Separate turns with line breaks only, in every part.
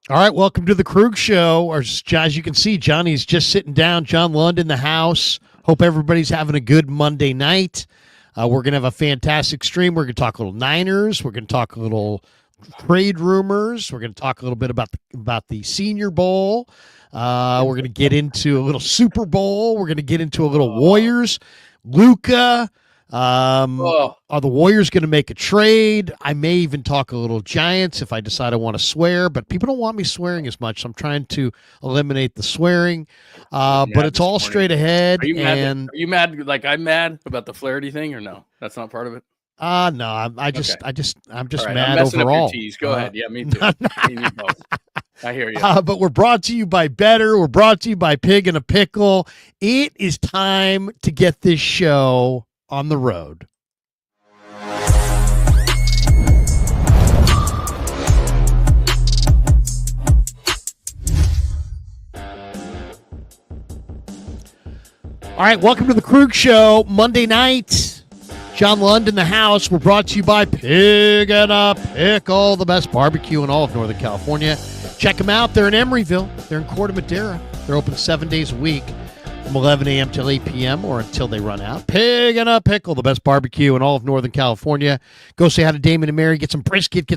All right, welcome to the Krug Show. Or as you can see, Johnny's just sitting down. John Lund in the house. Hope everybody's having a good Monday night. We're going to have a fantastic stream. We're going to talk a little Niners. We're going to talk a little trade rumors. We're going to talk a little bit about the Senior Bowl. We're going to get into a little Super Bowl. We're going to get into a little Warriors. Luka. Are the Warriors going to make a trade? I may even talk a little Giants if I decide I want to swear, but people don't want me swearing as much, so I'm trying to eliminate the swearing. But it's all straight ahead.
Are you mad like I'm mad about the Flaherty thing, or no? That's not part of it.
No, I'm just
right,
mad
I'm messing
overall.
Up your tease. Go ahead. Yeah, me too. Me both. I hear you.
But we're brought to you by Better. We're brought to you by Pig and a Pickle. It is time to get this show on the road. All right, welcome to the Krug Show. Monday night, John Lund in the house. We're brought to you by Pig and a Pickle, the best barbecue in all of Northern California. Check them out. They're in Emeryville. They're in Corte Madera. They're open 7 days a week, from 11 a.m. till 8 p.m. or until they run out. Pig and a Pickle, the best barbecue in all of Northern California. Go say hi to Damon and Mary. Get some brisket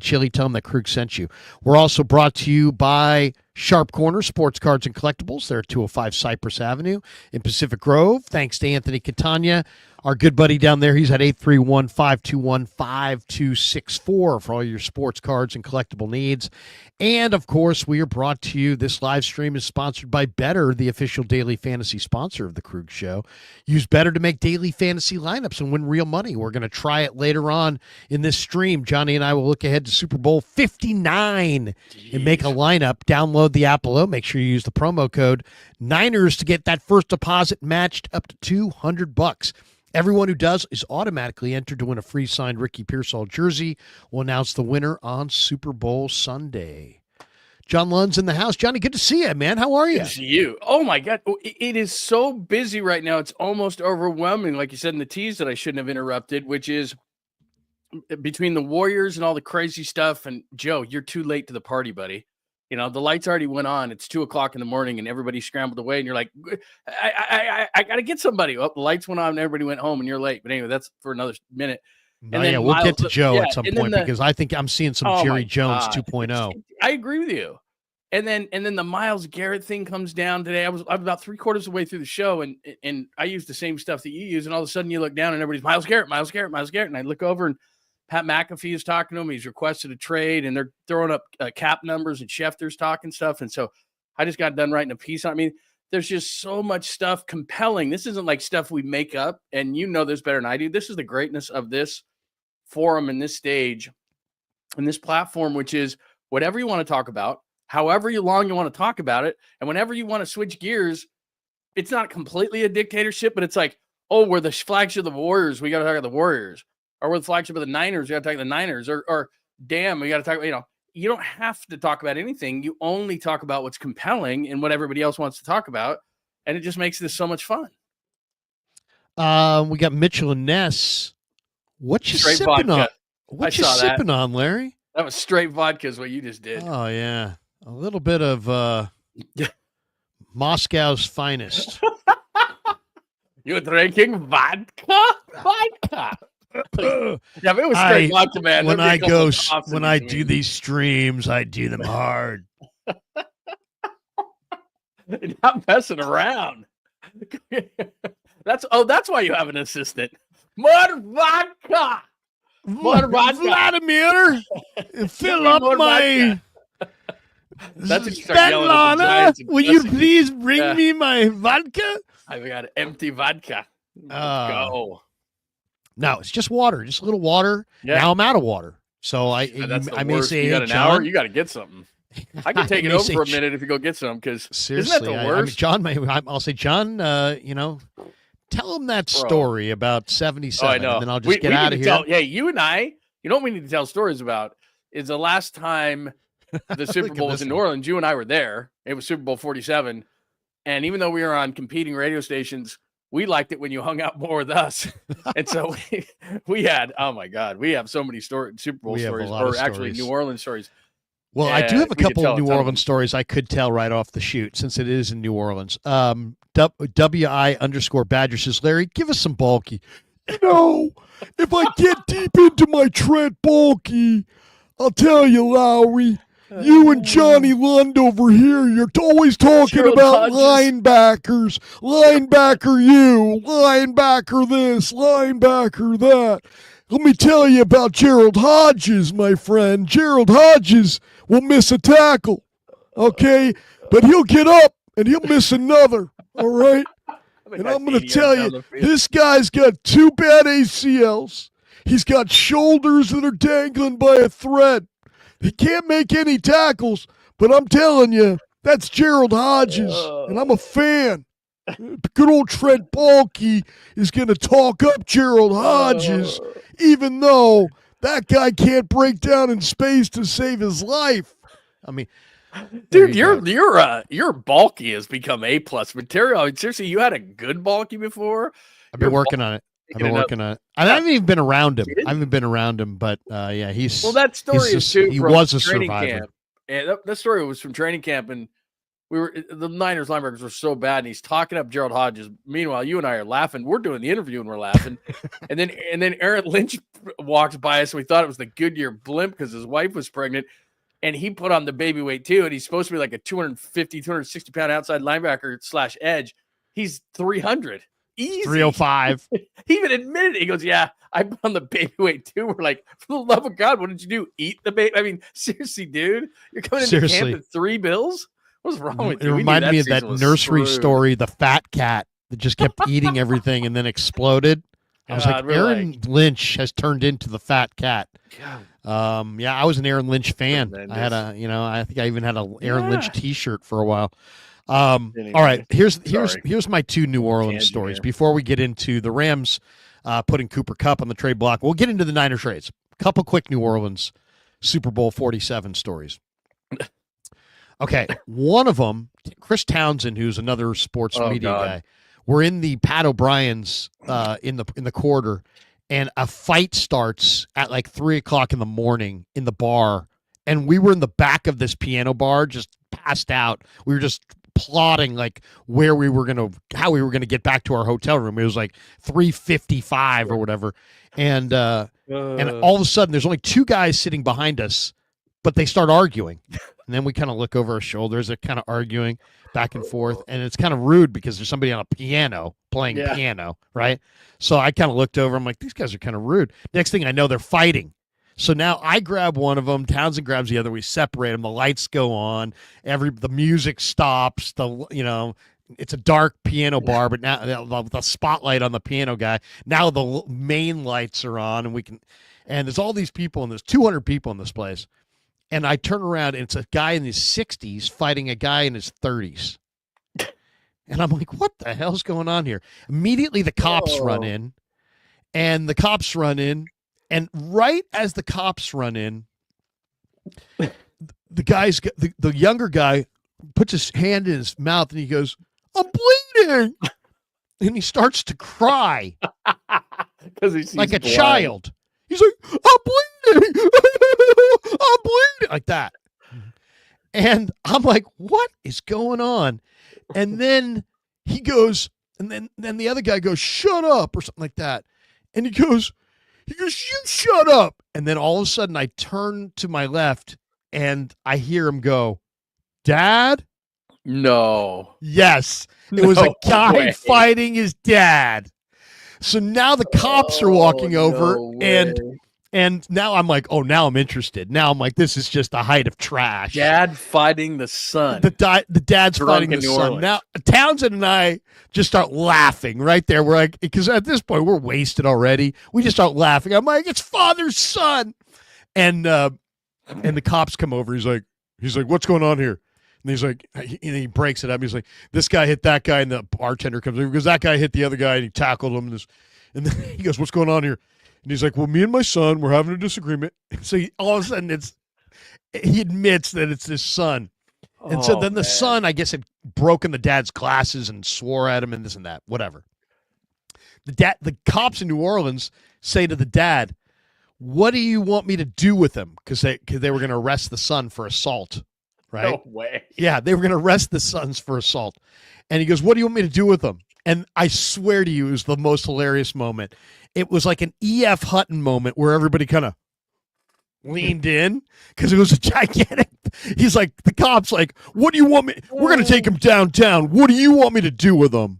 chili. Tell them that Krug sent you. We're also brought to you by Sharp Corner Sports Cards and Collectibles. They're at 205 Cypress Avenue in Pacific Grove. Thanks to Anthony Catania, our good buddy down there. He's at 831-521-5264 for all your sports cards and collectible needs. And, of course, we are brought to you. This live stream is sponsored by Better, the official daily fantasy sponsor of the Krug Show. Use Better to make daily fantasy lineups and win real money. We're going to try it later on in this stream. Johnny and I will look ahead to Super Bowl 59 and make a lineup. Download the Apple. Make sure you use the promo code Niners to get that first deposit matched up to $200. Everyone who does is automatically entered to win a free signed Ricky Pearsall jersey. We'll announce the winner on Super Bowl Sunday. John Lund's in the house. Johnny, good to see you, man. How are you?
Good to see you. Oh, my God. It is so busy right now. It's almost overwhelming, like you said in the tease that I shouldn't have interrupted, which is between the Warriors and all the crazy stuff. And, Joe, you're too late to the party, buddy. You know, the lights already went on. It's 2:00 in the morning and everybody scrambled away. And you're like, I got to get somebody. Oh, the lights went on and everybody went home and you're late. But anyway, that's for another minute.
And then we'll get to Joe at some point because I think I'm seeing some Jerry Jones 2.0.
I agree with you. And then the Myles Garrett thing comes down today. I'm about 3/4 of the way through the show and I use the same stuff that you use. And all of a sudden you look down and everybody's Myles Garrett. And I look over and Pat McAfee is talking to him. He's requested a trade, and they're throwing up cap numbers, and Schefter's talking stuff. And so I just got done writing a piece on it. I mean, there's just so much stuff compelling. This isn't like stuff we make up, and you know this better than I do. This is the greatness of this forum and this stage and this platform, which is whatever you want to talk about, however long you want to talk about it, and whenever you want to switch gears, it's not completely a dictatorship, but it's like, oh, we're the flagship of the Warriors. We got to talk about the Warriors. Or we're the flagship of the Niners, we got to talk about the Niners. Or damn, we got to talk about, you don't have to talk about anything. You only talk about what's compelling and what everybody else wants to talk about. And it just makes this so much fun.
We got Mitchell and Ness. What you
straight
sipping
vodka.
on? What you sipping on, Larry?
That was straight vodka is what you just did.
Oh, yeah. A little bit of Moscow's finest.
You're drinking vodka? Vodka. Yeah, but it was straight vodka, man.
When I do these streams, I do them hard.
You're not messing around. That's why you have an assistant. More vodka.
Vladimir, fill up my Svetlana. Will you please bring me my vodka?
I've got empty vodka. Let's go.
No, it's just water, just a little water. Yeah. Now I'm out of water. So I may say,
you got
an
hour, you got to get something. I can take it over for a minute if you go get some, because isn't that the worst?
I'll say, John, tell him that story about 77, and then I'll just get out of here.
Yeah, you and I, you know what we need to tell stories about is the last time the Super Bowl was in New Orleans. You and I were there. It was Super Bowl 47. And even though we were on competing radio stations, we liked it when you hung out more with us. And so we had, oh my God, we have so many Super Bowl stories, or actually New Orleans stories.
Well, I do have a
we could
couple
tell
of
a
New
ton of
Orleans
them.
stories I could tell right off the shoot since it is in New Orleans. WI_Badger says, Larry, give us some bulky. If I get deep into my Trent bulky, I'll tell you, Lowry, you and Johnny Lund over here, you're always talking
Gerald
about
Hodges.
linebackers. Linebacker you, linebacker this, linebacker that. Let me tell you about Gerald Hodges, my friend. Gerald Hodges will miss a tackle, okay? But he'll get up and he'll miss another, all right? And I'm going to tell you, this guy's got 2 bad ACLs. He's got shoulders that are dangling by a thread. He can't make any tackles, but I'm telling you, that's Gerald Hodges, and I'm a fan. Good old Trent Baalke is going to talk up Gerald Hodges, even though that guy can't break down in space to save his life. I mean,
dude, your bulky has become A+ material. I mean, seriously, you had a good bulky before.
I've been working on it. I haven't even been around him. I haven't been around him, but yeah, he's
that story is too.
He was a survivor.
Camp. And that story was from training camp, and the Niners linebackers were so bad, and he's talking up Gerald Hodges. Meanwhile, you and I are laughing. We're doing the interview and we're laughing. and then Aaron Lynch walks by us, and we thought it was the Goodyear blimp because his wife was pregnant, and he put on the baby weight too, and he's supposed to be like a 250, 260 pound outside linebacker / edge. He's 300. Easy.
305.
He even admitted it. He goes, yeah, I put on the baby weight too. We're like, for the love of God, what did you do? Eat the baby? I mean, seriously, dude, you're coming into camp at 3 bills? What's wrong with you?
It reminded me of that nursery story, the fat cat that just kept eating everything and then exploded. I was like, Aaron Lynch has turned into the fat cat. Yeah, I was an Aaron Lynch fan. Tremendous. I had I think I even had an Aaron Lynch T-shirt for a while. Anyway, all right, here's my 2 New Orleans stories before we get into the Rams putting Cooper Kupp on the trade block. We'll get into the Niner trades. A couple quick New Orleans Super Bowl 47 stories. Okay, one of them, Chris Townsend, who's another sports media guy. We're in the Pat O'Brien's in the quarter, and a fight starts at like 3:00 in the morning in the bar, and we were in the back of this piano bar, just passed out. We were just plotting like how we were gonna get back to our hotel room. It was like 3:55 or whatever, and all of a sudden there's only 2 guys sitting behind us, but they start arguing. And then we kind of look over our shoulders. They're kind of arguing back and forth. And it's kind of rude because there's somebody on a piano playing piano, right? So I kind of looked over. I'm like, these guys are kind of rude. Next thing I know, they're fighting. So now I grab one of them. Townsend grabs the other. We separate them. The lights go on. The music stops. It's a dark piano bar, but now the spotlight on the piano guy. Now the main lights are on, and there's all these people, and there's 200 people in this place. And I turn around, and it's a guy in his 60s fighting a guy in his 30s. And I'm like, what the hell's going on here? Immediately, the cops run in. And right as the cops run in, the younger guy puts his hand in his mouth, and he goes, I'm bleeding. And he starts to cry. Like a child. He's like, I'm bleeding. I'm bleeding. Like that. And I'm like, what is going on? And then he goes, and then the other guy goes, shut up, or something like that. And he goes, you shut up. And then all of a sudden I turn to my left and I hear him go, Dad?
No.
Yes. It was a guy fighting his dad. So now the cops are walking over, and now I'm like, oh, now I'm interested. Now I'm like, this is just the height of trash.
Dad fighting the son.
The dad's fighting the son. Now Townsend and I just start laughing right there. We're like, because at this point we're wasted already. We just start laughing. I'm like, it's father's son, and the cops come over. He's like, what's going on here? And he's like, and he breaks it up. He's like, this guy hit that guy, and the bartender comes in because that guy hit the other guy, and he tackled him. And then he goes, what's going on here? And he's like, well, me and my son, we're having a disagreement. So all of a sudden he admits that it's his son. And so then the son, I guess, had broken the dad's glasses and swore at him and this and that, whatever. The cops in New Orleans say to the dad, what do you want me to do with him? Because they were going to arrest the son for assault, right?
No way.
Yeah, they were going to arrest the sons for assault. And he goes, what do you want me to do with them? And I swear to you, it was the most hilarious moment. It was like an E.F. Hutton moment where everybody kind of leaned in because it was a gigantic. He's like, the cop's like, what do you want me? We're going to take him downtown. What do you want me to do with him?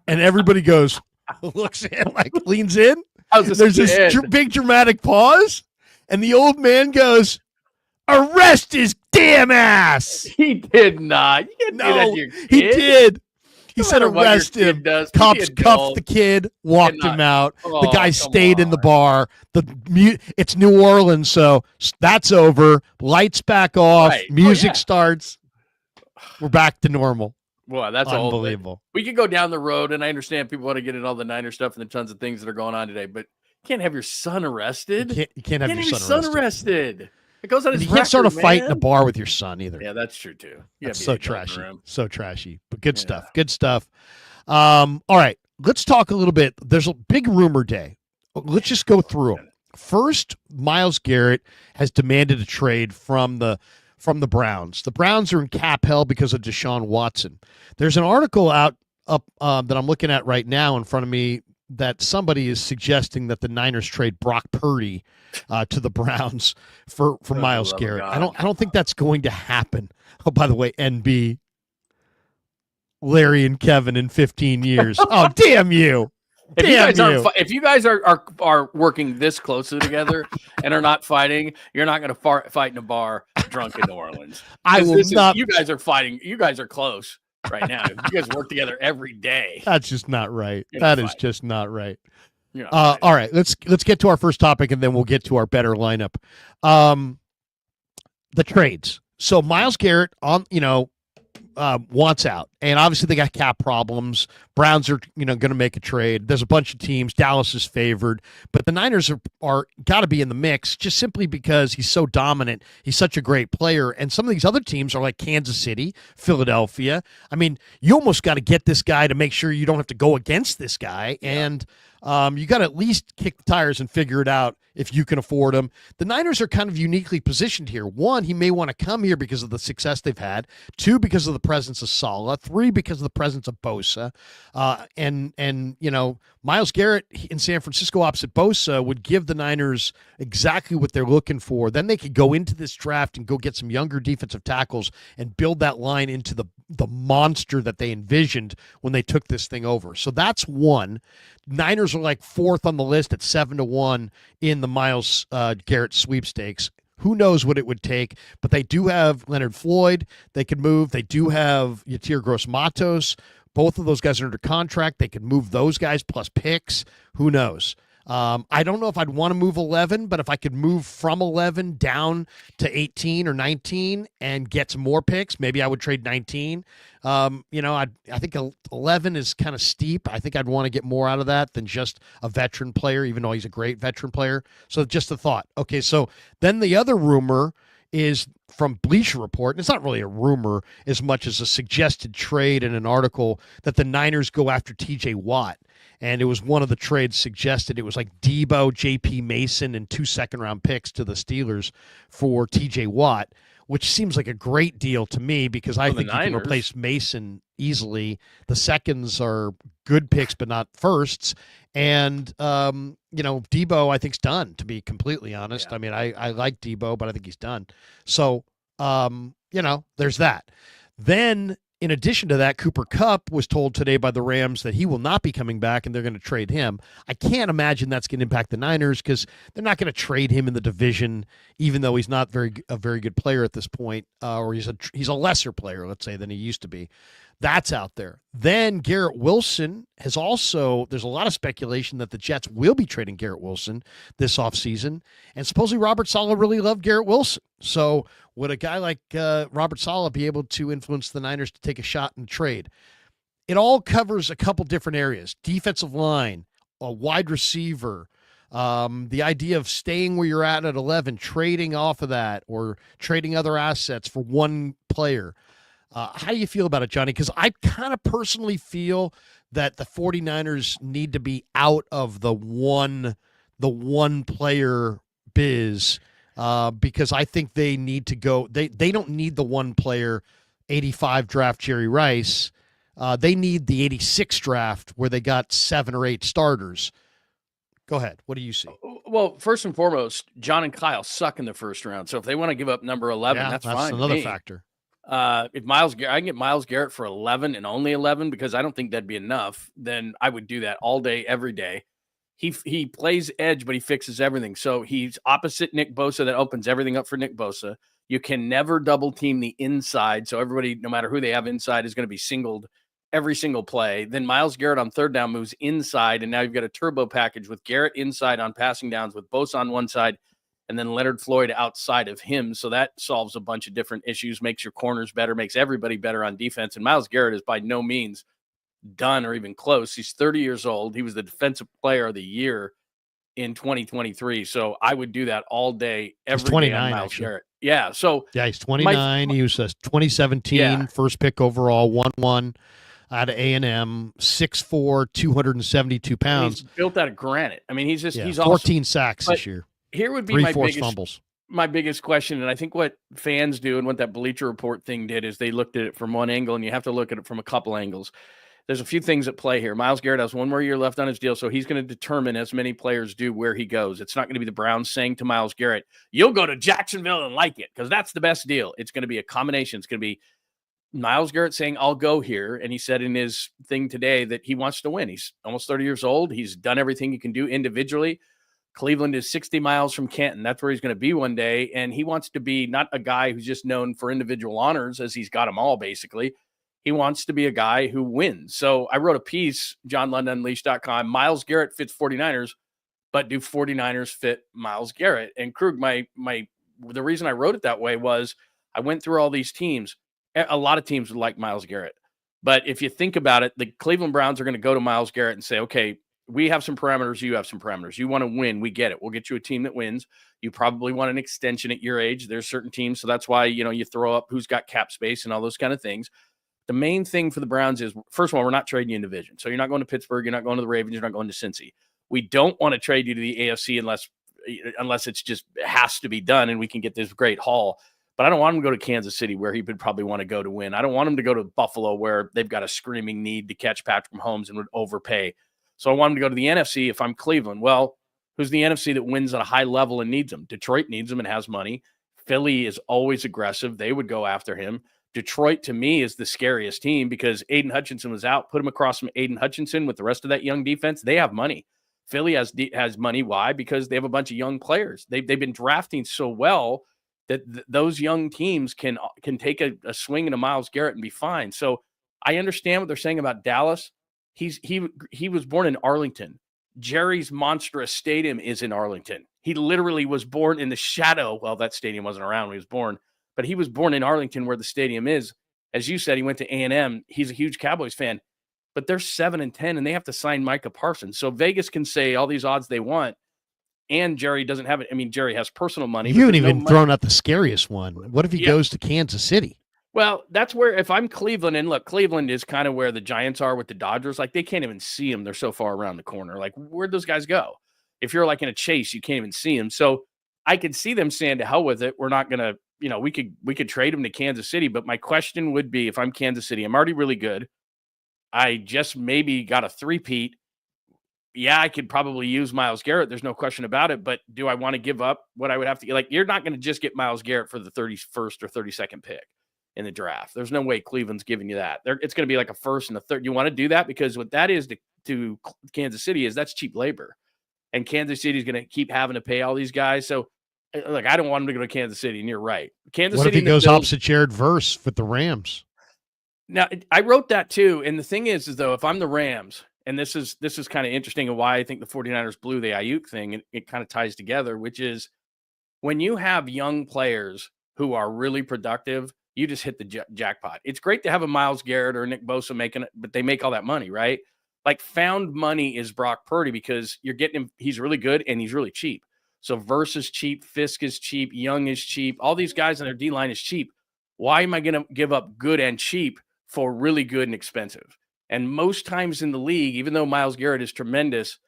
And everybody goes, looks in, like leans in. There's this big dramatic pause. And the old man goes, arrest his damn ass.
He did not. You can't do that to your kid.
He did. He
No
said
matter what
arrest
your
him.
kid does,
Cops
be
cuffed
adult.
the kid, walked him out.
Oh,
the guy
come
stayed in the
on.
bar. It's New Orleans, so that's over. Lights back off.
Right. Oh,
Music
yeah.
starts. We're back to normal.
Boy, that's
Unbelievable.
We could go down the road, and I understand people want to get into all the Niner stuff and the tons of things that are going on today, but you can't have your son arrested.
You can't have your son
arrested. It goes on his
You can't start a
record,
fight in a
man.
bar with your son either.
Yeah, that's true too. You
That's
gotta be
so
an adult in the
trashy.
room.
So trashy. But good
Yeah.
stuff. Good stuff. All right. Let's talk a little bit. There's a big rumor day. Let's just go through them. First, Myles Garrett has demanded a trade from the Browns. The Browns are in cap hell because of Deshaun Watson. There's an article up that I'm looking at right now in front of me that somebody is suggesting that the Niners trade Brock Purdy to the Browns for Myles
love of
Garrett.
God.
I don't think that's going to happen. Oh, by the way, NB, Larry and Kevin in 15 years. Oh, damn you.
If you guys are working this closely together and are not fighting, you're not going to fight in a bar drunk in New Orleans.
I will not.
You guys are fighting. You guys are close right now. You guys work together every day.
That's just not right.
You're
That
not
is
fighting.
just not right.
You're not fighting.
All right, let's get to our first topic, and then we'll get to our better lineup. The trades. So Myles Garrett wants out, and obviously they got cap problems. Browns are going to make a trade. There's a bunch of teams. Dallas is favored, but the Niners are got to be in the mix just simply because he's so dominant. He's such a great player, and some of these other teams are like Kansas City, Philadelphia. I mean, you almost got to get this guy to make sure you don't have to go against this guy, and you got to at least kick the tires and figure it out if you can afford him. The Niners are kind of uniquely positioned here. One, he may want to come here because of the success they've had. Two, because of the presence of Saleh. Three, because of the presence of Bosa. And Myles Garrett in San Francisco opposite Bosa would give the Niners exactly what they're looking for. Then they could go into this draft and go get some younger defensive tackles and build that line into the monster that they envisioned when they took this thing over. So that's one. Niners are like fourth on the list at 7-1 in the Myles Garrett sweepstakes. Who knows what it would take, but they do have Leonard Floyd. They could move. They do have Yatir Gross-Matos. Both of those guys are under contract. They could move those guys plus picks. Who knows? I don't know if I'd want to move 11, but if I could move from 11 down to 18 or 19 and get some more picks, maybe I would trade 19. I think 11 is kind of steep. I think I'd want to get more out of that than just a veteran player, even though he's a great veteran player. So just a thought. Okay, so then the other rumor is from Bleacher Report, and it's not really a rumor as much as a suggested trade in an article that the Niners go after TJ Watt. And it was one of the trades suggested. It was like Debo, JP Mason, and 2 second-round picks to the Steelers for TJ Watt, which seems like a great deal to me because I think you can replace Mason easily. The seconds are good picks, but not firsts. And, Debo, I think, is done, to be completely honest. Yeah. I mean, I like Debo, but I think he's done. So, there's that. Then, in addition to that, Cooper Kupp was told today by the Rams that he will not be coming back and they're going to trade him. I can't imagine that's going to impact the Niners because they're not going to trade him in the division, even though he's not a very good player at this point, or he's a lesser player, let's say, than he used to be. That's out there. Then Garrett Wilson there's a lot of speculation that the Jets will be trading Garrett Wilson this offseason. And supposedly Robert Saleh really loved Garrett Wilson. So would a guy like Robert Saleh be able to influence the Niners to take a shot in trade? It all covers a couple different areas. Defensive line, a wide receiver, the idea of staying where you're at 11, trading off of that, or trading other assets for one player. How do you feel about it, Johnny? Because I kind of personally feel that the 49ers need to be out of the one player biz because I think they need to go. They don't need the one player 85 draft Jerry Rice. They need the 86 draft where they got 7 or 8 starters. Go ahead. What do you see?
Well, first and foremost, John and Kyle suck in the first round. So if they want to give up number 11, that's fine.
Another factor.
If Miles Garrett, I can get Miles Garrett for 11 and only 11 because I don't think that'd be enough. Then I would do that all day, every day. He plays edge, but he fixes everything. So he's opposite Nick Bosa. That opens everything up for Nick Bosa. You can never double team the inside. So everybody, no matter who they have inside, is going to be singled every single play. Then Miles Garrett on third down moves inside, and now you've got a turbo package with Garrett inside on passing downs with Bosa on one side and then Leonard Floyd outside of him. So that solves a bunch of different issues, makes your corners better, makes everybody better on defense. And Miles Garrett is by no means done or even close. He's 30 years old. He was the defensive player of the year in 2023. So I would do that all day, every day on Miles
actually.
Garrett. Yeah. So
yeah, he's 29. He was a 2017 first pick overall, 1-1 out of A&M, 6'4", 272 pounds.
He's built out of granite. I mean, he's
14
awesome.
sacks this year.
Here would be
3
my
forced
biggest
fumbles.
My biggest question, and I think what fans do and what that Bleacher Report thing did is they looked at it from one angle, and you have to look at it from a couple angles. There's a few things at play here. Miles Garrett has one more year left on his deal, so he's going to determine, as many players do, where he goes. It's not going to be the Browns saying to Miles Garrett, you'll go to Jacksonville and like it, because that's the best deal. It's going to be a combination. It's going to be Miles Garrett saying, I'll go here. And he said in his thing today that he wants to win. He's almost 30 years old. He's done everything he can do individually. Cleveland is 60 miles from Canton. That's where he's going to be one day. And he wants to be not a guy who's just known for individual honors, as he's got them all, basically. He wants to be a guy who wins. So I wrote a piece, JohnLondonUnleashed.com. Miles Garrett fits 49ers, but do 49ers fit Miles Garrett? And Krug, the reason I wrote it that way was I went through all these teams. A lot of teams would like Miles Garrett. But if you think about it, the Cleveland Browns are going to go to Miles Garrett and say, okay, we have some parameters. You have some parameters. You want to win. We get it. We'll get you a team that wins. You probably want an extension at your age. There's certain teams. So that's why, you throw up who's got cap space and all those kind of things. The main thing for the Browns is, first of all, we're not trading you in division. So you're not going to Pittsburgh. You're not going to the Ravens. You're not going to Cincy. We don't want to trade you to the AFC unless it's just has to be done and we can get this great haul. But I don't want him to go to Kansas City, where he would probably want to go to win. I don't want him to go to Buffalo, where they've got a screaming need to catch Patrick Mahomes and would overpay. So I want him to go to the NFC if I'm Cleveland. Well, who's the NFC that wins at a high level and needs him? Detroit needs him and has money. Philly is always aggressive. They would go after him. Detroit, to me, is the scariest team because Aiden Hutchinson was out. Put him across from Aiden Hutchinson with the rest of that young defense. They have money. Philly has money. Why? Because they have a bunch of young players. They've been drafting so well that those young teams can take a swing into Miles Garrett and be fine. So I understand what they're saying about Dallas. He was born in Arlington. Jerry's monstrous stadium is in Arlington. He literally was born in the shadow. Well, that stadium wasn't around when he was born, but he was born in Arlington, where the stadium is. As you said, he went to A&M. He's a huge Cowboys fan, but they're 7-10 and they have to sign Micah Parsons. So Vegas can say all these odds they want. And Jerry doesn't have it. I mean, Jerry has personal money.
You haven't even thrown out the scariest one. What if he goes to Kansas City?
Well, that's where, if I'm Cleveland, and look, Cleveland is kind of where the Giants are with the Dodgers. Like, they can't even see them. They're so far around the corner. Like, where'd those guys go? If you're like in a chase, you can't even see them. So I could see them saying, to hell with it. We're not going to, we could trade him to Kansas City. But my question would be, if I'm Kansas City, I'm already really good. I just maybe got a three-peat. Yeah, I could probably use Miles Garrett. There's no question about it. But do I want to give up what I would have to? Like, you're not going to just get Miles Garrett for the 31st or 32nd pick in the draft. There's no way Cleveland's giving you that. It's going to be like a first and a third. You want to do that? Because what that is to Kansas City is that's cheap labor. And Kansas City is going to keep having to pay all these guys. So, look, I don't want him to go to Kansas City, and you're right. Kansas
What
City.
if he goes opposite Jared Verse with the Rams?
Now, I wrote that too. And the thing is though, if I'm the Rams, and this is kind of interesting and why I think the 49ers blew the Ayuk thing, and it kind of ties together, which is when you have young players who are really productive, you just hit the jackpot. It's great to have a Miles Garrett or Nick Bosa making it, but they make all that money, right? Like, found money is Brock Purdy, because you're getting him. He's really good and he's really cheap. So Verse is cheap, Fisk is cheap, Young is cheap. All these guys on their D-line is cheap. Why am I going to give up good and cheap for really good and expensive? And most times in the league, even though Miles Garrett is tremendous,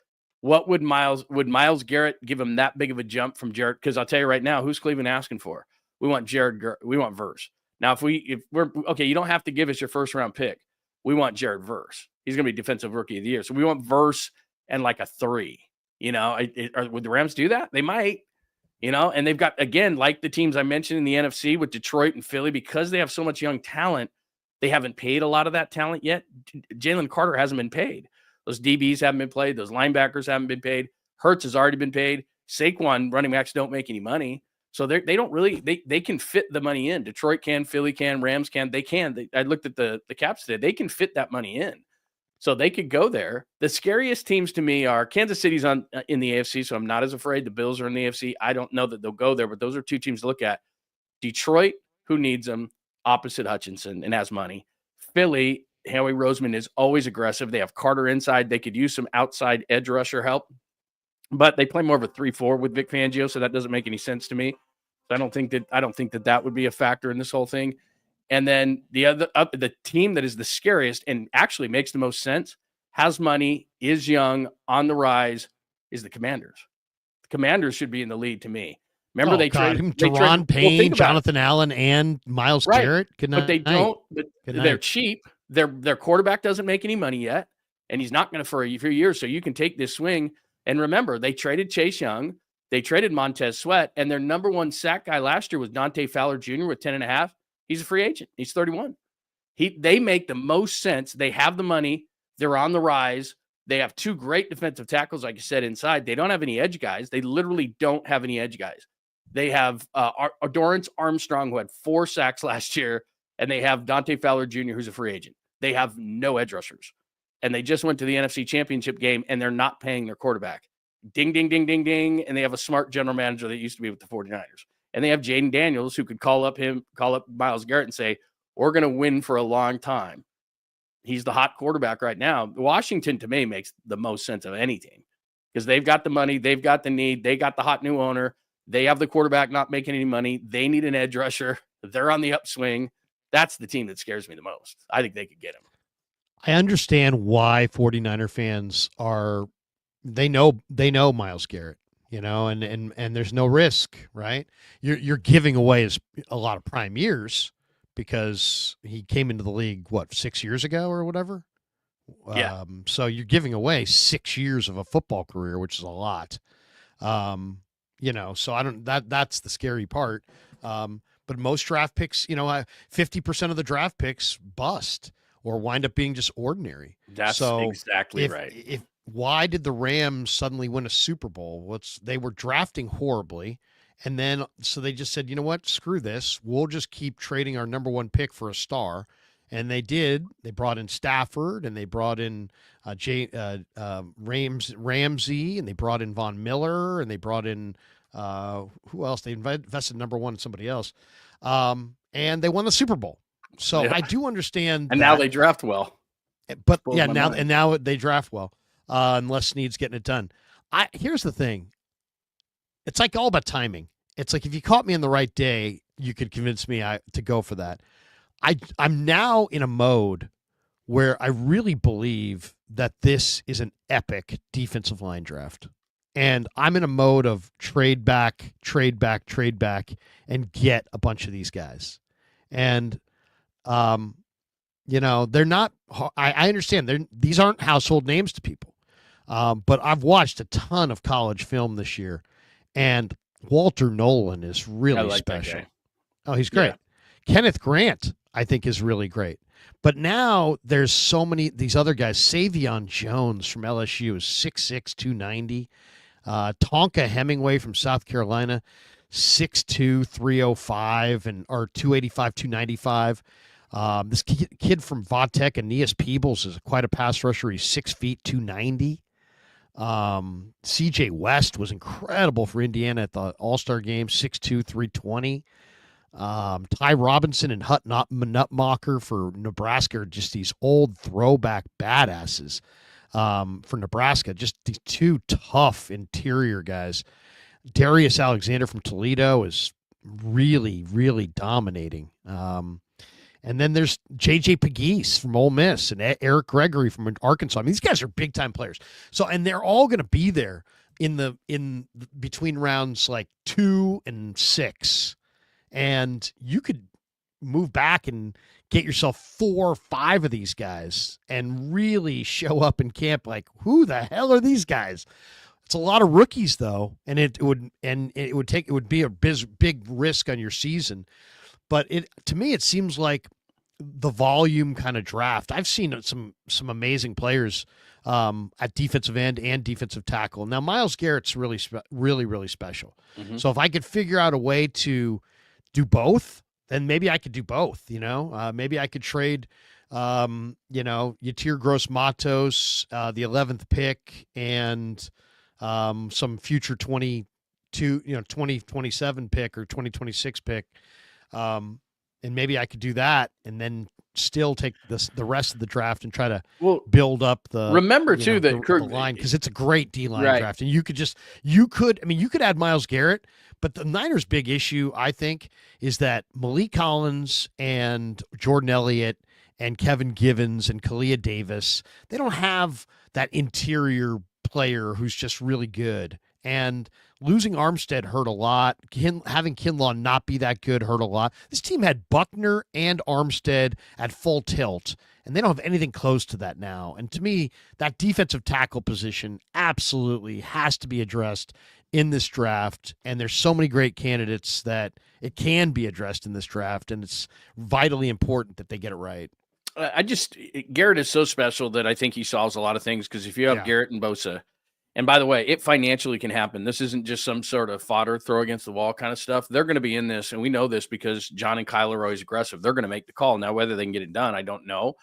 What would Miles Garrett give him that big of a jump from Jared? Because I'll tell you right now, who's Cleveland asking for? We want we want Verse. Now, if we're okay, you don't have to give us your first round pick. We want Jared Verse. He's going to be defensive rookie of the year. So we want Verse and like a 3. You know, would the Rams do that? They might. You know, and they've got, again, like the teams I mentioned in the NFC with Detroit and Philly, because they have so much young talent, they haven't paid a lot of that talent yet. Jalen Carter hasn't been paid. Those DBs haven't been paid. Those linebackers haven't been paid. Hurts has already been paid. Saquon running backs don't make any money. So they don't really, they can fit the money in. Detroit can, Philly can, Rams can. They can. I looked at the caps today. They can fit that money in. So they could go there. The scariest teams to me are Kansas City's in the AFC, so I'm not as afraid. The Bills are in the AFC. I don't know that they'll go there, but those are 2 teams to look at. Detroit, who needs them, opposite Hutchinson and has money. Philly, Howie Roseman is always aggressive. They have Carter inside. They could use some outside edge rusher help, but they play more of a 3-4 with Vic Fangio, so that doesn't make any sense to me. So I don't think that would be a factor in this whole thing. And then the team that is the scariest and actually makes the most sense, has money, is young, on the rise, is the Commanders. The Commanders should be in the lead to me. Remember, they traded
Deron Payne, Jonathan Allen, and Miles Garrett.
But they don't. But they're cheap. Their quarterback doesn't make any money yet, and he's not going to for a few years. So you can take this swing. And remember, they traded Chase Young. They traded Montez Sweat, and their number 1 sack guy last year was Dante Fowler Jr. with 10.5. He's a free agent. He's 31. They make the most sense. They have the money. They're on the rise. They have 2 great defensive tackles, like I said, inside. They don't have any edge guys. They literally don't have any edge guys. They have Dorrance Armstrong, who had 4 sacks last year, and they have Dante Fowler Jr., who's a free agent. They have no edge rushers. And they just went to the NFC Championship game, and they're not paying their quarterback. Ding, ding, ding, ding, ding. And they have a smart general manager that used to be with the 49ers. And they have Jaden Daniels, who could call up Miles Garrett and say, we're going to win for a long time. He's the hot quarterback right now. Washington, to me, makes the most sense of any team because they've got the money. They've got the need. They got the hot new owner. They have the quarterback not making any money. They need an edge rusher. They're on the upswing. That's the team that scares me the most. I think they could get him.
I understand why 49er fans they know Miles Garrett. You know, and there's no risk, right? You're giving away a lot of prime years because he came into the league, 6 years ago or whatever?
Yeah.
So you're giving away 6 years of a football career, which is a lot. You know, so that's the scary part. But most draft picks, 50% of the draft picks bust or wind up being just ordinary.
That's exactly right.
Why did the Rams suddenly win a Super Bowl? They were drafting horribly, and then so they just said, you know what, screw this. We'll just keep trading our number 1 pick for a star, and they did. They brought in Stafford, and they brought in Ramsey, and they brought in Von Miller, and they brought in who else? They invested number 1 in somebody else, and they won the Super Bowl. So yeah. I do understand.
And now they draft well.
But yeah, now they draft well. Unless Snead's getting it done. Here's the thing. It's like all about timing. It's like if you caught me on the right day, you could convince me to go for that. I'm now in a mode where I really believe that this is an epic defensive line draft. And I'm in a mode of trade back, and get a bunch of these guys. And, they're not, I understand these aren't household names to people. But I've watched a ton of college film this year, and Walter Nolan is really special. Oh, he's great. Yeah. Kenneth Grant, I think, is really great. But now there's so many these other guys. Savion Jones from LSU is 6'6", 290. Tonka Hemingway from South Carolina, 6'2", 305, or 285, 295. This kid from Vatech, Aeneas Peebles, is quite a pass rusher. He's 6 feet, 290. CJ West was incredible for Indiana at the All-Star game, 6'2", 320. Ty Robinson and Hut Nutmacher for Nebraska are just these old throwback badasses for Nebraska. Just these 2 tough interior guys. Darius Alexander from Toledo is really, really dominating. And then there's J.J. Pegues from Ole Miss and Eric Gregory from Arkansas. I mean, these guys are big time players. So, and they're all going to be there in between rounds like 2 and 6, and you could move back and get yourself 4 or 5 of these guys and really show up in camp like, who the hell are these guys? It's a lot of rookies though, and it would be a big risk on your season. But to me it seems like the volume kind of draft. I've seen some amazing players at defensive end and defensive tackle. Now Myles Garrett's really special.
Mm-hmm.
So if I could figure out a way to do both, then maybe I could do both. Maybe I could trade Yatir Gross-Matos, the 11th pick, and some future 2027 pick or 2026 pick. And maybe I could do that and then still take the rest of the draft and try to build up the line, because it's a great D-line draft. And you could add Myles Garrett, but the Niners' big issue, I think, is that Malik Collins and Jordan Elliott and Kevin Givens and Kalia Davis, they don't have that interior player who's just really good. And losing Armstead hurt a lot. Having Kinlaw not be that good hurt a lot. This team had Buckner and Armstead at full tilt, and they don't have anything close to that now. And to me, that defensive tackle position absolutely has to be addressed in this draft. And there's so many great candidates that it can be addressed in this draft, and it's vitally important that they get it right.
Garrett is so special that I think he solves a lot of things, because if you have Garrett and Bosa, and by the way, it financially can happen. This isn't just some sort of fodder, throw against the wall kind of stuff. They're going to be in this, and we know this because John and Kyle are always aggressive. They're going to make the call. Now, whether they can get it done, I don't know.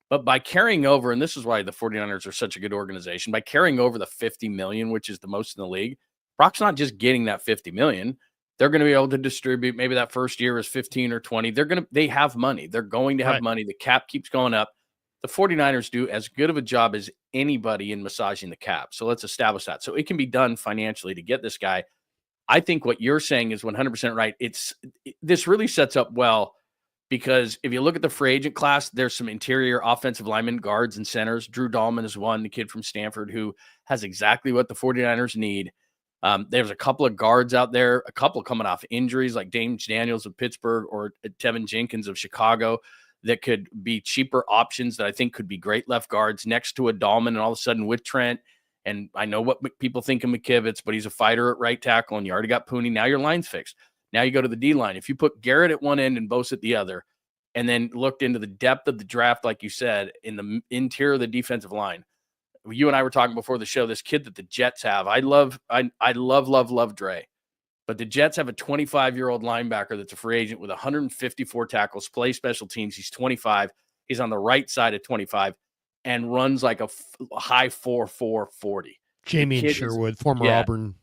But by carrying over, and this is why the 49ers are such a good organization, by carrying over the $50 million, which is the most in the league, Brock's not just getting that $50 million. They're going to be able to distribute. Maybe that first year is 15 or 20. They have money. They're going to have money. The cap keeps going up. The 49ers do as good of a job as anybody in massaging the cap. So let's establish that. So it can be done financially to get this guy. I think what you're saying is 100% right. This really sets up well, because if you look at the free agent class, there's some interior offensive linemen, guards, and centers. Drew Dahlman is one, the kid from Stanford, who has exactly what the 49ers need. There's a couple of guards out there, a couple coming off injuries like James Daniels of Pittsburgh or Tevin Jenkins of Chicago, that could be cheaper options that I think could be great left guards next to a Dahlman, and all of a sudden with Trent. And I know what people think of McKivitz, but he's a fighter at right tackle, and you already got Pooney. Now your line's fixed. Now you go to the D line. If you put Garrett at one end and Bosa at the other, and then looked into the depth of the draft, like you said, in the interior of the defensive line. You and I were talking before the show, this kid that the Jets have. I love Dre. But the Jets have a 25-year-old linebacker that's a free agent with 154 tackles, plays special teams. He's 25. He's on the right side of 25 and runs like a high 4.4 40.
Jamie Sherwood, former Auburn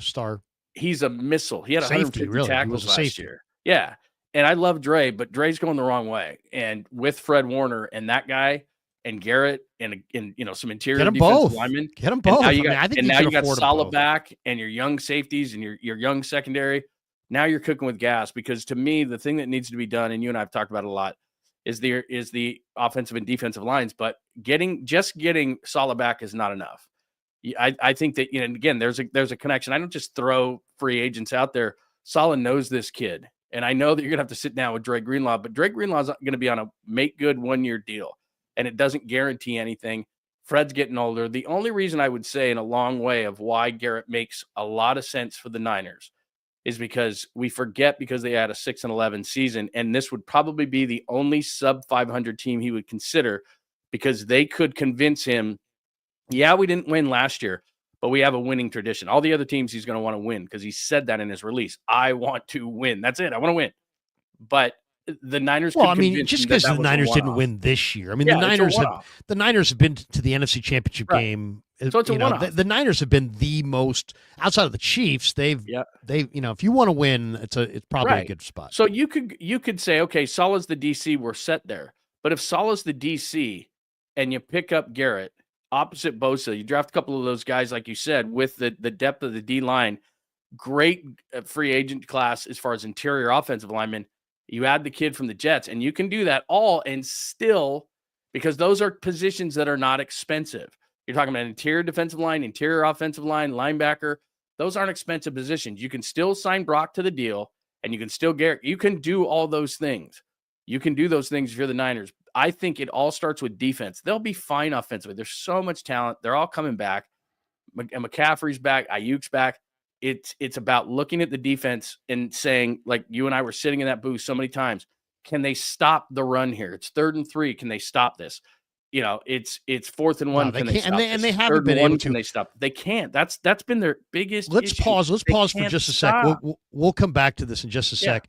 star.
He's a missile. He had 150 tackles last year. Yeah. And I love Dre, but Dre's going the wrong way. And with Fred Warner and that guy and Garrett and some interior defensive linemen.
Get them both.
Now you got solid back and your young safeties and your young secondary. Now you're cooking with gas, because to me, the thing that needs to be done, and you and I have talked about it a lot, is the offensive and defensive lines. But getting solid back is not enough. I think that, again, there's a connection. I don't just throw free agents out there. Saleh knows this kid. And I know that you're going to have to sit down with Dre Greenlaw, but Dre Greenlaw is going to be on a make good 1-year deal. And it doesn't guarantee anything. Fred's getting older. The only reason I would say, in a long way, of why Garrett makes a lot of sense for the Niners is because we forget, because they had a 6-11 season, and this would probably be the only sub 500 team he would consider, because they could convince him, yeah, we didn't win last year, but we have a winning tradition. All the other teams he's going to want to win, because he said that in his release. I want to win. That's it. I want to win. But the Niners.
Well, I mean, just because the Niners didn't win this year. I mean, the Niners have been to the NFC Championship game.
So it's a one-off.
The Niners have been the most, outside of the Chiefs. They've if you want to win, it's probably a good spot.
So you could say, okay, Saleh's the DC, we're set there. But if Saleh's the DC and you pick up Garrett opposite Bosa, you draft a couple of those guys, like you said, with the depth of the D line, great free agent class as far as interior offensive linemen. You add the kid from the Jets, and you can do that all and still, because those are positions that are not expensive. You're talking about interior defensive line, interior offensive line, linebacker. Those aren't expensive positions. You can still sign Brock to the deal, and you can still get, you can do all those things. You can do those things if you're the Niners. I think it all starts with defense. They'll be fine offensively. There's so much talent. They're all coming back. McCaffrey's back. Ayuk's back. It's about looking at the defense and saying, like you and I were sitting in that booth so many times, can they stop the run here? It's 3rd and 3. Can they stop this? It's 4th and 1.
No, they
can they
can't,
stop
and they
this?
haven't
3rd
been
and 1.
able
Can
to.
they stop? They can't. That's been their biggest
Let's
issue.
pause. Let's
They
pause for
can't
just a sec.
stop.
We'll come back to this in just a
Yeah.
sec.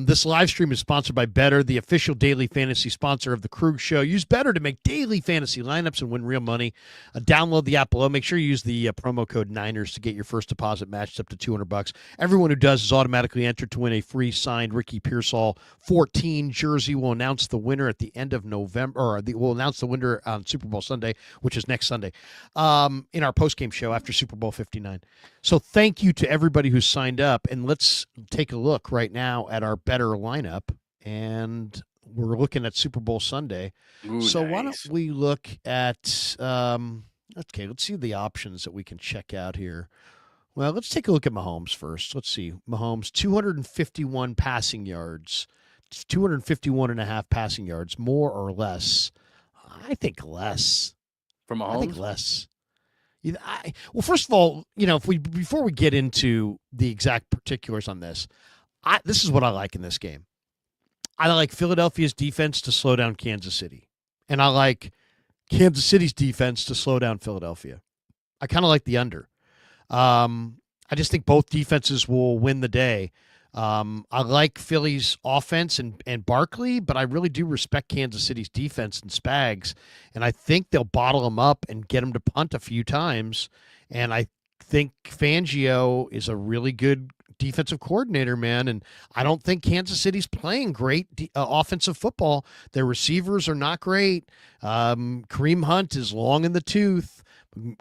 This live stream is sponsored by Better, the official daily fantasy sponsor of the Krug Show. Use Better to make daily fantasy lineups and win real money. Download the app below. Make sure you use the promo code Niners to get your first deposit matched up to $200. Everyone who does is automatically entered to win a free signed Ricky Pearsall 14 jersey. We'll announce the winner at the end of November, or we'll announce the winner on Super Bowl Sunday, which is next Sunday, in our postgame show after Super Bowl 59. So thank you to everybody who signed up, and let's take a look right now at our Better lineup, and we're looking at Super Bowl Sunday.
Ooh,
so
nice.
why don't we look at okay, let's see the options that we can check out here. Well, let's take a look at Mahomes first. Let's see. Mahomes, 251 passing yards, 251 and a half passing yards, more or less. I think less.
From Mahomes?
I think less. Well, first of all, before we get into the exact particulars on this, this is what I like in this game. I like Philadelphia's defense to slow down Kansas City, and I like Kansas City's defense to slow down Philadelphia. I kind of like the under. I just think both defenses will win the day. I like Philly's offense and Barkley, but I really do respect Kansas City's defense and Spags, and I think they'll bottle them up and get them to punt a few times. And I think Fangio is a really good defensive coordinator, man, and I don't think Kansas City's playing great offensive football. Their receivers are not great. Kareem Hunt is long in the tooth.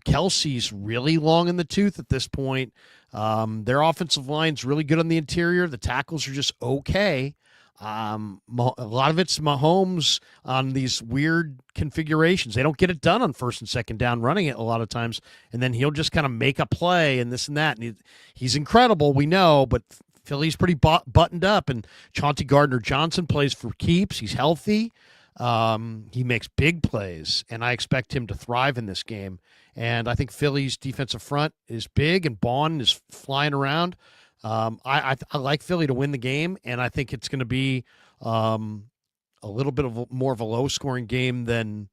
Kelsey's really long in the tooth at this point. Their offensive line's really good on the interior. The tackles are just okay. A lot of it's Mahomes on these weird configurations. They don't get it done on 1st and 2nd down running it a lot of times, and then he'll just kind of make a play and this and that. And he's incredible, we know, but Philly's pretty buttoned up, and Chauncey Gardner-Johnson plays for keeps. He's healthy. He makes big plays, and I expect him to thrive in this game. And I think Philly's defensive front is big, and Bond is flying around. I like Philly to win the game, and I think it's going to be a little bit of more of a low-scoring game than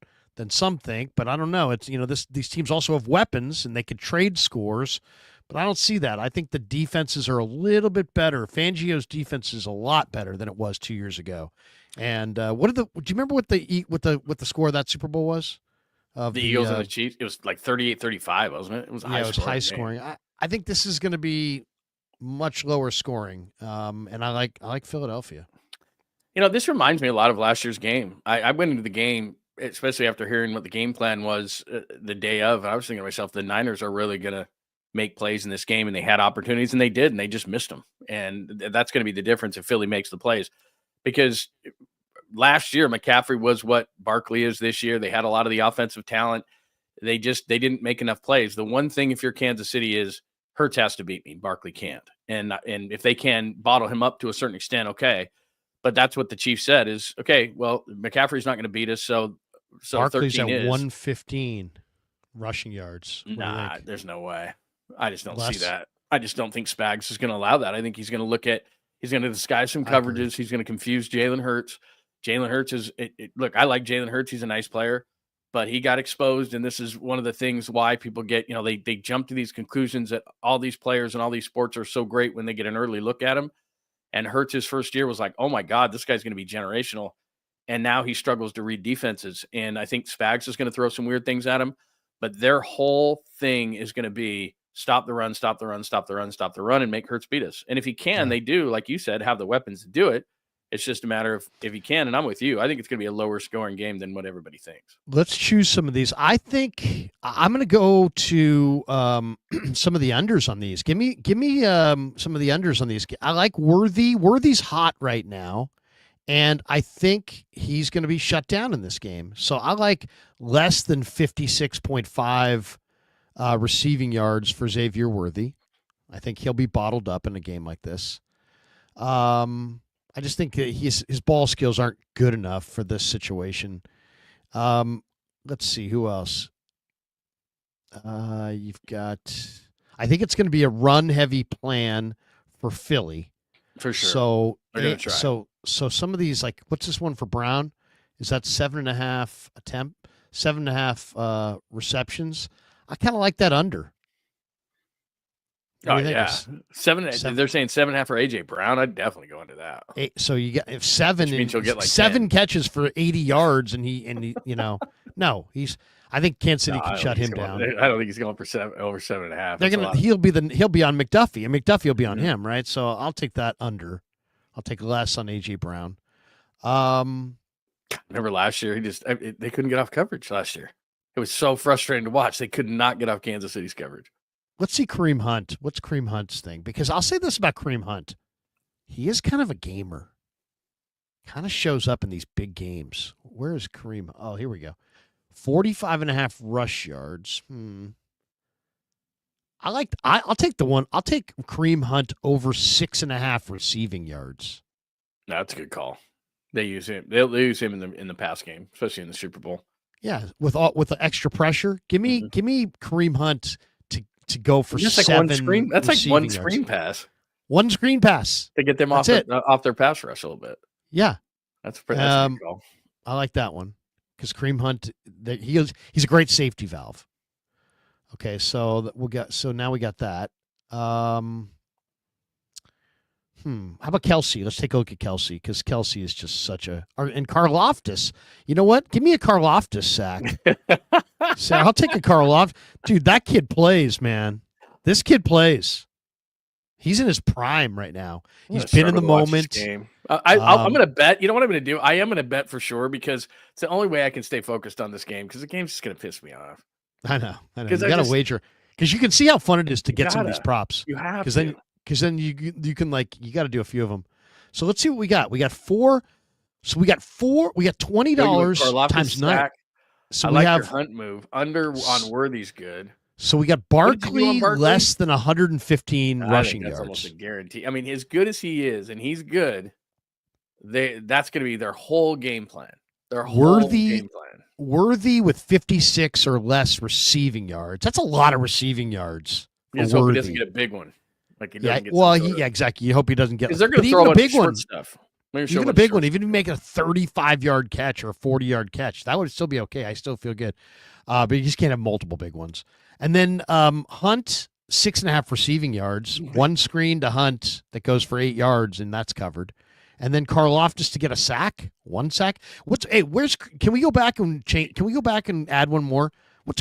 some think. But I don't know. It's these teams also have weapons, and they could trade scores. But I don't see that. I think the defenses are a little bit better. Fangio's defense is a lot better than it was 2 years ago. And do you remember what the score of that Super Bowl was? Of
the Eagles and the Chiefs? It was like 38-35, wasn't it? It was
high scoring. I think this is going to be much lower scoring. And I like Philadelphia.
This reminds me a lot of last year's game. I went into the game, especially after hearing what the game plan was the day of. And I was thinking to myself, the Niners are really going to make plays in this game, and they had opportunities, and they did, and they just missed them. And that's going to be the difference if Philly makes the plays. Because last year, McCaffrey was what Barkley is this year. They had a lot of the offensive talent. They didn't make enough plays. The one thing, if you're Kansas City, is Hurts has to beat me. Barkley can't. And if they can bottle him up to a certain extent, okay. But that's what the Chiefs said is, okay, well, McCaffrey's not going to beat us, so
Barkley's
13
at
is
115 rushing yards.
Nah, there's no way. I just don't see that. I just don't think Spags is going to allow that. I think he's going to disguise some coverages. He's going to confuse Jalen Hurts. Jalen Hurts is look, I like Jalen Hurts. He's a nice player, but he got exposed. And this is one of the things why people get, they jump to these conclusions that all these players and all these sports are so great when they get an early look at them. And Hurts his first year was like, oh my God, this guy's going to be generational. And now he struggles to read defenses. And I think Spags is going to throw some weird things at him, but their whole thing is going to be stop the run, stop the run, stop the run, stop the run, and make Hurts beat us. And if he can, they do, like you said, have the weapons to do it. It's just a matter of if he can, and I'm with you. I think it's going to be a lower scoring game than what everybody thinks.
Let's choose some of these. I think I'm going to go to some of the unders on these. Give me some of the unders on these. I like Worthy. Worthy's hot right now, and I think he's going to be shut down in this game. So I like less than 56.5 receiving yards for Xavier Worthy. I think he'll be bottled up in a game like this. I just think that his ball skills aren't good enough for this situation. Let's see who else. You've got. I think it's going to be a run-heavy plan for Philly.
For sure.
So
they're going to try.
So some of these, like, what's this one for Brown? Is that 7.5 attempt, 7.5 receptions? I kind of like that under.
Oh yeah, seven. They're saying 7.5 for AJ Brown. I'd definitely go into that.
So you get if seven,
which means you'll get like
7
10
catches for 80 yards, and he no, he's. I think Kansas City can shut him down.
I don't think he's going for over 7.5.
They're gonna. He'll be on McDuffie, and McDuffie will be on him, right? So I'll take that under. I'll take less on AJ Brown.
Remember last year? They couldn't get off coverage last year. It was so frustrating to watch. They could not get off Kansas City's coverage.
Let's see Kareem Hunt. What's Kareem Hunt's thing? Because I'll say this about Kareem Hunt. He is kind of a gamer. Kind of shows up in these big games. Where is Kareem? Oh, here we go. 45.5 rush yards. I'll take the one. I'll take Kareem Hunt over 6.5 receiving yards.
That's a good call. They use him. They'll use him in the pass game, especially in the Super Bowl.
Yeah, with the extra pressure. Give me Kareem Hunt to go for
just
7
like one screen. That's like one
yards.
screen pass.
One screen pass
To get them off their pass rush a little bit.
Yeah,
that's a good call.
I like that one because Kareem Hunt, he's a great safety valve. Okay, so now we got that. How about Kelsey? Let's take a look at Kelsey because Kelsey is just such a. And Karlaftis. You know what? Give me a Karlaftis sack. So I'll take a Karlaftis. Dude, that kid plays, man. This kid plays. He's in his prime right now. He's been in the moment.
I'm going to bet. You know what I'm going to do? I am going to bet for sure because it's the only way I can stay focused on this game because the game's just going to piss me off.
I know. You got to wager because you can see how fun it is to get some of these props.
You have to.
Because then you can you got to do a few of them. So let's see what we got. We got 4. So we got $20 times 9. So
I have your Hunt move under on Worthy's good.
So we got Barkley less than 115 rushing yards.
That's almost a guarantee. I mean, as good as he is, and he's good, that's going to be their whole game plan. Their whole game plan.
Worthy with 56 or less receiving yards. That's a lot of receiving yards.
Let's hope he doesn't get a big one. Like he doesn't
get exactly. You hope he doesn't get.
Because they're going to throw a big one. Stuff.
Even a big one, even if you make a 35-yard catch or a 40-yard catch, that would still be okay. I still feel good. But you just can't have multiple big ones. And then Hunt, 6.5 receiving yards, one screen to Hunt that goes for 8 yards, and that's covered. And then Karlaftis to get a sack, 1 sack. Can we go back and change? Can we go back and add one more?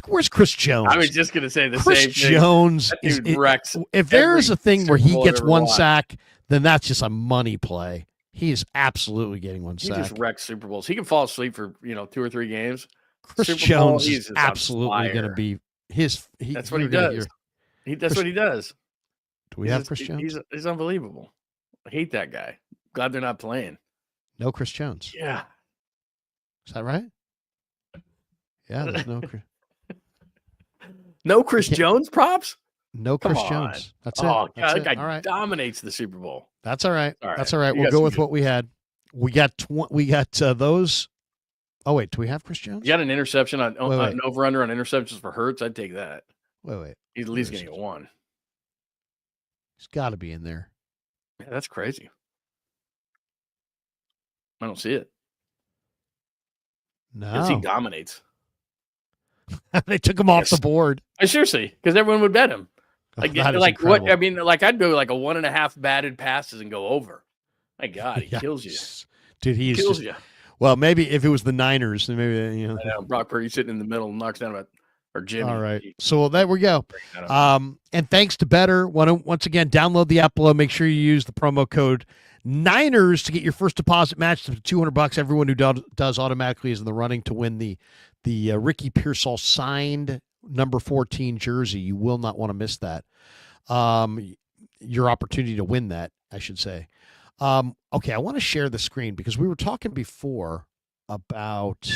Where's Chris Jones?
I was just going to say the
Chris
same thing.
Chris Jones
wrecks.
If there is a thing where he gets 1 sack, then that's just a money play. He is absolutely getting 1 sack.
He just wrecks Super Bowls. He can fall asleep for 2 or 3 games.
Chris Jones is absolutely going to be his.
That's what he does. That's what he does.
Do we have Chris Jones?
He's unbelievable. I hate that guy. Glad they're not playing.
No Chris Jones.
Yeah.
Is that right? Yeah, there's no Chris.
No Chris Jones props?
No Chris Jones. That's it.
Oh,
God,
that guy dominates the Super Bowl.
That's all right. That's all right. We'll go with what we had. We got those. Oh, wait. Do we have Chris Jones?
You got an interception on an over-under on interceptions for Hurts? I'd take that.
Wait.
He's at least going to get 1.
He's got to be in there.
Yeah, that's crazy. I don't see it.
No.
Because he dominates.
They took him off the board.
Seriously, because everyone would bet him.
Like
what? I mean, I'd go like a 1.5 batted passes and go over. My God, he kills you,
dude. He kills you. Well, maybe if it was the Niners, then maybe
I know Brock Purdy sitting in the middle and knocks down or Jimmy.
All right, so there we go. And thanks to Better. Once again, download the app below. Make sure you use the promo code Niners to get your first deposit matched to $200. Everyone who does automatically is in the running to win the Ricky Pearsall signed number 14 jersey. You will not want to miss that. Your opportunity to win that, I should say. Okay, I want to share the screen because we were talking before about.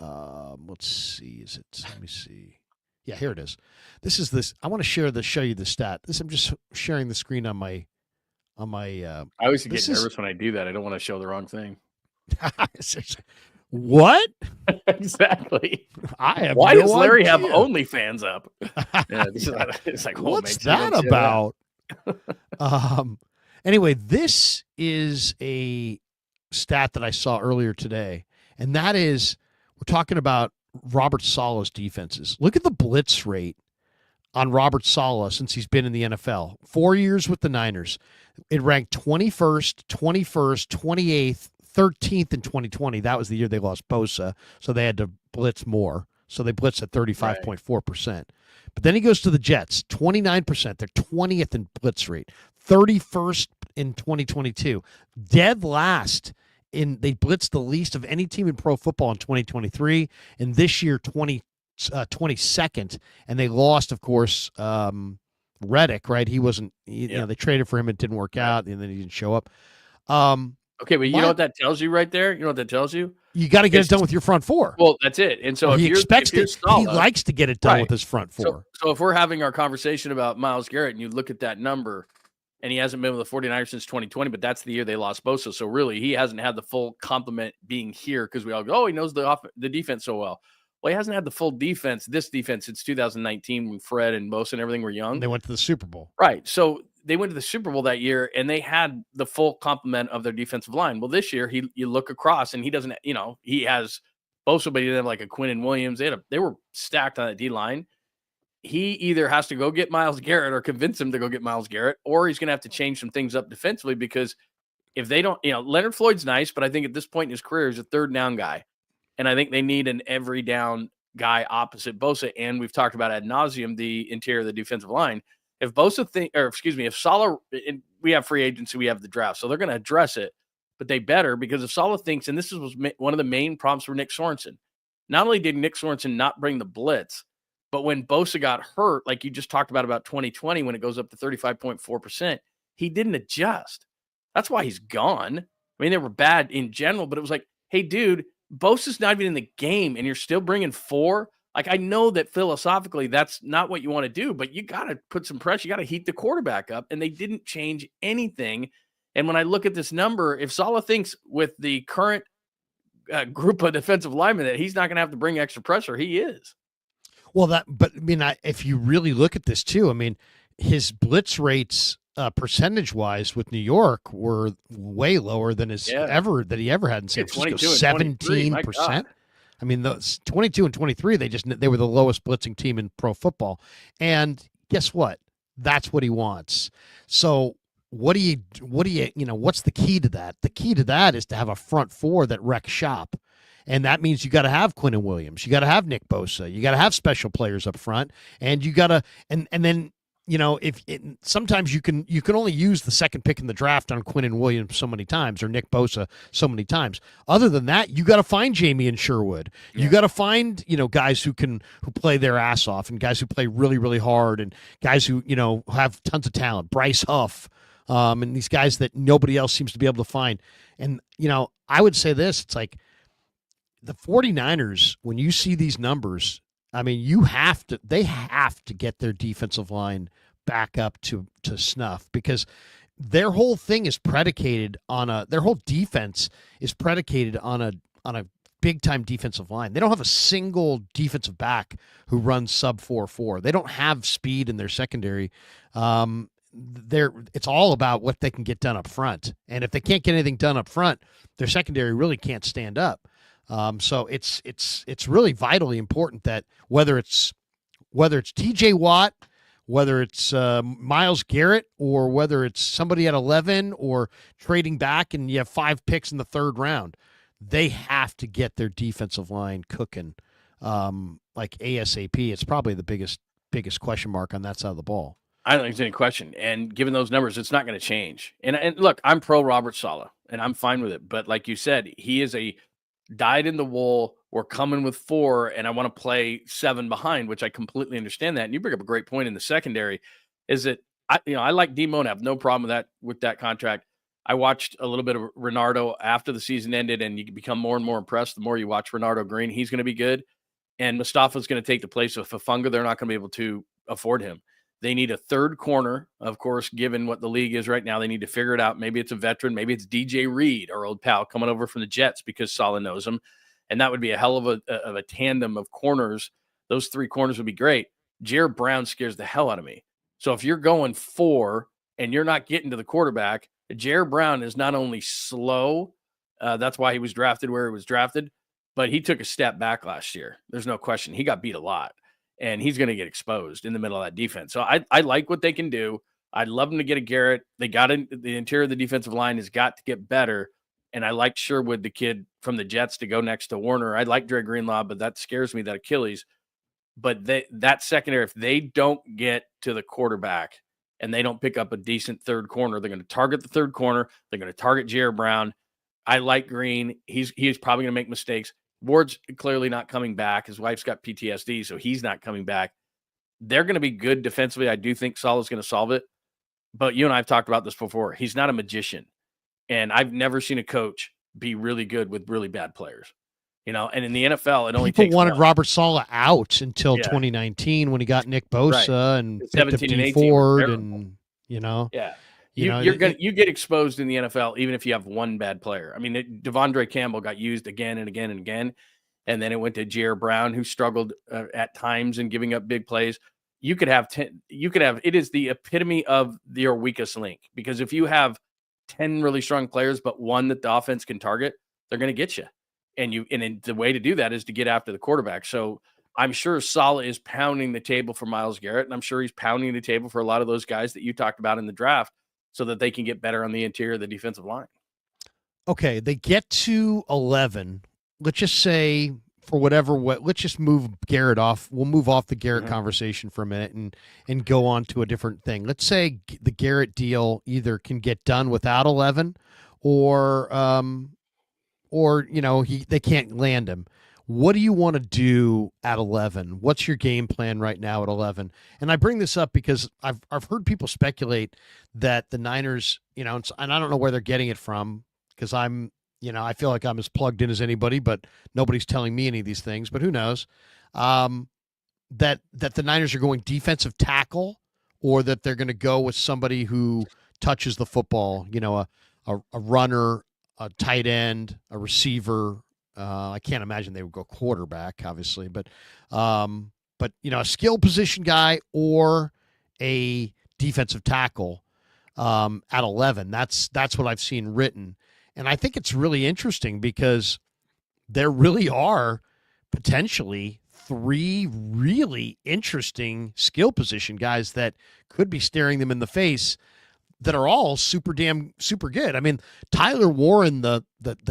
Let's see. Is it? Let me see. Yeah, here it is. This is this. I want to show you the stat. I'm just sharing the screen on my.
I always get nervous when I do that. I don't want to show the wrong thing.
What?
Exactly.
I have.
Why
no
does Larry
idea.
have OnlyFans up? Yeah, it's like,
what's that about? Anyway, this is a stat that I saw earlier today, and that is we're talking about Robert Saleh's defenses. Look at the blitz rate on Robert Saleh since he's been in the NFL. 4 years with the Niners. It ranked 21st, 28th, 13th in 2020. That was the year they lost Bosa, so they had to blitz more. So they blitzed at 35.4%. But then he goes to the Jets, 29%. They're 20th in blitz rate, 31st in 2022. Dead last they blitzed the least of any team in pro football in 2023, and this year 22nd, and they lost, of course, Reddick, right? He wasn't, you know, they traded for him. It didn't work out, and then he didn't show up.
Okay, but you know what that tells you right there? You know what that tells you?
You got to get it done with your front four.
Well, that's it. And so
he expects it. He likes to get it done with his front four.
So if we're having our conversation about Myles Garrett and you look at that number, and he hasn't been with the 49ers since 2020, but that's the year they lost Bosa. So really, he hasn't had the full complement being here because we all go, oh, he knows the defense so well. Well, he hasn't had the full defense, this defense, since 2019 when Fred and Bosa and everything were young.
They went to the Super Bowl.
Right. So they went to the Super Bowl that year, and they had the full complement of their defensive line. Well, this year, you look across, and he doesn't, he has Bosa, but he didn't have like a Quinnen Williams. They were stacked on that D-line. He either has to go get Myles Garrett or convince him to go get Myles Garrett, or he's going to have to change some things up defensively because if they don't, Leonard Floyd's nice, but I think at this point in his career, he's a third down guy. And I think they need an every down guy opposite Bosa. And we've talked about ad nauseum the interior of the defensive line. If if Saleh, and we have free agency, we have the draft, so they're going to address it, but they better, because if Saleh thinks, and this was one of the main problems for Nick Sorensen, not only did Nick Sorensen not bring the blitz, but when Bosa got hurt, like you just talked about 2020, when it goes up to 35.4%, he didn't adjust. That's why he's gone. I mean, they were bad in general, but it was like, hey, dude, Bosa's not even in the game, and you're still bringing 4. Like, I know that philosophically that's not what you want to do, but you got to put some pressure. You got to heat the quarterback up, and they didn't change anything. And when I look at this number, if Saleh thinks with the current group of defensive linemen that he's not going to have to bring extra pressure, he is.
Well, but I mean, if you really look at this too, I mean, his blitz rates percentage-wise with New York were way lower than he ever had in San Francisco. 17%. I mean, the 22 and 23, they were the lowest blitzing team in pro football. And guess what? That's what he wants. So what's the key to that? The key to that is to have a front four that wrecks shop. And that means you got to have Quinnen Williams. You got to have Nick Bosa. You got to have special players up front. And you got to, and then, sometimes you can only use the second pick in the draft on Quinnen Williams so many times, or Nick Bosa so many times. Other than that, you got to find Jamie and Sherwood. Yeah. You got to find guys who play their ass off, and guys who play really, really hard, and guys who have tons of talent. Bryce Huff, and these guys that nobody else seems to be able to find. And I would say this: it's like the 49ers, when you see these numbers, I mean, they have to get their defensive line back up to snuff, because their whole thing is predicated on their whole defense is predicated on a big time defensive line. They don't have a single defensive back who runs sub 4.4. They don't have speed in their secondary. It's all about what they can get done up front. And if they can't get anything done up front, their secondary really can't stand up. So it's really vitally important that whether it's TJ Watt, whether it's Myles Garrett, or whether it's somebody at 11 or trading back and you have 5 picks in the third round, they have to get their defensive line cooking like ASAP. It's probably the biggest question mark on that side of the ball.
I don't think there's any question. And given those numbers, it's not going to change. And look, I'm pro Robert Saleh, and I'm fine with it. But like you said, he is a dyed in the wool. We're coming with 4, and I want to play 7 behind, which I completely understand that. And you bring up a great point in the secondary, is that I like Demo and I have no problem with that contract. I watched a little bit of Renardo after the season ended, and you become more and more impressed the more you watch Renardo Green. He's going to be good. And Mustafa's going to take the place of Fafunga. They're not going to be able to afford him. They need a third corner, of course, given what the league is right now. They need to figure it out. Maybe it's a veteran. Maybe it's DJ Reed, our old pal, coming over from the Jets because Saleh knows him. And that would be a hell of a tandem of corners. Those 3 corners would be great. Jared Brown scares the hell out of me. So if you're going 4 and you're not getting to the quarterback, Jared Brown is not only slow, that's why he was drafted where he was drafted, but he took a step back last year. There's no question. He got beat a lot, and he's going to get exposed in the middle of that defense. So I like what they can do. I'd love them to get a Garrett. They got the interior of the defensive line has got to get better. And I like Sherwood, the kid from the Jets, to go next to Warner. I like Dre Greenlaw, but that scares me, that Achilles. But that secondary, if they don't get to the quarterback and they don't pick up a decent third corner, they're going to target the third corner. They're going to target Jared Brown. I like Green. He's probably going to make mistakes. Ward's clearly not coming back. His wife's got PTSD, so he's not coming back. They're going to be good defensively. I do think Saleh's going to solve it. But you and I have talked about this before. He's not a magician. And I've never seen a coach be really good with really bad players. And in the NFL, it only takes
wanted
one.
Robert Saleh out until 2019 when he got Nick Bosa and
17 and 18
Ford and
Yeah. You get exposed in the NFL even if you have one bad player. I mean, Devondre Campbell got used again and again and again, and then it went to Jared Brown, who struggled at times in giving up big plays. You could have 10. It is the epitome of your weakest link, because if you have 10 really strong players but one that the offense can target, they're going to get you. And the way to do that is to get after the quarterback. So I'm sure Saleh is pounding the table for Myles Garrett, and I'm sure he's pounding the table for a lot of those guys that you talked about in the draft, so that they can get better on the interior of the defensive line.
Okay, they get to 11. Let's just say, let's just move Garrett off. We'll move off the Garrett conversation for a minute and go on to a different thing. Let's say the Garrett deal either can get done without 11 or they can't land him. What do you want to do at 11? What's your game plan right now at 11? And I bring this up because I've heard people speculate that the Niners, and I don't know where they're getting it from, because I feel like I'm as plugged in as anybody, but nobody's telling me any of these things. But who knows? That the Niners are going defensive tackle, or that they're going to go with somebody who touches the football, a runner, a tight end, a receiver. I can't imagine they would go quarterback, obviously, but a skill position guy or a defensive tackle at 11. That's what I've seen written, and I think it's really interesting because there really are potentially 3 really interesting skill position guys that could be staring them in the face, that are all super good. I mean, Tyler Warren, the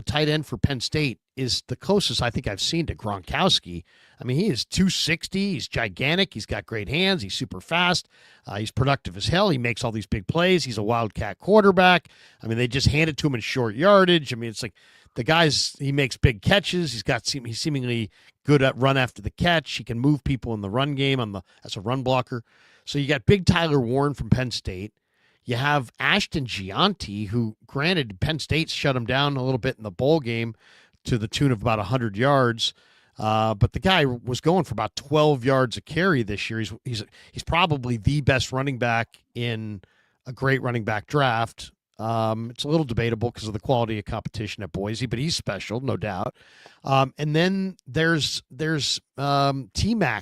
tight end for Penn State, is the closest I think I've seen to Gronkowski. I mean, he is 260. He's gigantic. He's got great hands. He's super fast. He's productive as hell. He makes all these big plays. He's a wildcat quarterback. I mean, they just hand it to him in short yardage. I mean, it's like the he makes big catches. He's seemingly good at run after the catch. He can move people in the run game as a run blocker. So you got big Tyler Warren from Penn State. You have Ashton Gianti, who, granted, Penn State shut him down a little bit in the bowl game to the tune of about 100 yards. But the guy was going for about 12 yards a carry this year. He's probably the best running back in a great running back draft. It's a little debatable because of the quality of competition at Boise, but he's special, no doubt. And then there's T-Mac,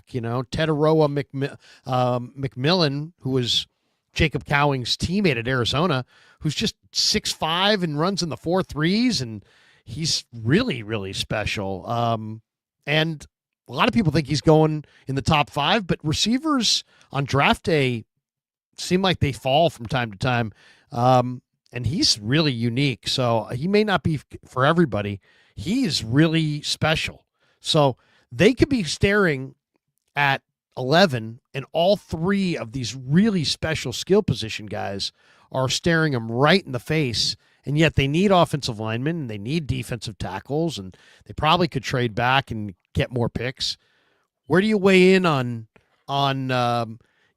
Tetaroa McMillan, who was Jacob Cowing's teammate at Arizona, who's just 6'5" and runs in the 4.3s, and he's really, really special. And a lot of people think he's going in the top 5, but receivers on draft day seem like they fall from time to time. And he's really unique. So he may not be for everybody. He is really special. So they could be staring at 11, and all three of these really special skill position guys are staring them right in the face. And yet they need offensive linemen and they need defensive tackles, and they probably could trade back and get more picks. Where do you weigh in on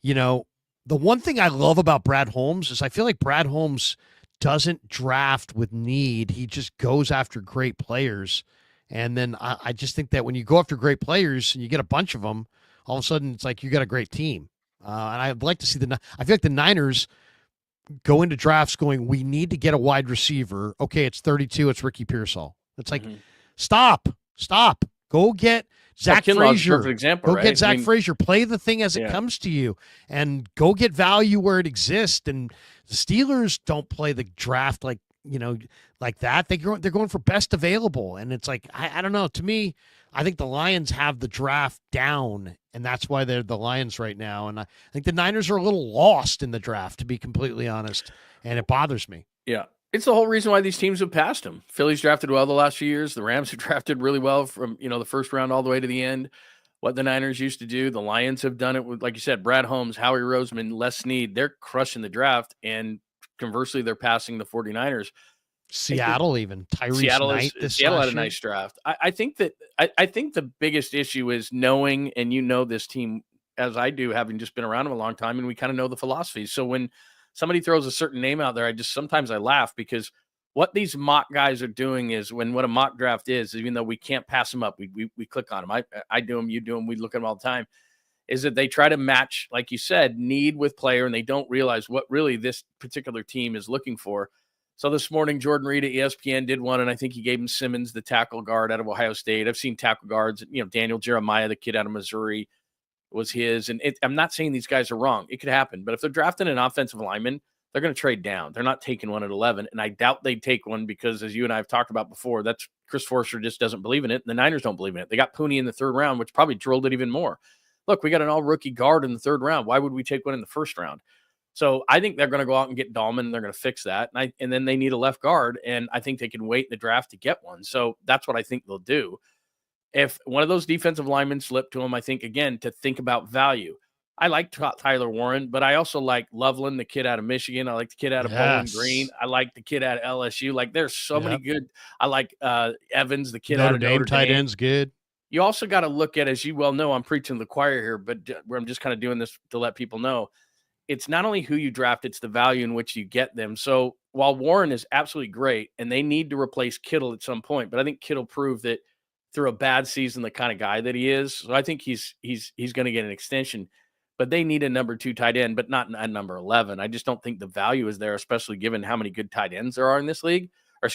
you know, the one thing I love about Brad Holmes is I feel like Brad Holmes doesn't draft with need. He just goes after great players. And then I just think that when you go after great players and you get a bunch of them, all of a sudden it's like you got a great team. And I'd like to see I feel like the Niners go into drafts going, we need to get a wide receiver. Okay, it's 32. It's Ricky Pearsall. It's like, stop. Go get Zach Frazier.
Perfect example,
go
right?
get Zach Frazier. Play the thing as it comes to you, and go get value where it exists. And the Steelers don't play the draft like that. They're going for best available, and it's like I don't know. To me, I think the Lions have the draft down, and that's why they're the Lions right now. And I think the Niners are a little lost in the draft, to be completely honest, and it bothers me.
Yeah. It's the whole reason why these teams have passed them. Philly's drafted well the last few years. The Rams have drafted really well from, the first round all the way to the end. What the Niners used to do, the Lions have done it with, like you said, Brad Holmes, Howie Roseman, Les Snead. They're crushing the draft, and conversely, they're passing the 49ers.
Seattle even. Tyrese Knight
Seattle had a nice draft. I think the biggest issue is knowing, and this team as I do, having just been around them a long time, and we kind of know the philosophy. So when somebody throws a certain name out there, sometimes I laugh, because what these mock guys are doing is, what a mock draft is, even though we can't pass them up, we click on them. I do them, you do them, we look at them all the time, is that they try to match, like you said, need with player, and they don't realize what really this particular team is looking for. So this morning, Jordan Reed at ESPN did one, and I think he gave him Simmons, the tackle guard out of Ohio State. I've seen tackle guards, Daniel Jeremiah, the kid out of Missouri, was his. And I'm not saying these guys are wrong. It could happen. But if they're drafting an offensive lineman, they're going to trade down. They're not taking one at 11. And I doubt they'd take one because, as you and I have talked about before, that's Chris Forster just doesn't believe in it. And the Niners don't believe in it. They got Pooney in the third round, which probably drilled it even more. Look, we got an all-rookie guard in the third round. Why would we take one in the first round? So I think they're going to go out and get Dahlman, and they're going to fix that. And then they need a left guard, and I think they can wait in the draft to get one. So that's what I think they'll do. If one of those defensive linemen slip to them, I think, again, to think about value. I like Tyler Warren, but I also like Loveland, the kid out of Michigan. I like the kid out of Bowling Green. I like the kid out of LSU. Like, there's so many good. I like Evans, the kid out of Notre Dame.
Tight end's good.
You also got to look at, as you well know, I'm preaching to the choir here, but I'm just kind of doing this to let people know. It's not only who you draft, it's the value in which you get them. So while Warren is absolutely great, and they need to replace Kittle at some point, but I think Kittle proved that through a bad season, the kind of guy that he is. So I think he's going to get an extension, but they need a number 2 tight end, but not at number 11. I just don't think the value is there, especially given how many good tight ends there are in this league,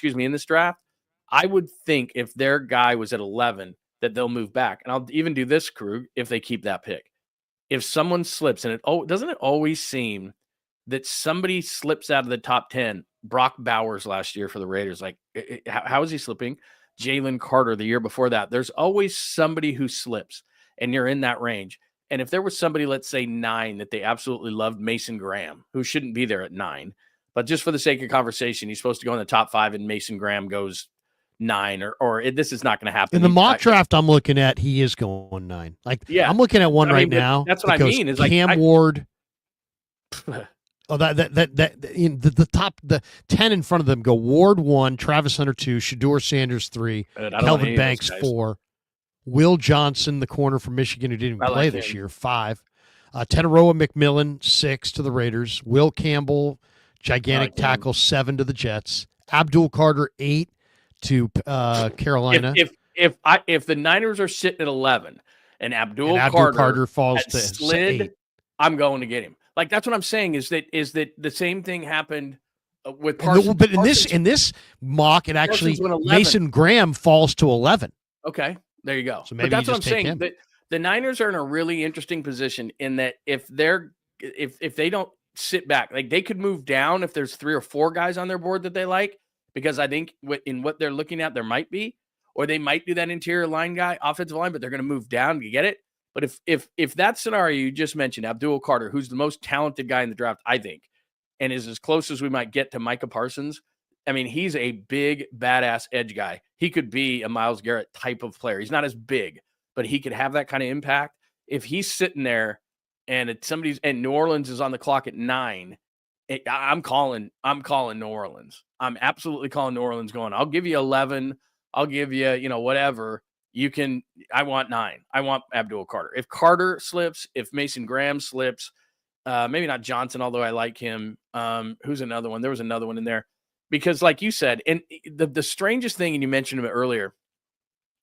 in this draft. I would think if their guy was at 11, that they'll move back. And I'll even do this, Krug, if they keep that pick. If someone slips, and doesn't it always seem that somebody slips out of the top 10? Brock Bowers last year for the Raiders. Like, how is he slipping? Jalen Carter the year before that. There's always somebody who slips, and you're in that range. And if there was somebody, let's say 9, that they absolutely loved, Mason Graham, who shouldn't be there at 9, but just for the sake of conversation, he's supposed to go in the top 5, and Mason Graham goes 9, or this is not going to happen.
In the mock draft I'm looking at, he is going 9. Like,
yeah,
I'm looking at one right now.
That's what I mean. Is
Cam Ward. Oh, the top, the 10 in front of them go Ward 1, Travis Hunter 2, Shador Sanders 3, Kelvin Banks 4, Will Johnson, the corner from Michigan who didn't play this year, 5, Teteroa McMillan 6 to the Raiders, Will Campbell, gigantic tackle 7 to the Jets, Abdul Carter 8 to Carolina.
If the Niners are sitting at 11 and Abdul Carter
falls to
slid,
8,
I'm going to get him. Like, that's what I'm saying, is that the same thing happened with Parsons.
But in this mock, it actually Mason Graham falls to 11.
Okay, there you go.
So maybe
that's
what
I'm saying. That the Niners are in a really interesting position in that if they don't sit back, like, they could move down if there's 3 or 4 guys on their board that they like, because I think in what they're looking at, there might be, or they might do that interior line guy, offensive line, but they're going to move down to get it. But if that scenario you just mentioned, Abdul Carter, who's the most talented guy in the draft, I think, and is as close as we might get to Micah Parsons. I mean, he's a big, badass edge guy. He could be a Myles Garrett type of player. He's not as big, but he could have that kind of impact. if he's sitting there and New Orleans is on the clock at 9, I'm calling New Orleans. I'm absolutely calling New Orleans going, I'll give you 11. I'll give you, whatever. I want 9. I want Abdul Carter. If Carter slips, if Mason Graham slips, maybe not Johnson, although I like him. Who's another one? There was another one in there. Because like you said, and the strangest thing, and you mentioned it earlier,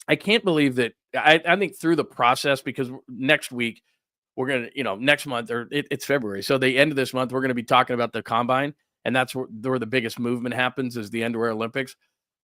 I can't believe that I think through the process, because next week we're going to, next month, or it's February. So the end of this month, we're going to be talking about the combine. And that's where the biggest movement happens, is the underwear Olympics.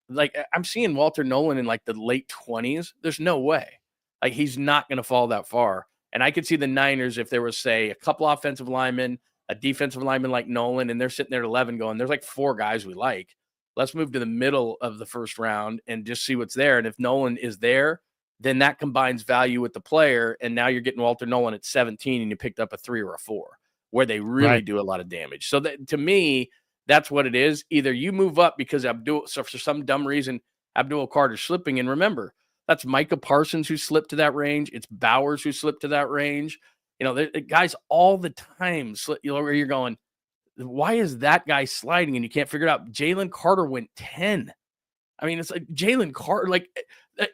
Like, I'm seeing Walter Nolan in like the late 20s. There's no way. Like, he's not going to fall that far. And I could see the Niners, if there was, say, a couple offensive linemen, a defensive lineman like Nolan, and they're sitting there at 11 going, there's like 4 guys we like. Let's move to the middle of the first round and just see what's there. And if Nolan is there, then that combines value with the player. And now you're getting Walter Nolan at 17 and you picked up a 3 or a 4 where they really do a lot of damage. So that, to me, that's what it is. Either you move up because so for some dumb reason, Abdul Carter's slipping. And remember, that's Micah Parsons who slipped to that range. It's Bowers who slipped to that range. The guys all the time slip, where you're going, why is that guy sliding? And you can't figure it out. Jalen Carter went 10. I mean, it's like Jalen Carter, like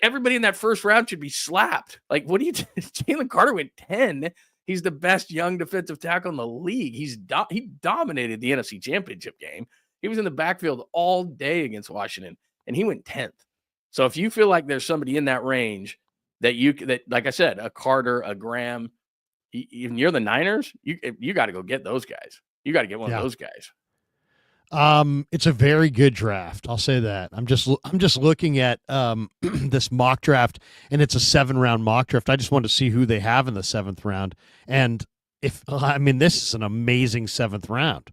everybody in that first round should be slapped. Like, what do you, Jalen Carter went 10. He's the best young defensive tackle in the league. He dominated the NFC Championship game. He was in the backfield all day against Washington, and he went 10th. So if you feel like there's somebody in that range that like I said, a Carter, a Graham, even you're the Niners, you got to go get those guys. You got to get one of those guys.
It's a very good draft. I'll say that. I'm just looking at this mock draft, and it's a 7-round mock draft. I just wanted to see who they have in the 7th round. And this is an amazing 7th round.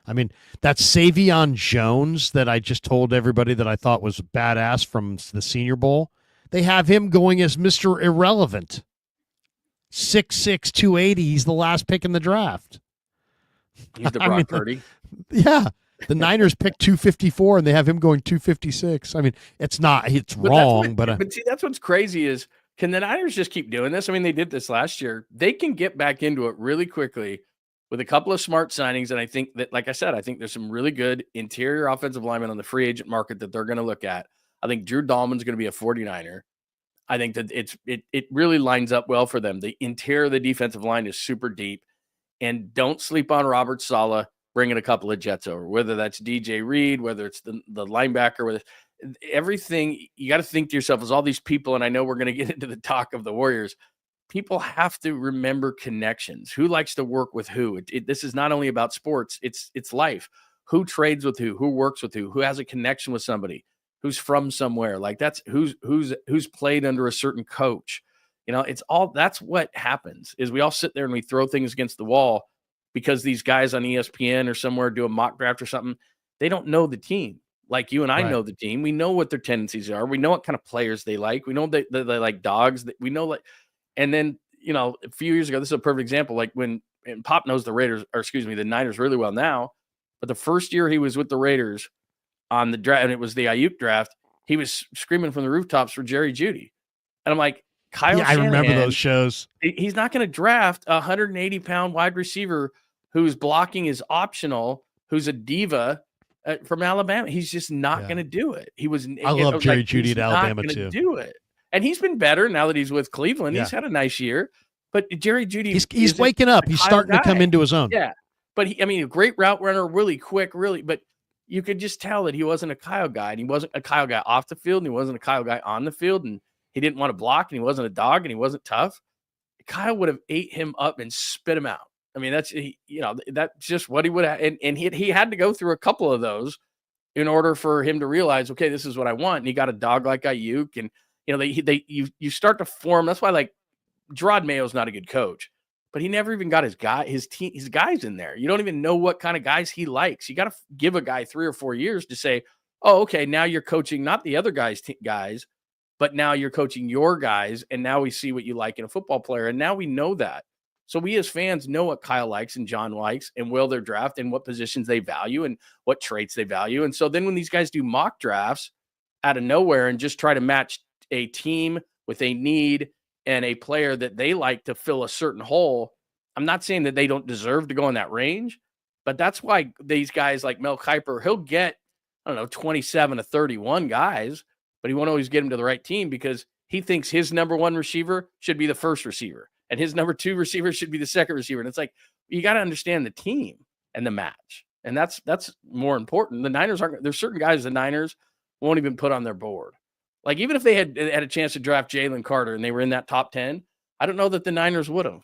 I mean, that Savion Jones that I just told everybody that I thought was badass from the Senior Bowl, they have him going as Mr. Irrelevant. 6'6", 280. He's the last pick in the draft.
He's the Brock Purdy.
Yeah. The Niners picked 254 and they have him going 256. I mean, it's wrong, but
see, that's what's crazy is, can the Niners just keep doing this? I mean, they did this last year. They can get back into it really quickly with a couple of smart signings. And I think that, like I said, I think there's some really good interior offensive linemen on the free agent market that they're going to look at. I think Drew Dahlman's going to be a 49er. I think that it really lines up well for them. The interior of the defensive line is super deep. And don't sleep on Robert Saleh bringing a couple of Jets over, whether that's DJ Reed, whether it's the linebacker, whether everything. You got to think to yourself, as all these people, and I know we're going to get into the talk of the Warriors, people have to remember connections. Who likes to work with who? This is not only about sports, it's life. Who trades with who works with who has a connection with somebody, who's from somewhere. Like, that's who's played under a certain coach. That's what happens, is we all sit there and we throw things against the wall because these guys on ESPN or somewhere do a mock draft or something. They don't know the team like you and I know the team. We know what their tendencies are. We know what kind of players they like. We know they like dogs. We know, like, and then, a few years ago, this is a perfect example. Like, and Pop knows the Niners really well now, but the first year he was with the Raiders on the draft, and it was the Ayuk draft, he was screaming from the rooftops for Jerry Jeudy. And I'm like, Kyle Shanahan,
I remember those shows.
He's not going to draft a 180-pound wide receiver whose blocking is optional, who's a diva from Alabama. He's just not going to do it.
I love Jerry Jeudy at Alabama too.
Do it, and he's been better now that he's with Cleveland. Yeah. He's had a nice year, but Jerry Jeudy,
he's waking up. He's starting to come into his own.
Yeah, but a great route runner, really quick, but you could just tell that he wasn't a Kyle guy, and he wasn't a Kyle guy off the field, and he wasn't a Kyle guy on the field, and he didn't want to block, and he wasn't a dog, and he wasn't tough. Kyle would have ate him up and spit him out. I mean, that's just what he would have. And he had to go through a couple of those in order for him to realize, okay, this is what I want. And he got a dog like Ayuk, and you start to form. That's why, like, Gerard Mayo's not a good coach, but he never even got his guys in there. You don't even know what kind of guys he likes. You got to give a guy 3 or 4 years to say, oh, okay, now you're coaching not the other guys, but now you're coaching your guys, and now we see what you like in a football player, and now we know that. So we as fans know what Kyle likes and John likes and will their draft and what positions they value and what traits they value. And so then when these guys do mock drafts out of nowhere and just try to match a team with a need and a player that they like to fill a certain hole. I'm not saying that they don't deserve to go in that range, but that's why these guys like Mel Kiper, he'll get, I don't know, 27 to 31 guys, but he won't always get them to the right team because he thinks his number one receiver should be the first receiver and his number two receiver should be the second receiver. And it's like, you got to understand the team and the match. And that's more important. The Niners there's certain guys the Niners won't even put on their board. Like, even if they had a chance to draft Jalen Carter and they were in that top 10, I don't know that the Niners would have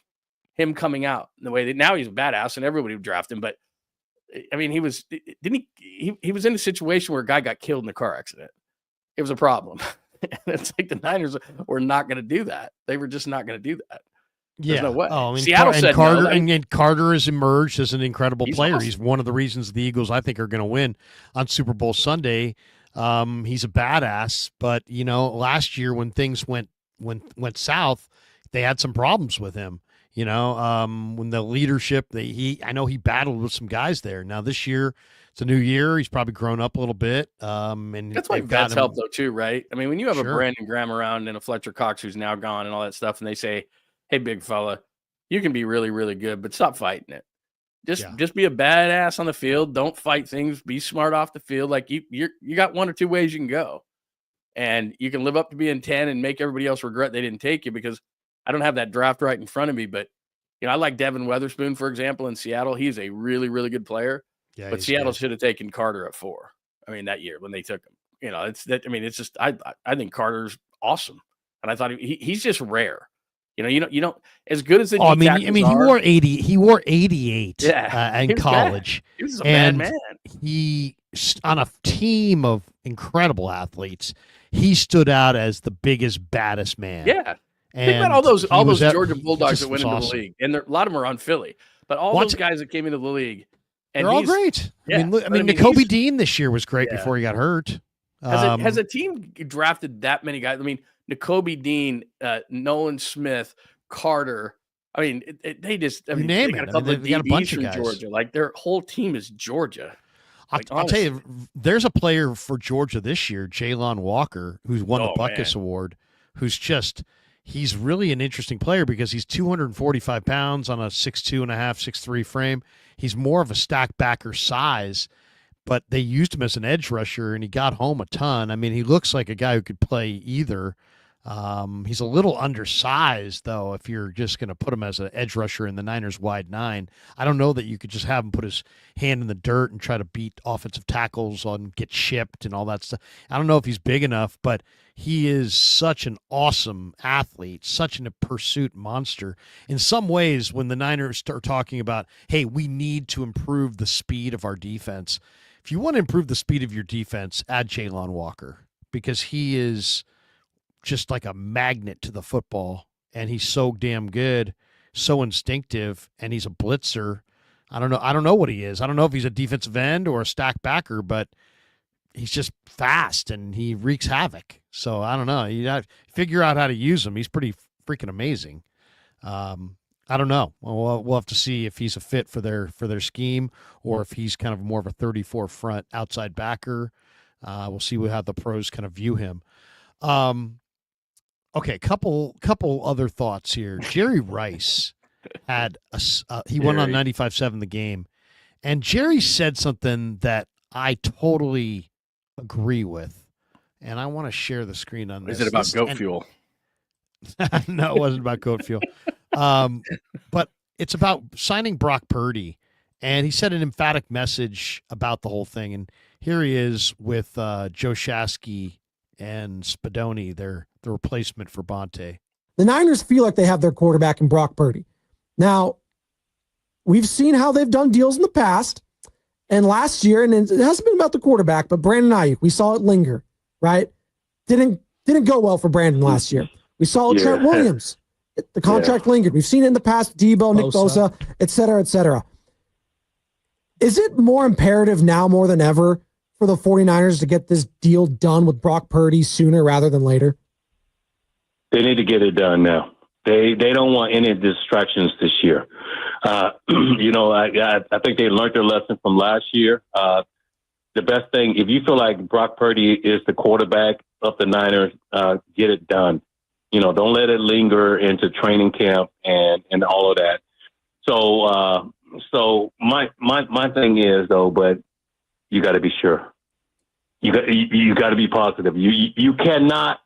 him coming out in the way that now he's a badass and everybody would draft him. But I mean, he was in a situation where a guy got killed in a car accident. It was a problem. And it's like the Niners were not going to do that. They were just not going to do that. There's no way.
Oh, I mean,
Seattle said
Carter,
no.
and Carter has emerged as an incredible player.
Awesome.
He's one of the reasons the Eagles, I think, are going to win on Super Bowl Sunday. He's a badass, but last year when things went south, they had some problems with him. When the leadership, I know he battled with some guys there. Now this year, it's a new year. He's probably grown up a little bit. And
that's why vets help though too, right? I mean, when you have a Brandon Graham around and a Fletcher Cox who's now gone and all that stuff, and they say, "Hey, big fella, you can be really, really good, but stop fighting it. Just be a badass on the field. Don't fight things. Be smart off the field. Like you got one or two ways you can go, and you can live up to being 10 and make everybody else regret they didn't take you because." I don't have that draft right in front of me, but I like Devin Weatherspoon, for example, in Seattle. He's a really, really good player. Yeah, but Seattle should have taken Carter at 4. I mean, that year when they took him. It's just I think Carter's awesome, and I thought he's just rare. You don't as good as the.
Oh, he wore 80. He wore 88. In college.
Bad. He was a bad man.
He on a team of incredible athletes. He stood out as the biggest, baddest man.
Yeah. Think about all those Georgia Bulldogs that went into the league, and a lot of them are on Philly. But all those guys that came into the league, and
they're all great. Yeah, I mean, Nakobe Dean this year was great before he got hurt.
Has a team drafted that many guys? I mean, Nakobe Dean, Nolan Smith, Carter. I mean, they just
they got a couple of DBs
a bunch of guys. Georgia. Like their whole team is Georgia.
I'll tell you, there's a player for Georgia this year, Jalon Walker, who's won the Butkus Award, who's just. He's really an interesting player because he's 245 pounds on a 6'2.5", 6'3" frame. He's more of a stack backer size, but they used him as an edge rusher, and he got home a ton. I mean, he looks like a guy who could play either. He's a little undersized, though, if you're just going to put him as an edge rusher in the Niners wide 9. I don't know that you could just have him put his hand in the dirt and try to beat offensive tackles and get chipped and all that stuff. I don't know if he's big enough, but he is such an awesome athlete, such a pursuit monster. In some ways, when the Niners start talking about, hey, we need to improve the speed of our defense, if you want to improve the speed of your defense, add Jalon Walker because he is just like a magnet to the football, and he's so damn good, so instinctive, and he's a blitzer. I don't know what he is. I don't know if he's a defensive end or a stack backer, but he's just fast and he wreaks havoc. So I don't know. You got to figure out how to use him. He's pretty freaking amazing. I don't know. We'll have to see if he's a fit for their scheme or if he's kind of more of a 34 front outside backer. We'll see how the pros kind of view him. Okay, couple other thoughts here. Jerry Rice had he went on 95.7 The Game, and Jerry said something that I totally agree with, and I want to share the screen on this.
Is it about goat fuel?
No, it wasn't about goat fuel. But it's about signing Brock Purdy, and he said an emphatic message about the whole thing. And here he is with Joe Shasky and Spadoni, the replacement for Bonte.
The Niners feel like they have their quarterback in Brock Purdy. Now, we've seen how they've done deals in the past. And last year, and it hasn't been about the quarterback, but Brandon Ayuk, we saw it linger, right? Didn't go well for Brandon last year. We saw it Trent Williams. The contract lingered. We've seen it in the past, Debo, Nick Bosa, et cetera, et cetera. Is it more imperative now more than ever for the 49ers to get this deal done with Brock Purdy sooner rather than later?
They need to get it done now. They don't want any distractions this year. I think they learned their lesson from last year. The best thing, if you feel like Brock Purdy is the quarterback of the Niners, get it done. Don't let it linger into training camp and all of that. So my thing is though, but you got to be sure. You got to be positive. You cannot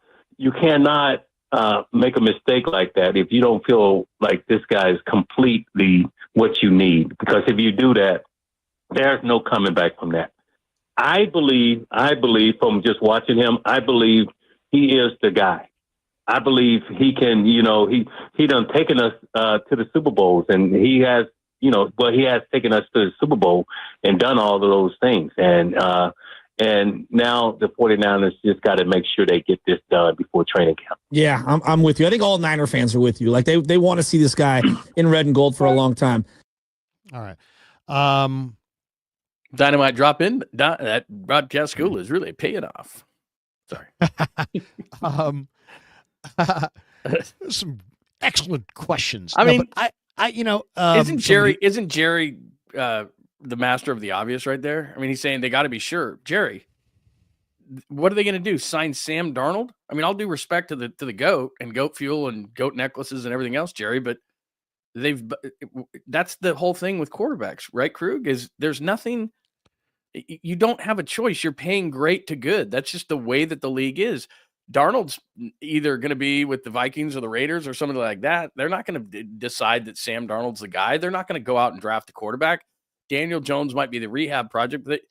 make a mistake like that if you don't feel like this guy is completely what you need. Because if you do that, there's no coming back from that. I believe from just watching him, I believe he is the guy. I believe he can, he done taken us to the Super Bowls, and he has, he has taken us to the Super Bowl and done all of those things. And now the 49ers just got to make sure they get this done before training camp.
Yeah, I'm with you. I think all Niner fans are with you. Like they want to see this guy in red and gold for a long time.
All right.
Dynamite drop in. That broadcast school is really paying off. Sorry.
Some excellent questions.
I mean,
isn't
Jerry the master of the obvious right there? I mean, he's saying they got to be sure. Jerry, what are they going to do? Sign Sam Darnold? I mean, all due respect to the goat and goat fuel and goat necklaces and everything else, Jerry, but that's the whole thing with quarterbacks, right, Krug? Is there's nothing. You don't have a choice. You're paying great to good. That's just the way that the league is. Darnold's either going to be with the Vikings or the Raiders or something like that. They're not going to decide that Sam Darnold's the guy. They're not going to go out and draft a quarterback. Daniel Jones might be the rehab project. But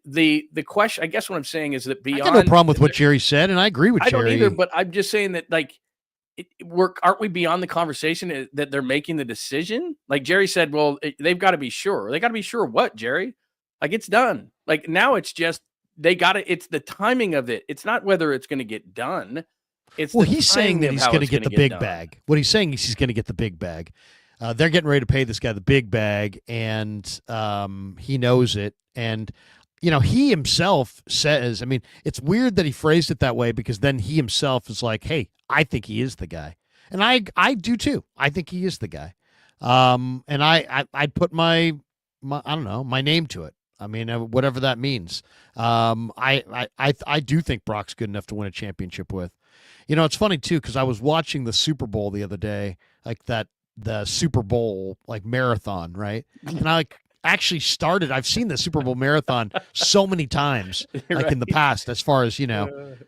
the question, I guess what I'm saying is that beyond.
I got no problem with what Jerry said, and I agree with Jerry.
I don't either, but I'm just saying that, like, aren't we beyond the conversation that they're making the decision? Like Jerry said, well, they've got to be sure. They got to be sure what, Jerry? Like, it's done. Like, now it's just it's the timing of it. It's not whether it's going to get done.
He's saying that he's going to get the big bag. What he's saying is he's going to get the big bag. They're getting ready to pay this guy the big bag, and he knows it. And, he himself says, I mean, it's weird that he phrased it that way, because then he himself is like, hey, I think he is the guy. And I do too. I think he is the guy. And I'd put my I don't know, my name to it. I mean, whatever that means. I do think Brock's good enough to win a championship with. It's funny too, because I was watching the Super Bowl the other day, like the Super Bowl marathon, right? And I actually started. I've seen the Super Bowl marathon so many times, in the past, as far as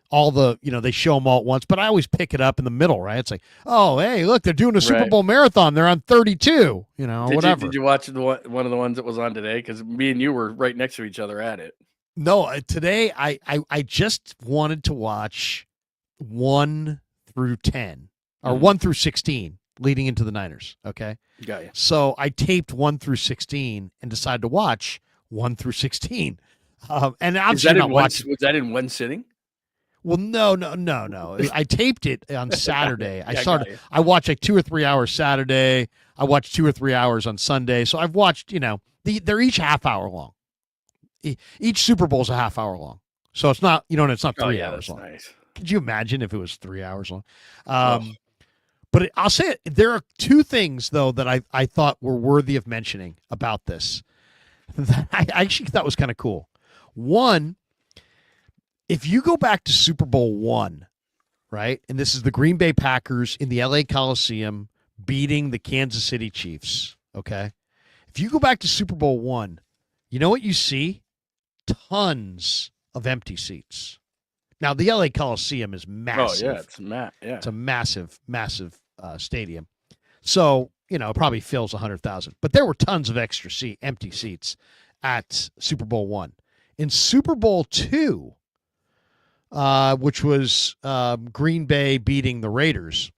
all the they show them all at once. But I always pick it up in the middle, right? It's like, oh, hey, look, they're doing a Super Bowl marathon. They're on 32, whatever.
Did you watch one of the ones that was on today? Because me and you were right next to each other at it.
No, today I just wanted to watch 1 through 10 or 1 through 16 leading into the Niners. Okay.
Got you.
So I taped 1 through 16 and decided to watch 1 through 16. And obviously
was that in one sitting?
Well, no. I taped it on Saturday. I watched 2 or 3 hours Saturday. I watched 2 or 3 hours on Sunday. So I've watched, they're each half hour long. Each Super Bowl is a half hour long. So it's not, it's not 3 hours long.
Nice.
Could you imagine if it was 3 hours long? But I'll say it, there are 2 things, though, that I thought were worthy of mentioning about this that I actually thought was kind of cool. One, if you go back to Super Bowl I, right, and this is the Green Bay Packers in the LA Coliseum beating the Kansas City Chiefs, okay? If you go back to Super Bowl I, you know what you see? Tons of empty seats. Now, the LA Coliseum is massive.
Oh, yeah,
it's a massive, massive stadium. So, it probably fills 100,000. But there were tons of empty seats at Super Bowl I. In Super Bowl II, which was Green Bay beating the Raiders,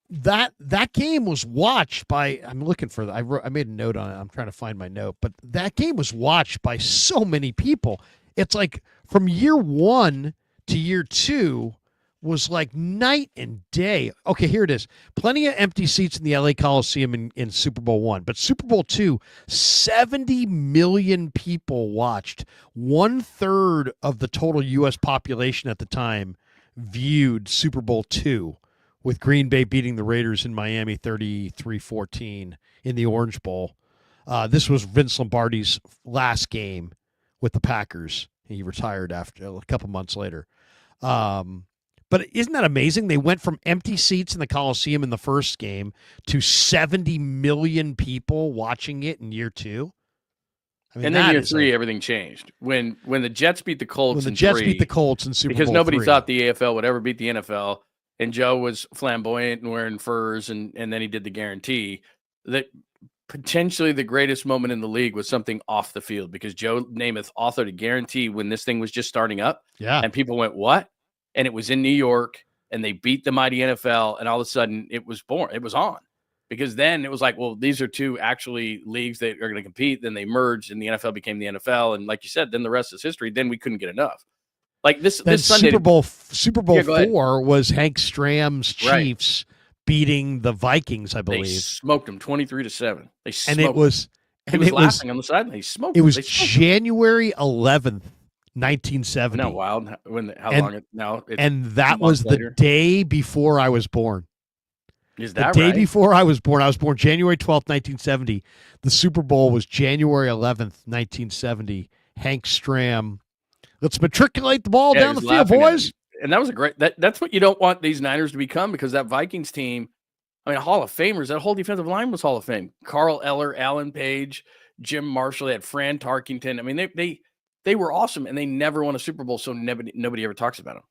that game was watched by, I'm looking for, I made a note on it. I'm trying to find my note. But that game was watched by so many people. It's like from year 1 to year 2 was like night and day. Okay, here it is. Plenty of empty seats in the LA Coliseum in Super Bowl I. But Super Bowl II, 70 million people watched. 1/3 of the total U.S. population at the time viewed Super Bowl II, with Green Bay beating the Raiders in Miami 33-14 in the Orange Bowl. This was Vince Lombardi's last game with the Packers. He retired after a couple months later. But isn't that amazing? They went from empty seats in the Coliseum in the first game to 70 million people watching it in year 2. I mean,
And then
that
year
is
3, everything changed when the Jets beat the Colts.
when the
in
Jets
3,
beat the Colts in Super
because
Bowl
nobody
3.
thought the AFL would ever beat the NFL, and Joe was flamboyant and wearing furs, and then he did the guarantee. That potentially the greatest moment in the league was something off the field, because Joe Namath authored a guarantee when this thing was just starting up,
Yeah.
and people went, what? And it was in New York, and they beat the mighty NFL, and all of a sudden it was born. It was on. Because then it was like, well, these are two actually leagues that are going to compete. Then they merged, and the NFL became the NFL. And like you said, then the rest is history. Then we couldn't get enough. Like this Sunday,
Super Bowl
Yeah,
4 was Hank Stram's
Right.
Chiefs beating the Vikings, I
they
believe.
smoked them 23-7. They smoked
And it was
He
and
was
it was
laughing on the sideline. He smoked
it
them.
was
They smoked them.
January 11th,
Isn't
1970.
that wild? How
And-
long it now? It's
And that
a month
was the
later.
day before I was born.
Is
The
that
day
right?
before I was born January 12th, 1970. The Super Bowl was January 11th, 1970. Hank Stram. Let's matriculate the ball
Yeah,
down
he
the
was
field,
laughing at
boys.
it. And that was a great. That's what you don't want these Niners to become, because that Vikings team, I mean, Hall of Famers. That whole defensive line was Hall of Fame. Carl Eller, Alan Page, Jim Marshall. They had Fran Tarkington. I mean, they were awesome, and they never won a Super Bowl, so nobody ever talks about them.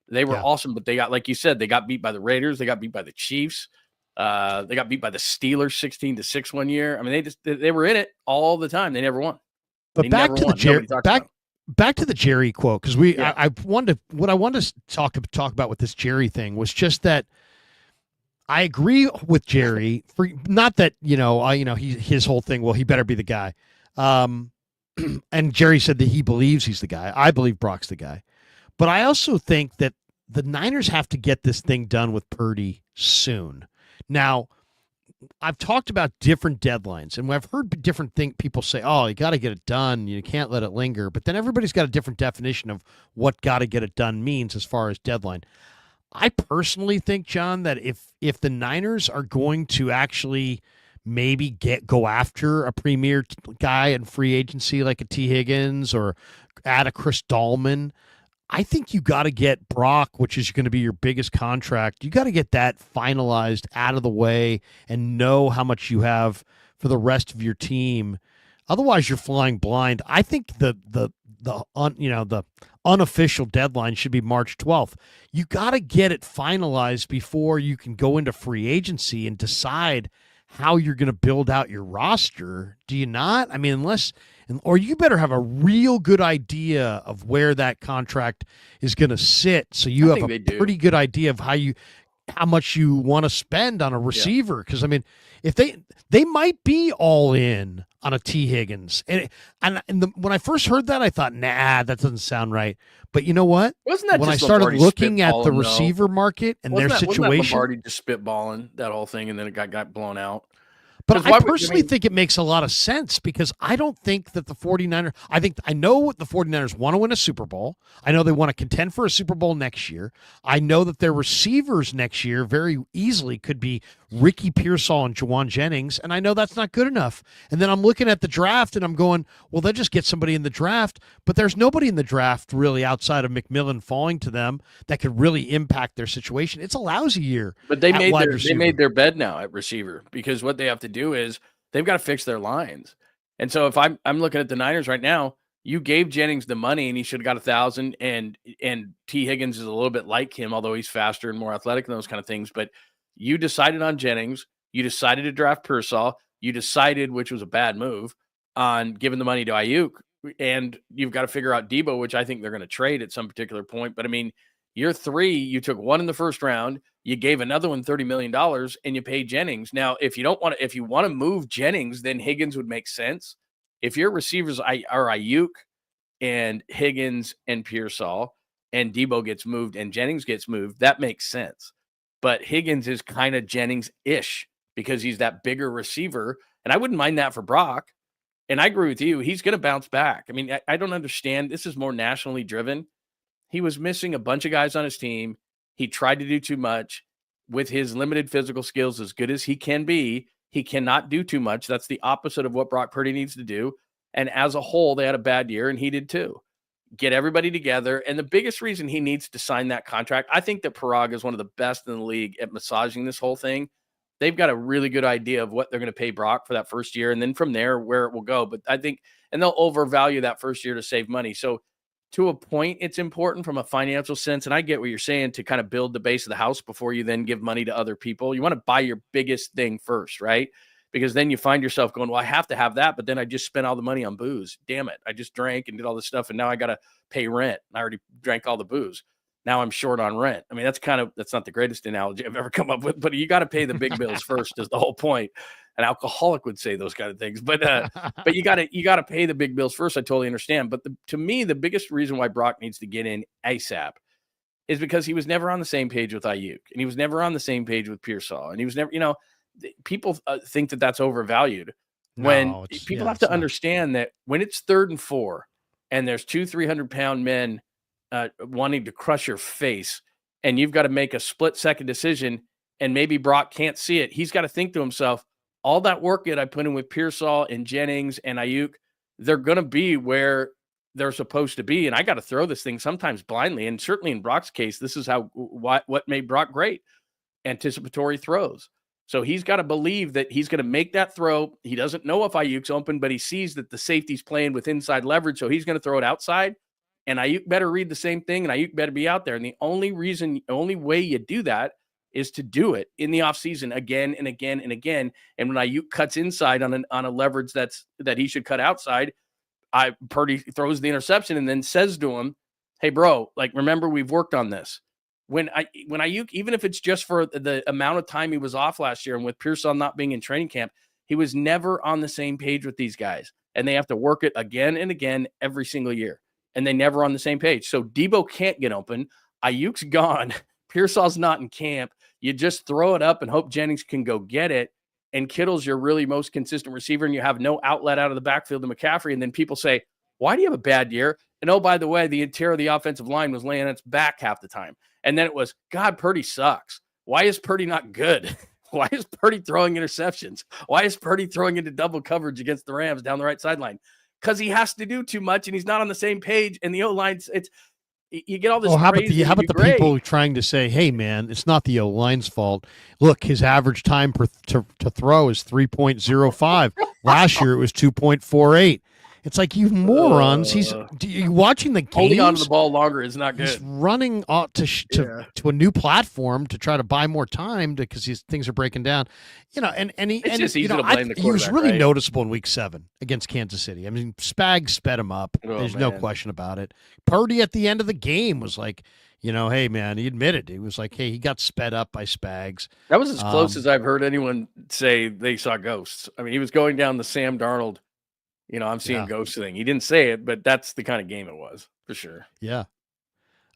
They were
Yeah.
awesome, but they got, like you said, they got beat by the Raiders. They got beat by the Chiefs. They got beat by the Steelers 16-6 one year. I mean, they were in it all the time. They never won.
But
They
back
never
to the
won.
Jerry,
Nobody talks about
back to the Jerry quote, because
Yeah.
I wanted to talk about with this Jerry thing was just that I agree with Jerry for not that his whole thing. Well, he better be the guy, and Jerry said that he believes he's the guy. I believe Brock's the guy, but I also think that the Niners have to get this thing done with Purdy soon. Now, I've talked about different deadlines, and I've heard different people say, "Oh, you got to get it done. You can't let it linger." But then everybody's got a different definition of what "got to get it done" means as far as deadline. I personally think, John, that if the Niners are going to actually maybe go after a premier guy in free agency like a T. Higgins or add a Chris Dahlman, I think you got to get Brock, which is going to be your biggest contract. You got to get that finalized out of the way and know how much you have for the rest of your team. Otherwise, you're flying blind. I think the unofficial deadline should be March 12th. You got to get it finalized before you can go into free agency and decide how you're going to build out your roster. Do you not? I mean, or you better have a real good idea of where that contract is going to sit, so you
I
have
think
a
they do.
pretty good idea of how much you want to spend on a receiver. Because I mean, if they might be all in on a T. Higgins, when I first heard that, I thought, nah, that doesn't sound right. But you know what?
Wasn't that
When I
just
started
Lombardi
looking at the
spitballing, though?
receiver market and their
Wasn't that
situation,
Lombardi just spitballing that whole thing, and then it got blown out?
but
'Cause
I
why would-
personally think it makes a lot of sense, because I don't think that the 49ers, I know the 49ers want to win a Super Bowl. I know they want to contend for a Super Bowl next year. I know that their receivers next year very easily could be Ricky Pearsall and Juwan Jennings, and I know that's not good enough. And then I'm looking at the draft and I'm going, well, they'll just get somebody in the draft, but there's nobody in the draft really outside of McMillan falling to them that could really impact their situation. It's a lousy year.
But they
at
made
wide
they
receiver.
made their bed now at receiver, because what they have to do is they've got to fix their lines. And so if I'm looking at the Niners right now, you gave Jennings the money and he should have got 1,000, and T. Higgins is a little bit like him, although he's faster and more athletic and those kind of things. But you decided on Jennings, you decided to draft Pearsall, you decided, which was a bad move, on giving the money to Ayuk, and you've got to figure out Debo, which I think they're going to trade at some particular point. But I mean, year 3, you took one in the first round, you gave another one $30 million, and you paid Jennings. Now, if you want to move Jennings, then Higgins would make sense. If your receivers are Ayuk and Higgins and Pearsall, and Debo gets moved and Jennings gets moved, that makes sense. But Higgins is kind of Jennings-ish because he's that bigger receiver, and I wouldn't mind that for Brock. And I agree with you. He's going to bounce back. I mean, I don't understand. This is more nationally driven. He was missing a bunch of guys on his team. He tried to do too much. With his limited physical skills, as good as he can be, he cannot do too much. That's the opposite of what Brock Purdy needs to do. And as a whole, they had a bad year, and he did too. get everybody together. And the biggest reason he needs to sign that contract, I think that Parag is one of the best in the league at massaging this whole thing. They've got a really good idea of what they're going to pay Brock for that first year, and then from there where it will go. But I think, and they'll overvalue that first year to save money. So to a point, it's important from a financial sense. And I get what you're saying, to kind of build the base of the house before you then give money to other people. You want to buy your biggest thing first, right? Because then you find yourself going, well, I have to have that, but then I just spent all the money on booze. Damn it. I just drank and did all this stuff, and now I got to pay rent. I already drank all the booze. Now I'm short on rent. I mean, that's not the greatest analogy I've ever come up with, but you got to pay the big bills first is the whole point. An alcoholic would say those kind of things, but you got to pay the big bills first. I totally understand. But to me, the biggest reason why Brock needs to get in ASAP is because he was never on the same page with Ayuk, and he was never on the same page with Pearsall, and he was never, people think that that's overvalued when people have to understand that when it's 3rd and 4 and there's 2 300-pound men wanting to crush your face, and you've got to make a split-second decision, and maybe Brock can't see it. He's got to think to himself, all that work that I put in with Pearsall and Jennings and Ayuk, they're going to be where they're supposed to be, and I got to throw this thing sometimes blindly. And certainly in Brock's case, this is what made Brock great: anticipatory throws. So he's got to believe that he's going to make that throw. He doesn't know if Ayuk's open, but he sees that the safety's playing with inside leverage, so he's going to throw it outside. And Ayuk better read the same thing, and Ayuk better be out there. And the only way you do that is to do it in the offseason again and again and again. And when Ayuk cuts inside on a leverage that he should cut outside, Purdy throws the interception and then says to him, "Hey, bro, remember, we've worked on this." When Ayuk, even if it's just for the amount of time he was off last year, and with Pearsall not being in training camp, he was never on the same page with these guys, and they have to work it again and again every single year, and they never on the same page. So Debo can't get open. Ayuk's gone. Pearsall's not in camp. You just throw it up and hope Jennings can go get it. And Kittle's your really most consistent receiver, and you have no outlet out of the backfield to McCaffrey. And then people say, why do you have a bad year? And oh, by the way, the interior of the offensive line was laying its back half the time. And then it was, God, Purdy sucks. Why is Purdy not good? Why is Purdy throwing interceptions? Why is Purdy throwing into double coverage against the Rams down the right sideline? Because he has to do too much, and he's not on the same page. And the O-line's, you get all this.
How about the people trying to say, hey, man, it's not the O-line's fault. Look, his average time to throw is 3.05. Last year it was 2.48. It's like, you morons. You watching the games?
Holding on to the ball longer is not good.
He's running to a new platform to try to buy more time because things are breaking down.
It's just easy to blame the quarterback.
He was really noticeable in Week 7 against Kansas City. I mean, Spags sped him up. There's no question about it. Purdy at the end of the game was like, hey, man, he admitted. He was like, hey, he got sped up by Spags.
That was as close as I've heard anyone say they saw ghosts. I mean, he was going down the Sam Darnold, I'm seeing ghosts thing. He didn't say it, but that's the kind of game it was, for sure.
Yeah.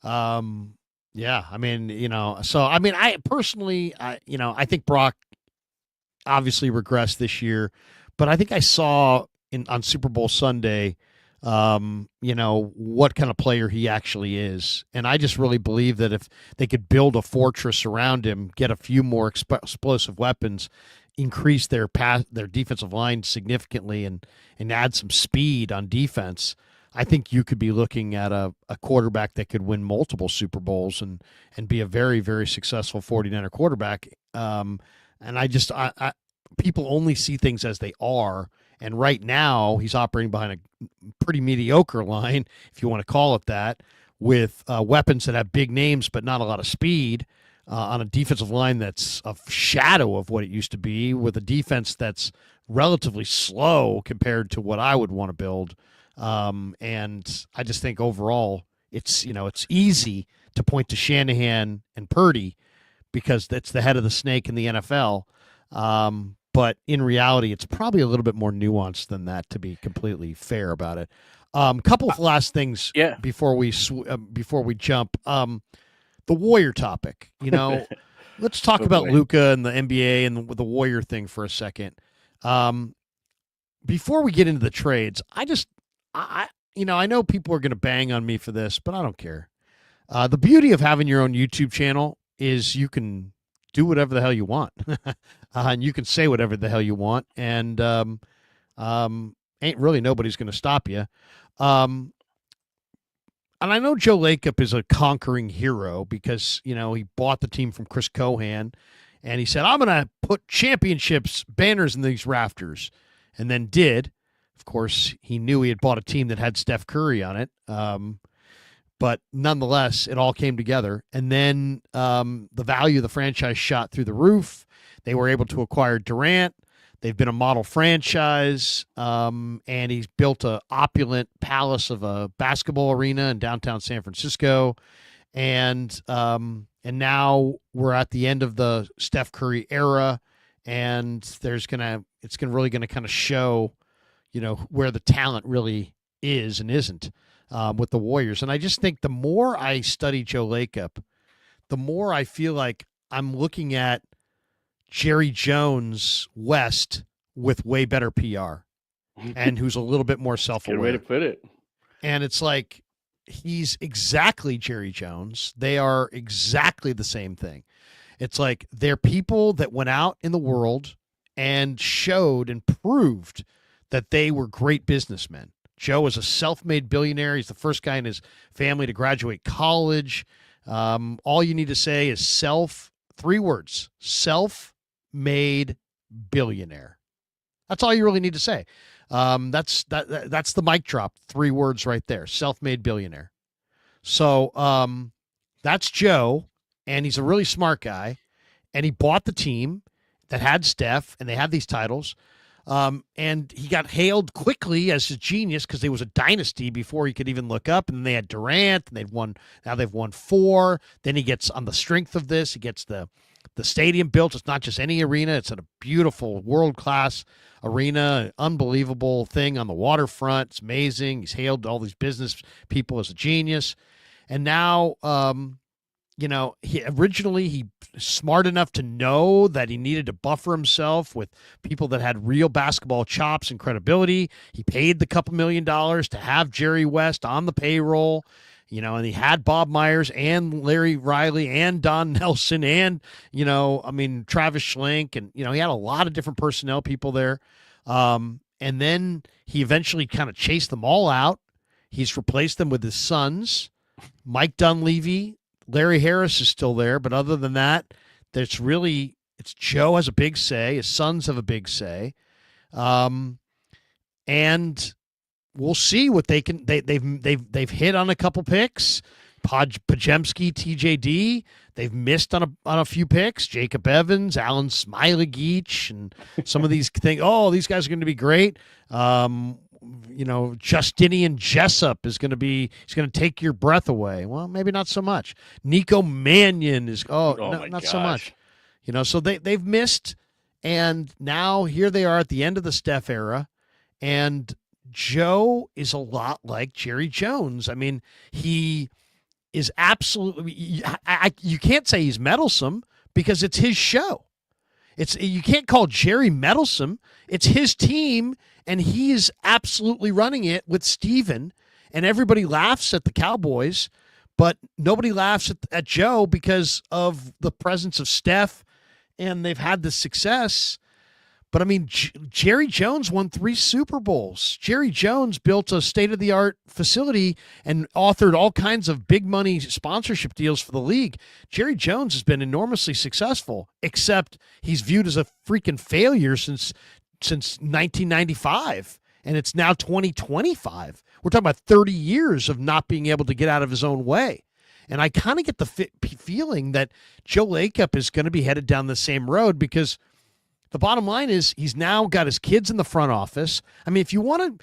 Yeah. I mean, I personally, I think Brock obviously regressed this year, but I think I saw on Super Bowl Sunday, what kind of player he actually is. And I just really believe that if they could build a fortress around him, get a few more explosive weapons, increase their defensive line significantly, and add some speed on defense, I think you could be looking at a quarterback that could win multiple Super Bowls and be a very, very successful 49er quarterback. And I people only see things as they are. And right now he's operating behind a pretty mediocre line, if you want to call it that, with weapons that have big names but not a lot of speed, on a defensive line that's a shadow of what it used to be, with a defense that's relatively slow compared to what I would want to build. And I just think overall it's easy to point to Shanahan and Purdy because that's the head of the snake in the NFL. But in reality, it's probably a little bit more nuanced than that, to be completely fair about it. Couple of last things before we jump. The Warrior topic, let's talk about Luka and the NBA and the Warrior thing for a second. Before we get into the trades, I know people are going to bang on me for this, but I don't care. The beauty of having your own YouTube channel is you can do whatever the hell you want, and you can say whatever the hell you want, and ain't really nobody's going to stop you. And I know Joe Lacob is a conquering hero because, he bought the team from Chris Cohan and he said, I'm going to put championships banners in these rafters, and then did. Of course, he knew he had bought a team that had Steph Curry on it. But nonetheless, it all came together. And then the value of the franchise shot through the roof. They were able to acquire Durant. They've been a model franchise, and he's built a opulent palace of a basketball arena in downtown San Francisco, and now we're at the end of the Steph Curry era, and it's really gonna kind of show, where the talent really is and isn't with the Warriors. And I just think the more I study Joe Lacob, the more I feel like I'm looking at Jerry Jones West with way better PR and who's a little bit more self-aware.
Good way to put it.
And it's like he's exactly Jerry Jones. They are exactly the same thing. It's like they're people that went out in the world and showed and proved that they were great businessmen. Joe is a self-made billionaire. He's the first guy in his family to graduate college. All you need to say is three words, self-made billionaire. That's all you really need to say. That's the mic drop. 3 words right there. Self-made billionaire. So that's Joe, and he's a really smart guy, and he bought the team that had Steph, and they had these titles. And he got hailed quickly as a genius because there was a dynasty before he could even look up. And they had Durant, and now they've won 4. Then he gets, on the strength of this, he gets the stadium built. It's not just any arena. It's a beautiful world-class arena, an unbelievable thing on the waterfront. It's amazing. He's hailed all these business people as a genius. And now, he originally smart enough to know that he needed to buffer himself with people that had real basketball chops and credibility. He paid the couple $1 million to have Jerry West on the payroll, and he had Bob Myers and Larry Riley and Don Nelson and, Travis Schlenk. And, he had a lot of different personnel people there. And then he eventually kind of chased them all out. He's replaced them with his sons, Mike Dunleavy. Larry Harris is still there, but other than that, it's Joe has a big say. His sons have a big say, and we'll see what they can. They've hit on a couple picks. Pajemski, TJD. They've missed on a few picks. Jacob Evans, Alan Smiley-Geach, and some of these things. Oh, these guys are going to be great. Justinian Jessup he's going to take your breath away. Well, maybe not so much. Nico Mannion is, not so much. So they've missed, and now here they are at the end of the Steph era, and Joe is a lot like Jerry Jones. I mean, he is absolutely, you can't say he's meddlesome because it's his show. You can't call Jerry meddlesome. It's his team, and he is absolutely running it with Steven, and everybody laughs at the Cowboys, but nobody laughs at Joe because of the presence of Steph, and they've had the success. But, I mean, Jerry Jones won 3 Super Bowls. Jerry Jones built a state-of-the-art facility and authored all kinds of big-money sponsorship deals for the league. Jerry Jones has been enormously successful, except he's viewed as a freaking failure since 1995, and it's now 2025. We're talking about 30 years of not being able to get out of his own way. And I kind of get the feeling that Joe Lacob is going to be headed down the same road because the bottom line is he's now got his kids in the front office. I mean, if you want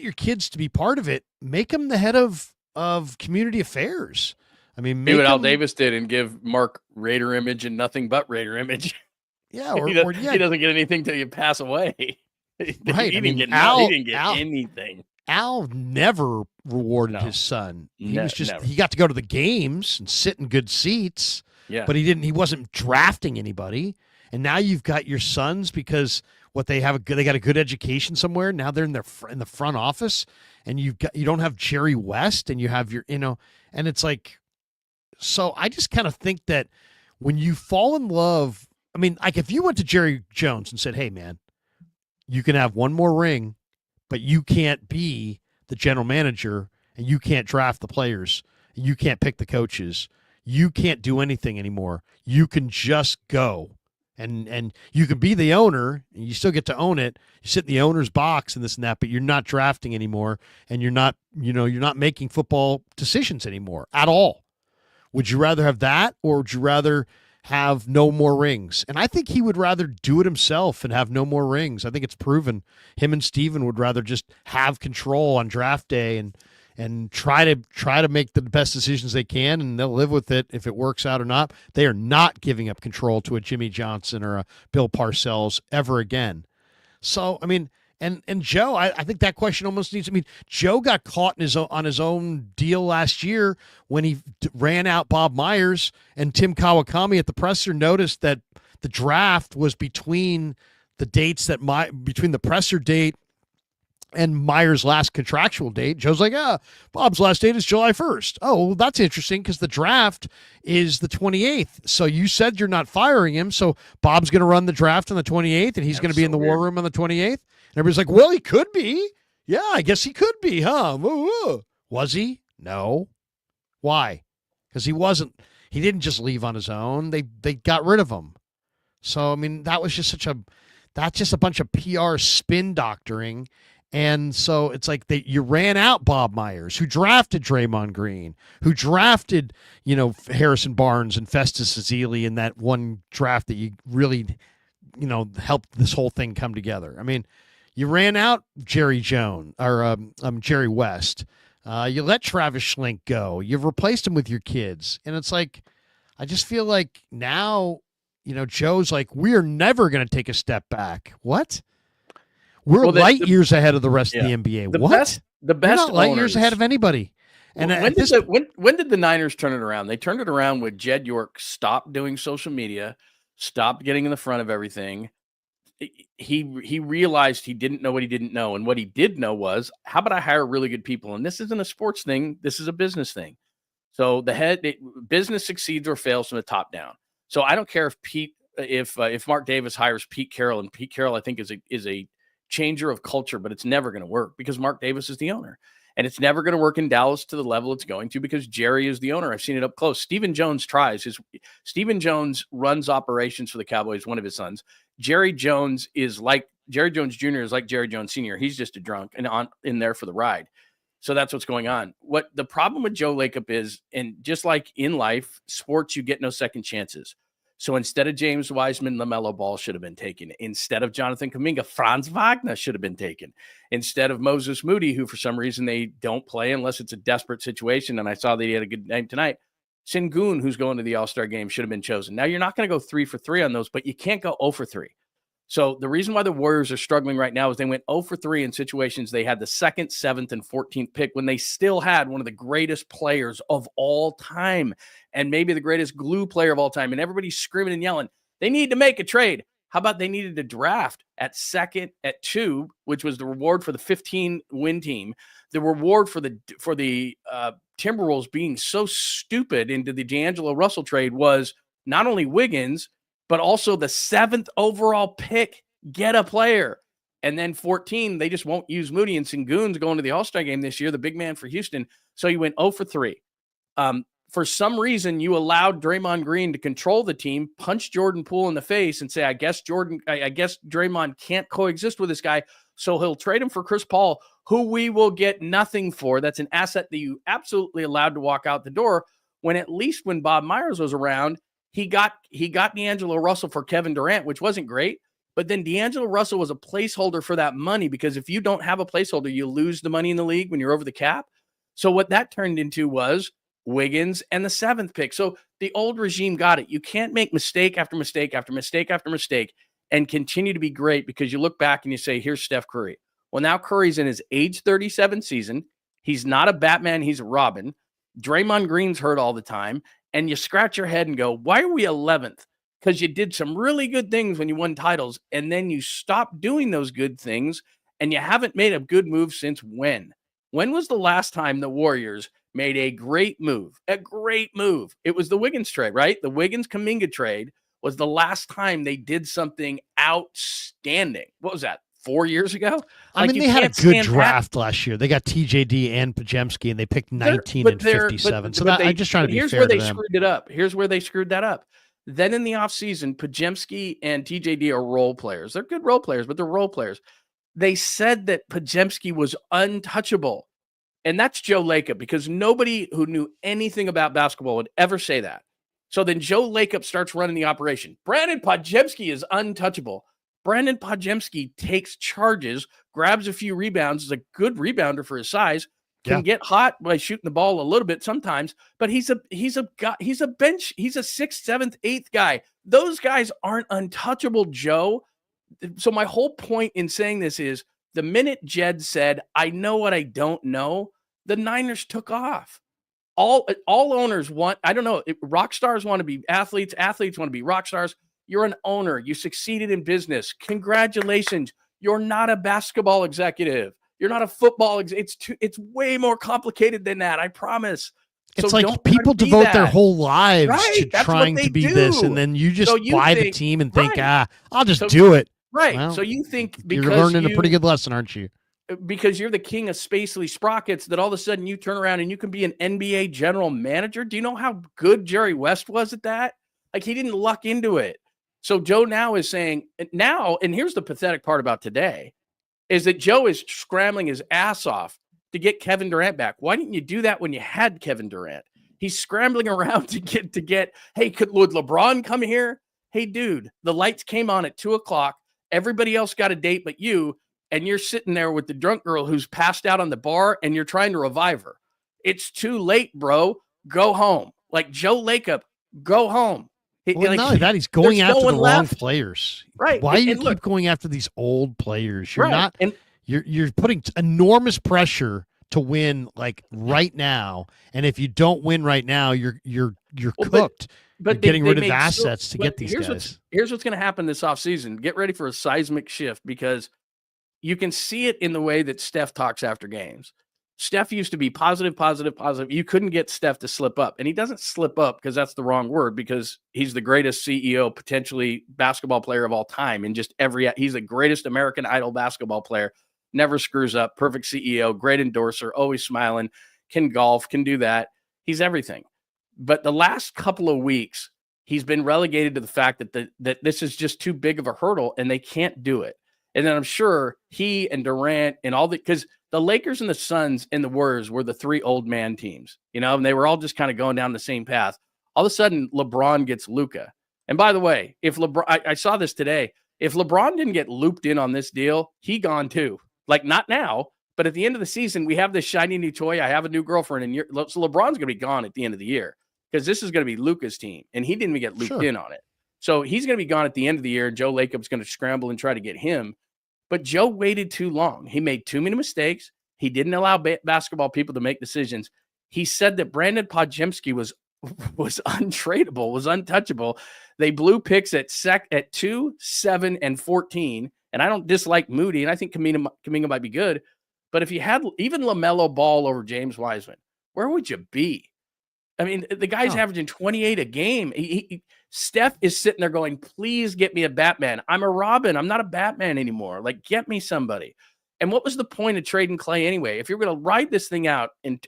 your kids to be part of it, make them the head of community affairs. I mean,
do what Al Davis did and give Mark Raider image and nothing but Raider image.
Yeah,
he doesn't get anything till you pass away.
Right.
He didn't get anything.
Al never rewarded his son. He he got to go to the games and sit in good seats.
Yeah.
But he wasn't drafting anybody. And now you've got your sons because they got a good education somewhere. Now they're in the front office, and you don't have Jerry West, and you have and it's like, so I just kind of think that when you fall in love, I mean, like if you went to Jerry Jones and said, "Hey man, you can have one more ring, but you can't be the general manager and you can't draft the players, you can't pick the coaches, you can't do anything anymore. You can just go. And you can be the owner, and you still get to own it. You sit in the owner's box and this and that, but you're not drafting anymore, and you're not making football decisions anymore at all. Would you rather have that, or would you rather have no more rings? And I think he would rather do it himself and have no more rings. I think it's proven. Him and Steven would rather just have control on draft day and try to make the best decisions they can, and they'll live with it if it works out or not. They are not giving up control to a Jimmy Johnson or a Bill Parcells ever again. So, I mean, and Joe, I think that question almost needs, I mean, Joe got caught on his own deal last year when he ran out Bob Myers, and Tim Kawakami at the presser noticed that the draft was between the dates between the presser date and Myers' last contractual date. Joe's like, Bob's last date is July 1st. Oh, well, that's interesting because the draft is the 28th. So you said you're not firing him. So Bob's going to run the draft on the 28th, and he's going to be in the war room on the 28th. And everybody's like, well, he could be. Yeah, I guess he could be, huh? Was he? No. Why? Because he wasn't. He didn't just leave on his own. They got rid of him. So, I mean, that was just that's just a bunch of PR spin doctoring. And so it's like you ran out Bob Myers, who drafted Draymond Green, who drafted, Harrison Barnes and Festus Ezeli in that one draft that you really, helped this whole thing come together. I mean, you ran out Jerry Jones or Jerry West. You let Travis Schlink go. You've replaced him with your kids. And it's like, I just feel like now, Joe's like, we are never going to take a step back. What? We're light years ahead of the rest of the NBA.
The best
We're not light years ahead of anybody. And
when did the Niners turn it around? They turned it around with Jed York stopped doing social media, stopped getting in the front of everything. He realized he didn't know what he didn't know. And what he did know was, how about I hire really good people? And this isn't a sports thing. This is a business thing. So business succeeds or fails from the top down. So I don't care if Mark Davis hires Pete Carroll, and Pete Carroll, I think, is a changer of culture, but it's never going to work because Mark Davis is the owner, and it's never going to work in Dallas to the level it's going to because Jerry is the owner. I've seen it up close. Stephen Jones Stephen runs operations for the Cowboys, one of his sons. Jerry Jones Jr. is like Jerry Jones Sr. He's just a drunk and in there for the ride. So that's what's going on. What the problem with Joe Lacob is, and just like in life, sports, you get no second chances. So instead of James Wiseman, LaMelo Ball should have been taken. Instead of Jonathan Kuminga, Franz Wagner should have been taken. Instead of Moses Moody, who for some reason they don't play unless it's a desperate situation, and I saw that he had a good night tonight, Sengun, who's going to the All-Star game, should have been chosen. Now, you're not going to go 3 for 3 on those, but you can't go 0 for 3. So the reason why the Warriors are struggling right now is they went 0 for 3 in situations they had the 2nd, 7th, and 14th pick when they still had one of the greatest players of all time and maybe the greatest glue player of all time. And everybody's screaming and yelling, they need to make a trade. How about they needed to draft at 2nd at 2, which was the reward for the 15-win team. The reward for the Timberwolves being so stupid into the D'Angelo Russell trade was not only Wiggins, but also the 7th overall pick, get a player. And then 14, they just won't use Moody, and Sengun's going to the All-Star game this year, the big man for Houston. So you went 0 for 3. For some reason, you allowed Draymond Green to control the team, punch Jordan Poole in the face, and say, I guess Draymond can't coexist with this guy, so he'll trade him for Chris Paul, who we will get nothing for. That's an asset that you absolutely allowed to walk out the door, when at least when Bob Myers was around, he got D'Angelo Russell for Kevin Durant, which wasn't great. But then D'Angelo Russell was a placeholder for that money, because if you don't have a placeholder, you lose the money in the league when you're over the cap. So what that turned into was Wiggins and the 7th pick. So the old regime got it. You can't make mistake after mistake after mistake after mistake and continue to be great, because you look back and you say, here's Steph Curry. Well, now Curry's in his age 37 season. He's not a Batman. He's a Robin. Draymond Green's hurt all the time. And you scratch your head and go, why are we 11th? Because you did some really good things when you won titles, and then you stopped doing those good things, and you haven't made a good move since when? When was the last time the Warriors made a great move? A great move. It was the Wiggins trade, right? The Wiggins-Kuminga trade was the last time they did something outstanding. What was that? 4 years ago.
I mean,
you
they had a
can't
good
stand
draft last year. They got TJD and Pajemski, and they picked 19 and 57. I'm just trying to be
here's
fair
where
to
they
them.
screwed it up. Here's where they screwed that up. Then in the offseason, Pajemski and TJD are role players. They're good role players, but they're role players. They said that Pajemski was untouchable. And that's Joe Lacob, because nobody who knew anything about basketball would ever say that. So then Joe Lacob starts running the operation. Brandon Pajemski is untouchable. Brandon Pajemski takes charges, grabs a few rebounds, is a good rebounder for his size, can get hot by shooting the ball a little bit sometimes, but he's a bench, he's a 6th, 7th, 8th guy. Those guys aren't untouchable, Joe. So my whole point in saying this is, the minute Jed said, I know what I don't know, the Niners took off. All owners want, I don't know, rock stars want to be athletes, athletes want to be rock stars. You're an owner. You succeeded in business. Congratulations. You're not a basketball executive. You're not a football. It's way more complicated than that. I promise.
It's
so
like people devote their whole lives
right,
to trying to be this, and then you just buy the team and think, I'll just do it.
Right.
Well,
so you think because
you're learning a pretty good lesson, aren't you?
Because you're the king of spacely sprockets, that all of a sudden you turn around and you can be an NBA general manager. Do you know how good Jerry West was at that? Like, he didn't luck into it. So Joe now is saying now, and here's the pathetic part about today, is that Joe is scrambling his ass off to get Kevin Durant back. Why didn't you do that when you had Kevin Durant? He's scrambling around to get, hey, would LeBron come here? Hey, dude, the lights came on at 2:00. Everybody else got a date but you, and you're sitting there with the drunk girl who's passed out on the bar, and you're trying to revive her. It's too late, bro. Go home. Like Joe Lacob, go home.
Well, not only that, he's going after the wrong players.
Right.
Why do you keep going after these old players? You're not. You're putting enormous pressure to win, like, right now. And if you don't win right now, you're cooked. But getting rid of assets to get these guys.
Here's what's going to happen this offseason. Get ready for a seismic shift, because you can see it in the way that Steph talks after games. Steph used to be positive, positive, positive. You couldn't get Steph to slip up. And he doesn't slip up because that's the wrong word, because he's the greatest CEO, potentially basketball player of all time. And he's the greatest American Idol basketball player. Never screws up. Perfect CEO, great endorser, always smiling, can golf, can do that. He's everything. But the last couple of weeks, he's been relegated to the fact that this is just too big of a hurdle and they can't do it. And then I'm sure he and Durant and because the Lakers and the Suns and the Warriors were the 3 old man teams, and they were all just kind of going down the same path. All of a sudden, LeBron gets Luka. And by the way, if LeBron, I saw this today, if LeBron didn't get looped in on this deal, he gone too. Like, not now, but at the end of the season, we have this shiny new toy. I have a new girlfriend, and so LeBron's going to be gone at the end of the year, because this is going to be Luka's team, and he didn't even get looped in on it. So he's going to be gone at the end of the year, and Joe Lacob's going to scramble and try to get him. But Joe waited too long. He made too many mistakes. He didn't allow basketball people to make decisions. He said that Brandon Pajemski was untradeable, was untouchable. They blew picks at 2, 7, and 14. And I don't dislike Moody, and I think Kuminga might be good. But if you had even LaMelo Ball over James Wiseman, where would you be? I mean, the guy's averaging 28 a game. Steph is sitting there going, please get me a Batman. I'm a Robin. I'm not a Batman anymore. Like, get me somebody. And what was the point of trading Clay anyway? If you're going to ride this thing out and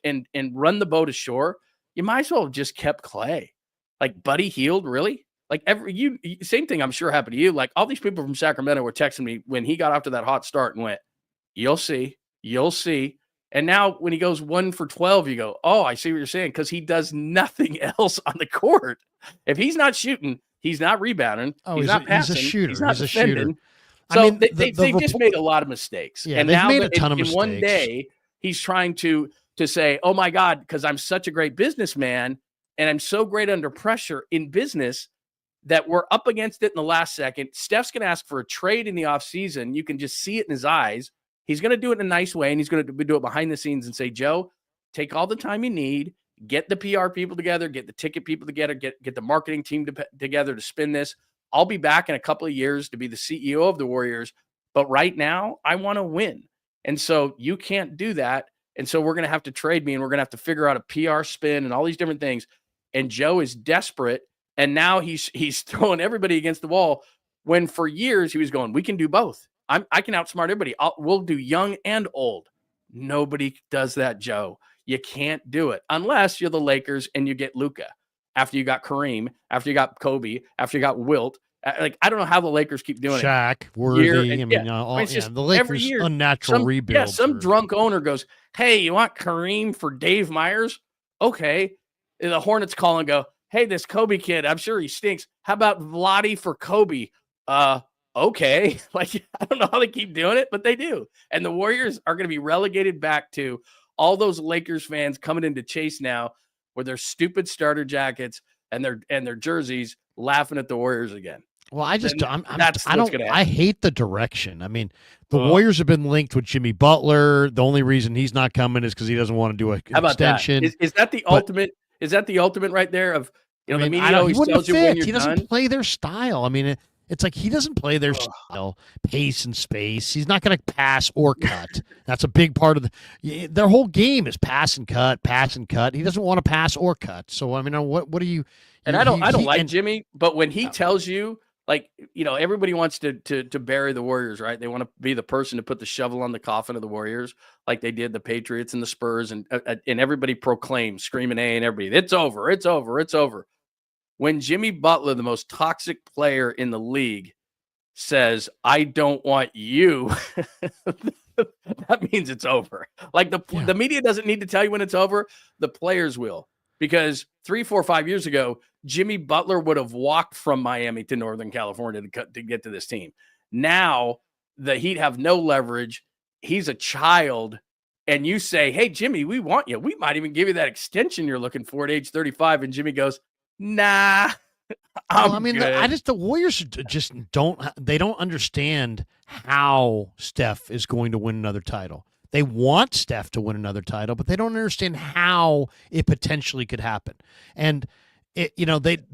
run the boat ashore, you might as well have just kept Clay. Like, Buddy Hield, really? Like, same thing I'm sure happened to you. Like, all these people from Sacramento were texting me when he got off to that hot start and went, you'll see. And now when he goes 1 for 12, you go, oh, I see what you're saying, because he does nothing else on the court. If he's not shooting, he's not rebounding. He's not passing.
He's a shooter.
He's not defending.
Shooter.
So I mean, they've just made a lot of mistakes.
Yeah,
and
they've
now
made a ton of mistakes.
In one day, he's trying to say, oh, my God, because I'm such a great businessman and I'm so great under pressure in business that we're up against it in the last second. Steph's going to ask for a trade in the offseason. You can just see it in his eyes. He's going to do it in a nice way, and he's going to do it behind the scenes and say, Joe, take all the time you need, get the PR people together, get the ticket people together, get the marketing team together to spin this. I'll be back in a couple of years to be the CEO of the Warriors, but right now I want to win. And so you can't do that. And so we're going to have to trade me, and we're going to have to figure out a PR spin and all these different things. And Joe is desperate. And now he's throwing everybody against the wall, when for years he was going, we can do both. I can outsmart everybody. We'll do young and old. Nobody does that, Joe. You can't do it unless you're the Lakers and you get Luka after you got Kareem, after you got Kobe, after you got Wilt. Like, I don't know how the Lakers keep doing
Shaq,
it.
Worthy.
It's just
the
every
Lakers'
year,
unnatural rebuild.
some drunk owner goes, "Hey, you want Kareem for Dave Myers?" Okay. And the Hornets call and go, "Hey, this Kobe kid, I'm sure he stinks. How about Vlade for Kobe?" Okay. Like, I don't know how they keep doing it, but they do. And the Warriors are going to be relegated back to all those Lakers fans coming into Chase now with their stupid starter jackets and their jerseys, laughing at the Warriors again.
Well, I just
That's
I
what's
don't
gonna
I
happen.
hate the direction. I mean, the Warriors have been linked with Jimmy Butler. The only reason he's not coming is because he doesn't want to do an
How about
extension.
that? Is that the ultimate? Is that the ultimate right there? Of the
I
media always tells you when you're
he doesn't
done.
play their style. I mean, it's like he doesn't play their style, pace and space. He's not going to pass or cut. That's a big part of their whole game is pass and cut, pass and cut. He doesn't want to pass or cut. So I mean, what do you?
And I don't like Jimmy, but when he tells you, like, everybody wants to bury the Warriors, right? They want to be the person to put the shovel on the coffin of the Warriors, like they did the Patriots and the Spurs, and everybody proclaims, screaming and everybody, it's over, it's over, it's over. When Jimmy Butler, the most toxic player in the league, says, "I don't want you," that means it's over. Like the media doesn't need to tell you when it's over. The players will. Because 3, 4, 5 years ago, Jimmy Butler would have walked from Miami to Northern California to get to this team. Now the Heat have no leverage. He's a child. And you say, "Hey, Jimmy, we want you. We might even give you that extension you're looking for at age 35. And Jimmy goes, "Nah, I'm good."
The Warriors just don't understand how Steph is going to win another title. They want Steph to win another title, but they don't understand how it potentially could happen. And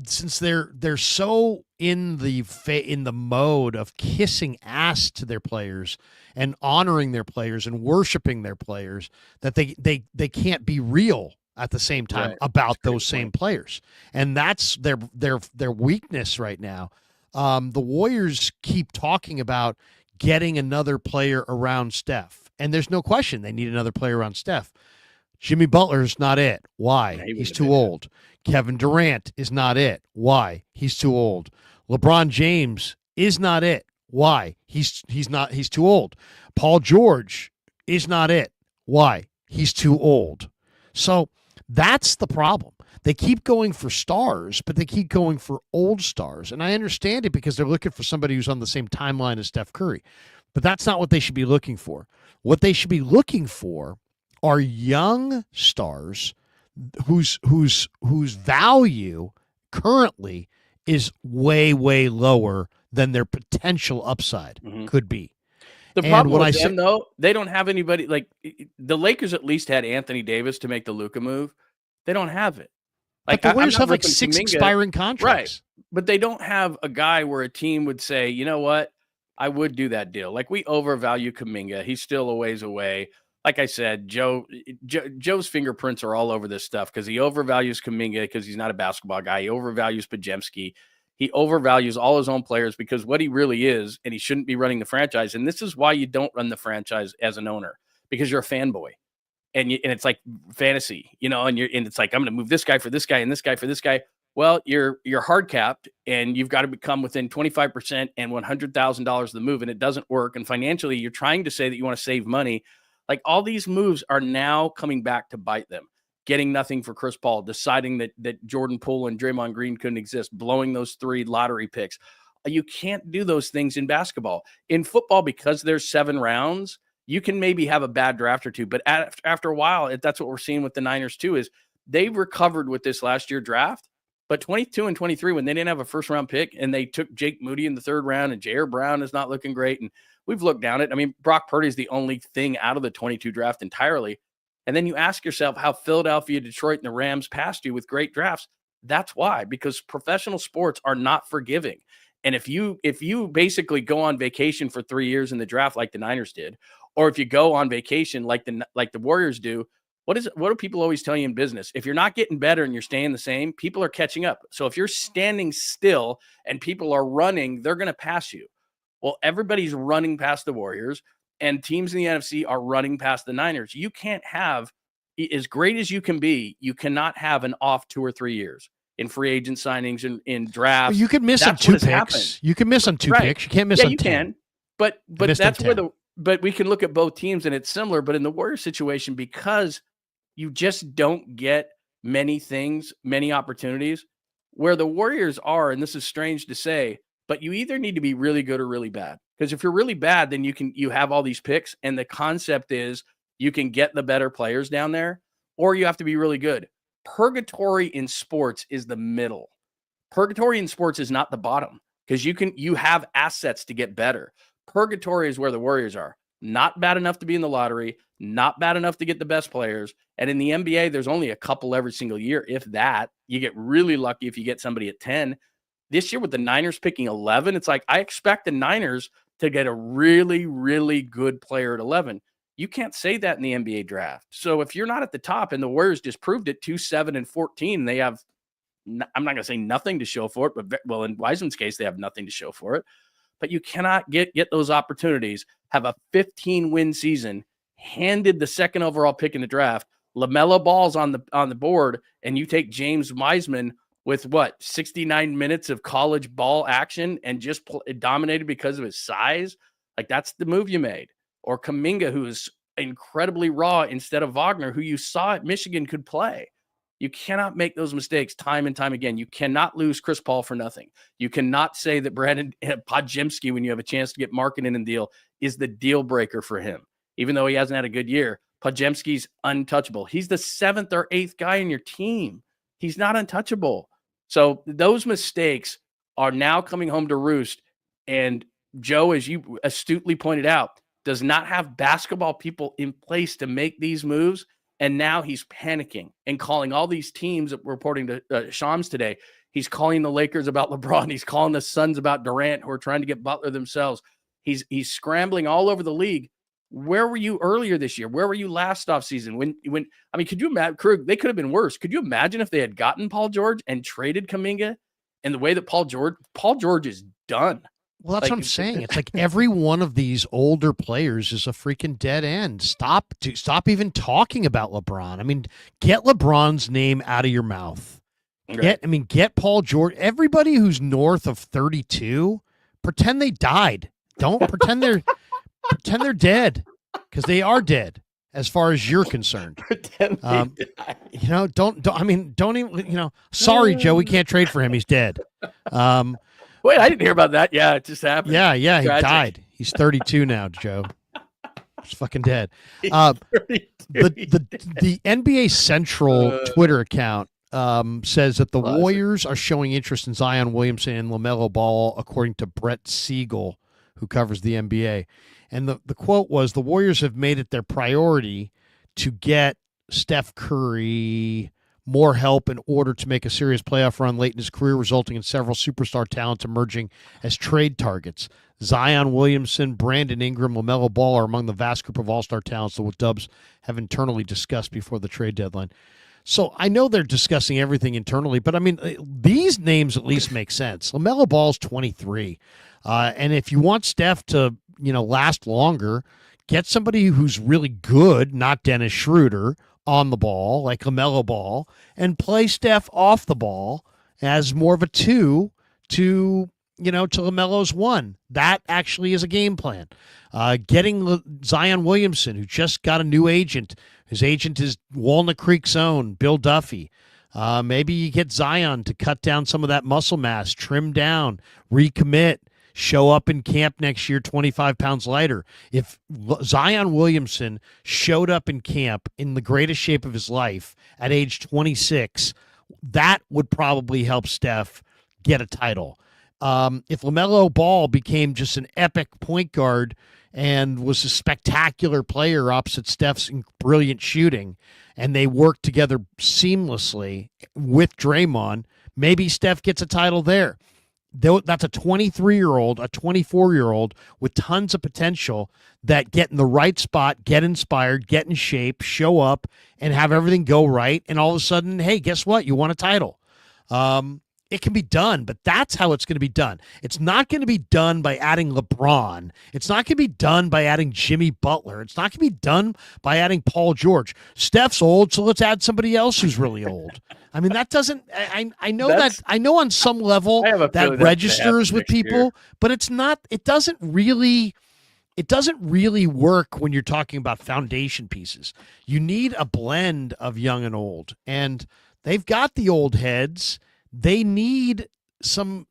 since they're so in the mode of kissing ass to their players and honoring their players and worshiping their players, that they can't be real at the same time about those same players. And that's their weakness right now. The Warriors keep talking about getting another player around Steph. And there's no question they need another player around Steph. Jimmy Butler's not it. Why? He's too old. Kevin Durant is not it. Why? He's too old. LeBron James is not it. Why? He's too old. Paul George is not it. Why? He's too old. So that's the problem. They keep going for stars, but they keep going for old stars. And I understand it because they're looking for somebody who's on the same timeline as Steph Curry. But that's not what they should be looking for. What they should be looking for are young stars whose value currently is way, way lower than their potential upside could be.
The problem with them, though, they don't have anybody. Like, the Lakers at least had Anthony Davis to make the Luka move. They don't have it.
Like, the Warriors have like 6 expiring contracts.
Right. But they don't have a guy where a team would say, "You know what? I would do that deal." Like, we overvalue Kuminga. He's still a ways away. Like I said, Joe's fingerprints are all over this stuff because he overvalues Kuminga because he's not a basketball guy. He overvalues Podziemski. He overvalues all his own players because what he really is, and he shouldn't be running the franchise. And this is why you don't run the franchise as an owner, because you're a fanboy. And it's like fantasy, and it's like, I'm going to move this guy for this guy and this guy for this guy. Well, you're hard capped and you've got to become within 25% and $100,000 of the move, and it doesn't work. And financially, you're trying to say that you want to save money. Like, all these moves are now coming back to bite them. Getting nothing for Chris Paul, deciding that Jordan Poole and Draymond Green couldn't exist, blowing those 3 lottery picks. You can't do those things in basketball. In football, because there's 7 rounds, you can maybe have a bad draft or two, but after a while, that's what we're seeing with the Niners too, is they've recovered with this last year draft, but 22 and 23, when they didn't have a first round pick and they took Jake Moody in the 3rd round and Jair Brown is not looking great. And we've looked down at, I mean, Brock Purdy is the only thing out of the 22 draft entirely. And then you ask yourself how Philadelphia, Detroit, and the Rams passed you with great drafts. That's why, because professional sports are not forgiving. And if you basically go on vacation for 3 years in the draft like the Niners did, or if you go on vacation like the Warriors do, what do people always tell you in business? If you're not getting better and you're staying the same, people are catching up. So if you're standing still and people are running, they're going to pass you. Well, everybody's running past the Warriors, and teams in the NFC are running past the Niners. You can't have, as great as you can be, you cannot have an off 2 or 3 years in free agent signings and in drafts.
Well, you could miss on
That's
2
what has
picks.
happened.
You can miss on 2
Right.
picks. You can't miss
Yeah,
on
you
10.
can. But
missed on
that's where
10.
but we can look at both teams and it's similar. But in the Warriors situation, because you just don't get many things, many opportunities, where the Warriors are, and this is strange to say, but you either need to be really good or really bad. Because if you're really bad, then you have all these picks, and the concept is you can get the better players down there, or you have to be really good. Purgatory in sports is the middle. Purgatory in sports is not the bottom, because you have assets to get better. Purgatory is where the Warriors are. Not bad enough to be in the lottery, not bad enough to get the best players. And in the NBA, there's only a couple every single year, if that. You get really lucky if you get somebody at 10. This year with the Niners picking 11, it's like I expect the Niners to get a really, really good player at 11. You can't say that in the NBA draft. So if you're not at the top, and the Warriors just proved it, 2-7-14, they have, I'm not going to say nothing to show for it, but well, in Wiseman's case, they have nothing to show for it. But you cannot get those opportunities, have a 15-win season, handed the second overall pick in the draft, LaMelo Ball's on the board, and you take James Wiseman with 69 minutes of college ball action and just dominated because of his size. Like, that's the move you made. Or Kuminga, who is incredibly raw, instead of Wagner, who you saw at Michigan could play. You cannot make those mistakes time and time again. You cannot lose Chris Paul for nothing. You cannot say that Brandon Podziemski, when you have a chance to get Markkanen in deal, is the deal breaker for him. Even though he hasn't had a good year, Podziemski's untouchable. He's the 7th or 8th guy in your team. He's not untouchable. So those mistakes are now coming home to roost. And Joe, as you astutely pointed out, does not have basketball people in place to make these moves. And now he's panicking and calling all these teams, reporting to Shams today. He's calling the Lakers about LeBron. He's calling the Suns about Durant, who are trying to get Butler themselves. He's scrambling all over the league. Where were you earlier this year? Where were you last offseason? When I mean, could you imagine, Krug, they could have been worse. Could you imagine if they had gotten Paul George and traded Kuminga in the way that Paul George is done?
Well, that's what I'm saying. It's like every one of these older players is a freaking dead end. Stop even talking about LeBron. I mean, get LeBron's name out of your mouth.
Right.
Get Paul George. Everybody who's north of 32, pretend they died. Don't pretend they're dead, because they are dead as far as you're concerned.
Pretend they died.
Don't even, sorry, Joe, we can't trade for him. He's dead.
Wait, I didn't hear about that. Yeah, it just happened.
Yeah, he
Tragic.
died. He's 32 now, Joe. He's fucking dead.
He's
The NBA Central Twitter account says that the Warriors are showing interest in Zion Williamson and LaMelo Ball, according to Brett Siegel, who covers the NBA. And the quote was, the Warriors have made it their priority to get Steph Curry more help in order to make a serious playoff run late in his career, resulting in several superstar talents emerging as trade targets. Zion Williamson, Brandon Ingram, LaMelo Ball are among the vast group of all-star talents that the Dubs have internally discussed before the trade deadline. So I know they're discussing everything internally, but I mean, these names at least make sense. LaMelo Ball's 23. And if you want Steph to, last longer, get somebody who's really good, not Dennis Schroeder, on the ball, like LaMelo Ball, and play Steph off the ball as more of a 2 to LaMelo's 1. That actually is a game plan. Getting Zion Williamson, who just got a new agent. His agent is Walnut Creek's own, Bill Duffy. Maybe you get Zion to cut down some of that muscle mass, trim down, recommit, show up in camp next year 25 pounds lighter. If Zion Williamson showed up in camp in the greatest shape of his life at age 26, that would probably help Steph get a title. If LaMelo Ball became just an epic point guard and was a spectacular player opposite Steph's brilliant shooting, and they worked together seamlessly with Draymond, maybe Steph gets a title there. That's a 23-year-old, a 24-year-old with tons of potential that get in the right spot, get inspired, get in shape, show up, and have everything go right. And all of a sudden, hey, guess what? You won a title. it can be done, but that's how it's going to be done. It's not going to be done by adding LeBron. It's not going to be done by adding Jimmy Butler. It's not going to be done by adding Paul George. Steph's old, so let's add somebody else who's really old. I mean, that doesn't. I know that. I know on some level that registers with people, but it's not. It doesn't really. It doesn't really work when you're talking about foundation pieces. You need a blend of young and old, and they've got the old heads. They need some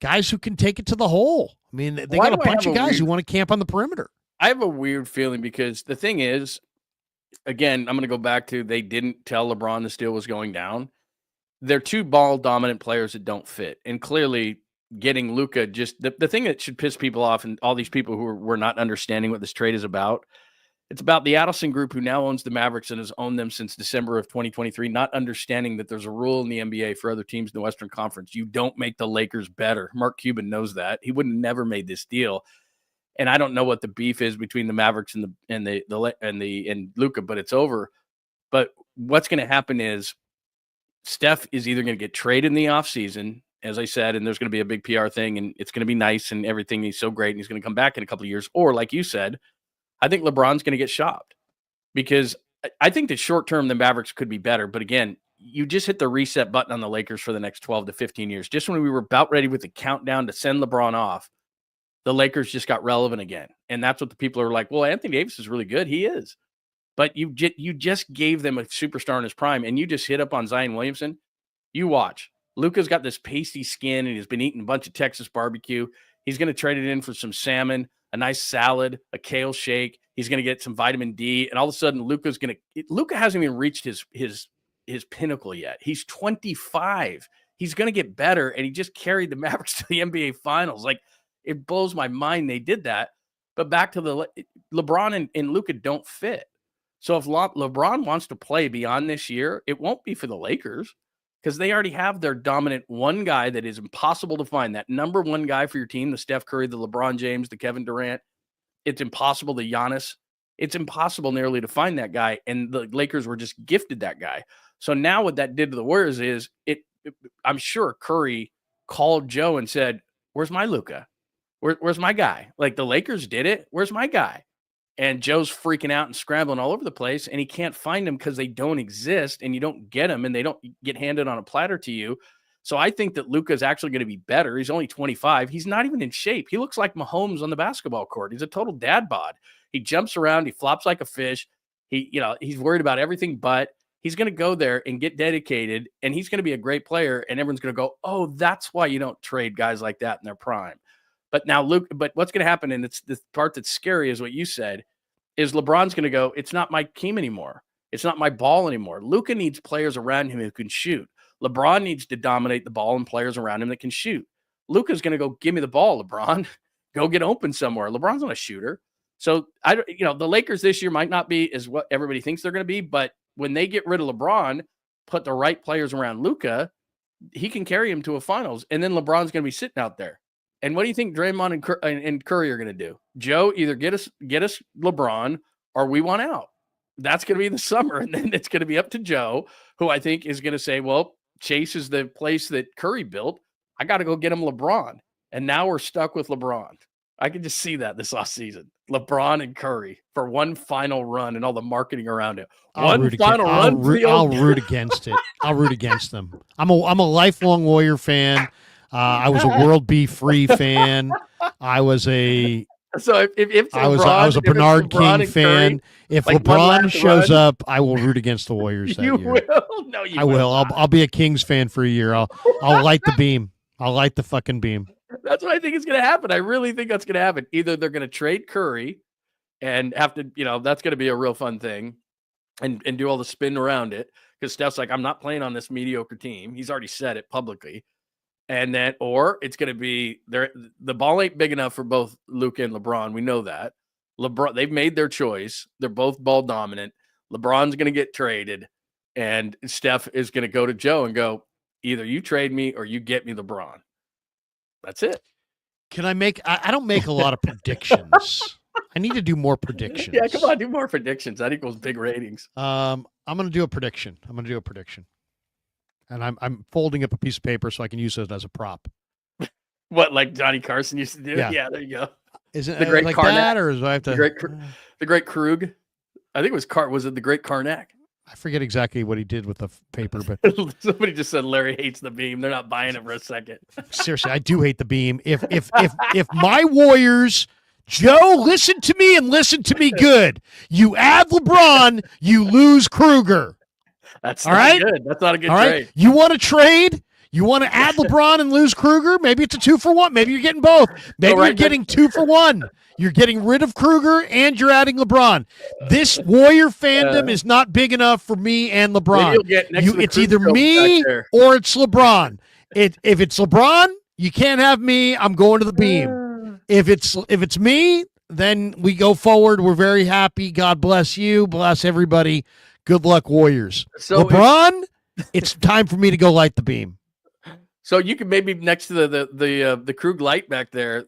guys who can take it to the hole. I mean, they got a bunch of guys who want to camp on the perimeter.
I have a weird feeling because the thing is, again, I'm going to go back to they didn't tell LeBron the steal was going down. They're two ball dominant players that don't fit. And clearly getting Luka just the thing that should piss people off and all these people who were not understanding what this trade is about. It's about the Adelson Group, who now owns the Mavericks and has owned them since December of 2023, not understanding that there's a rule in the NBA for other teams in the Western Conference. You don't make the Lakers better. Mark Cuban knows that. He would have never made this deal. And I don't know what the beef is between the Mavericks and Luka, but it's over. But what's going to happen is Steph is either going to get traded in the offseason, as I said, and there's going to be a big PR thing, and it's going to be nice and everything. He's so great, and he's going to come back in a couple of years. Or, like you said, I think LeBron's going to get shopped because I think that short term the Mavericks could be better. But again, you just hit the reset button on the Lakers for the next 12 to 15 years. Just when we were about ready with the countdown to send LeBron off, the Lakers just got relevant again. And that's what the people are like, well, Anthony Davis is really good. He is. But you just gave them a superstar in his prime, and you just hit up on Zion Williamson. You watch. Luka's got this pasty skin, and he's been eating a bunch of Texas barbecue. He's going to trade it in for some salmon, a nice salad, a kale shake. He's going to get some vitamin D, and all of a sudden, Luka hasn't even reached his pinnacle yet. He's 25. He's going to get better, and he just carried the Mavericks to the NBA Finals. Like, it blows my mind they did that. But back to the LeBron and Luka don't fit. So if LeBron wants to play beyond this year, it won't be for the Lakers because they already have their dominant one guy that is impossible to find. That number one guy for your team, the Steph Curry, the LeBron James, the Kevin Durant. It's impossible to Giannis. It's impossible nearly to find that guy. And the Lakers were just gifted that guy. So now what that did to the Warriors is I'm sure Curry called Joe and said, where's my Luka? Where's my guy? Like the Lakers did it. Where's my guy? And Joe's freaking out and scrambling all over the place, and he can't find them because they don't exist, and you don't get them, and they don't get handed on a platter to you. So I think that Luka is actually going to be better. He's only 25. He's not even in shape. He looks like Mahomes on the basketball court. He's a total dad bod. He jumps around. He flops like a fish. He's worried about everything, but he's going to go there and get dedicated, and he's going to be a great player, and everyone's going to go, oh, that's why you don't trade guys like that in their prime. But now but what's going to happen, and it's the part that's scary is what you said, is LeBron's going to go, it's not my team anymore. It's not my ball anymore. Luka needs players around him who can shoot. LeBron needs to dominate the ball and players around him that can shoot. Luka's going to go, give me the ball, LeBron. Go get open somewhere. LeBron's not a shooter. So, the Lakers this year might not be as what everybody thinks they're going to be, but when they get rid of LeBron, put the right players around Luka, he can carry him to a finals, and then LeBron's going to be sitting out there. And what do you think Draymond and Curry are going to do? Joe, either get us LeBron or we want out. That's going to be the summer. And then it's going to be up to Joe, who I think is going to say, well, Chase is the place that Curry built. I got to go get him LeBron. And now we're stuck with LeBron. I can just see that this offseason. LeBron and Curry for one final run and all the marketing around it. I'll root
against it. I'll root against them. I'm a lifelong Warrior fan. I was a World B. Free fan. I was a Bernard King fan. If like LeBron shows up, I will root against the Warriors that year.
Will? No, you
I will. I'll be a Kings fan for a year. I'll light the beam. I'll light the fucking beam.
That's what I think is going to happen. I really think that's going to happen. Either they're going to trade Curry and have to, that's going to be a real fun thing and do all the spin around it because Steph's like, I'm not playing on this mediocre team. He's already said it publicly. And then, or it's going to be the ball ain't big enough for both Luka and LeBron. We know that. LeBron, they've made their choice. They're both ball dominant. LeBron's going to get traded, and Steph is going to go to Joe and go, either you trade me or you get me LeBron. That's it.
Can I make? I don't make a lot of predictions. I need to do more predictions.
Yeah, come on, do more predictions. That equals big ratings.
I'm going to do a prediction. And I'm folding up a piece of paper so I can use it as a prop.
What, like Johnny Carson used to do?
Yeah.
Yeah, there you go.
Is it
The great
like
Karnak.
that, or do I have to?
The great Krug. I think it was Was it the great Karnak?
I forget exactly what he did with the paper, but
Somebody just said Larry hates the beam. They're not buying it for a second.
seriously, I do hate the beam. If my Warriors, Joe, listen to me and listen to me good. You add LeBron, you lose Kruger.
That's
all
not
right.
good. That's not a good
All
trade.
right. You want to trade? You want to add LeBron and lose Kruger? Maybe it's a 2-for-1. Maybe you're getting both. Maybe you're getting 2-for-1. You're getting rid of Kruger and you're adding LeBron. This Warrior fandom is not big enough for me and LeBron. It's either me or it's LeBron. If it's LeBron, you can't have me. I'm going to the beam. If it's me, then we go forward. We're very happy. God bless you. Bless everybody. Good luck, Warriors. So LeBron, it's time for me to go light the beam.
So you could maybe next to the Krug light back there,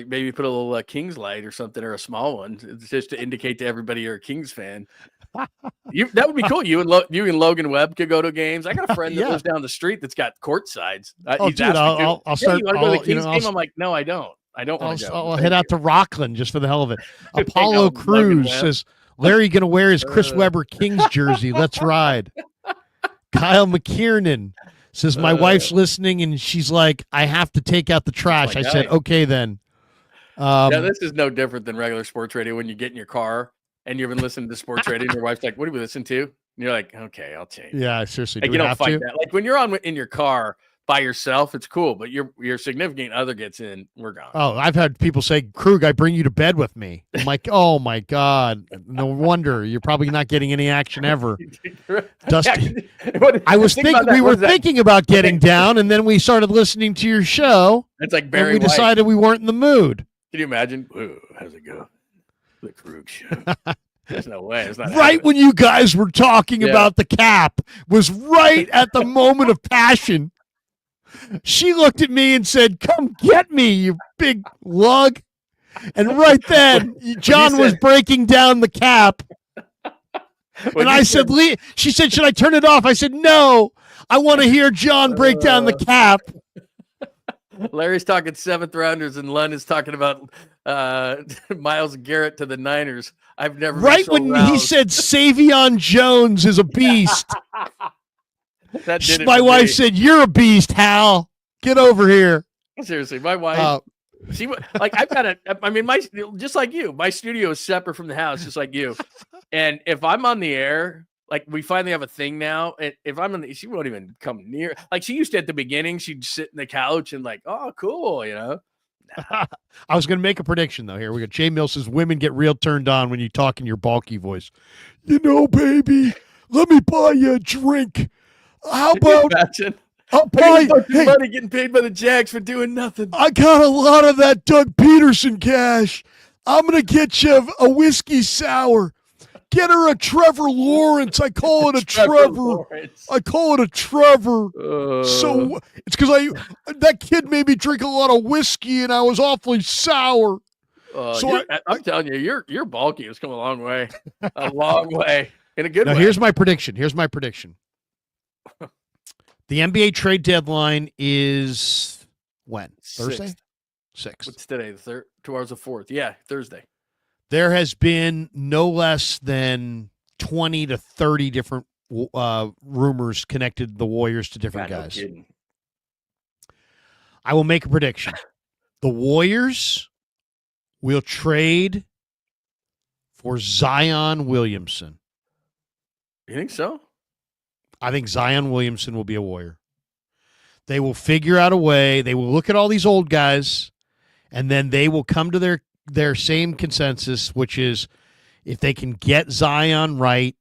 maybe put a little Kings light or something, or a small one, just to indicate to everybody you're a Kings fan. That would be cool. You and Logan Webb could go to games. I got a friend that lives down the street that's got court sides.
Dude, I'll start.
You want to go to the Kings game? I'm like, no, I don't. I don't want to go.
I'll head out to Rockland just for the hell of it. Apollo Cruz says, Larry going to wear his Chris Webber Kings jersey. Let's ride. Kyle McKiernan says, my wife's listening and she's like, I have to take out the trash. I said, okay, then.
This is no different than regular sports radio when you get in your car and you've been listening to sports radio and your wife's like, what do we listen to? And you're like, okay, I'll change.
Yeah, seriously.
Like, you don't fight that. Like when you're in your car by yourself, it's cool, but your significant other gets in, we're gone.
Oh, I've had people say, Krug, I bring you to bed with me. I'm like, oh my God. No wonder you're probably not getting any action ever. Dusty. I was thinking we were thinking about getting down, and then we started listening to your show.
It's like Barry
and we decided we weren't in the mood.
Can you imagine? Ooh, how's it go? The Krug show. There's no way. It's not
right happening. When you guys were talking about the cap was right at the moment of passion. She looked at me and said, come get me, you big lug. And right then, John was breaking down the cap. And I said, she said, should I turn it off? I said, no, I want to hear John break down the cap.
Larry's talking 7th rounders and Lund is talking about Myles Garrett to the Niners. I've never been so
when
roused.
He said Savion Jones is a beast. My wife said, you're a beast, Hal. Get over here.
Seriously, my wife, I've got just like you, my studio is separate from the house, just like you. And if I'm on the air, like we finally have a thing now. And if I'm she won't even come near. Like she used to at the beginning, she'd sit in the couch and like, oh, cool, you know.
Nah. I was going to make a prediction though. Here we go. Jay Mills says women get real turned on when you talk in your bulky voice. Baby, let me buy you a drink. How about I'll buy
money getting paid by the Jags for doing nothing.
I got a lot of that Doug Peterson cash. I'm gonna get you a whiskey sour. Get her a Trevor Lawrence. I call it a Trevor. I call it a Trevor. So it's because that kid made me drink a lot of whiskey and I was awfully sour.
I'm telling you, you're bulky. It's come a long way. A long way. In a good way.
Here's my prediction. The NBA trade deadline is when? Thursday? 6th.
What's today? The 3rd? Tomorrow's the 4th. Yeah, Thursday.
There has been no less than 20 to 30 different rumors connected the Warriors to different guys.
No
I will make a prediction. The Warriors will trade for Zion Williamson.
You think so?
I think Zion Williamson will be a Warrior. They will figure out a way. They will look at all these old guys, and then they will come to their same consensus, which is if they can get Zion right,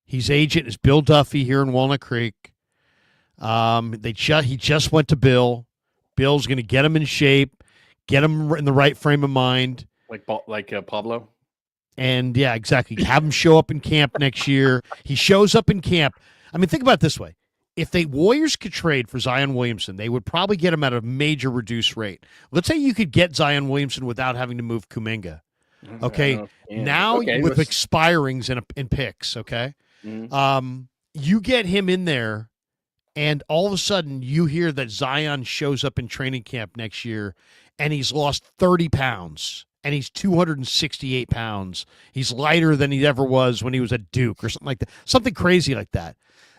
his agent is Bill Duffy here in Walnut Creek. He just went to Bill. Bill's going to get him in shape, get him in the right frame of mind.
Like Pablo?
And, yeah, exactly. Have him show up in camp next year. He shows up in camp. I mean, think about it this way. If the Warriors could trade for Zion Williamson, they would probably get him at a major reduced rate. Let's say you could get Zion Williamson without having to move Kuminga. Okay, with expirings and picks, okay? Mm-hmm. You get him in there, And all of a sudden, you hear that Zion shows up in training camp next year, and he's lost 30 pounds, and he's 268 pounds. He's lighter than he ever was when he was at Duke or something like that. Something crazy like that.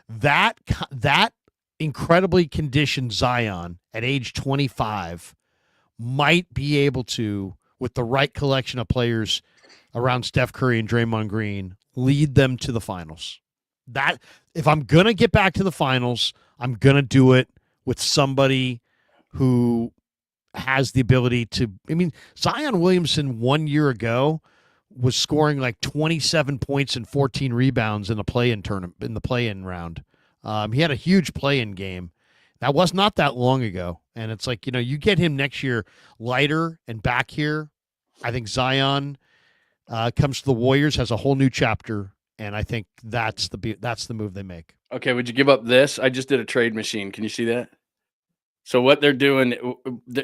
That incredibly conditioned Zion at age 25 might be able to, with the right collection of players around Steph Curry and Draymond Green, lead them to the finals. That if I'm going to get back to the finals, I'm going to do it with somebody who has the ability to. I mean, Zion Williamson 1 year ago was scoring like 27 points and 14 rebounds in the play-in tournament, in the play-in round. He had a huge play-in game. That was not that long ago. And it's like, you get him next year lighter and back here. I think Zion comes to the Warriors, has a whole new chapter. And I think that's the move they make.
Okay, would you give up this? I just did a trade machine. Can you see that? So what they're doing,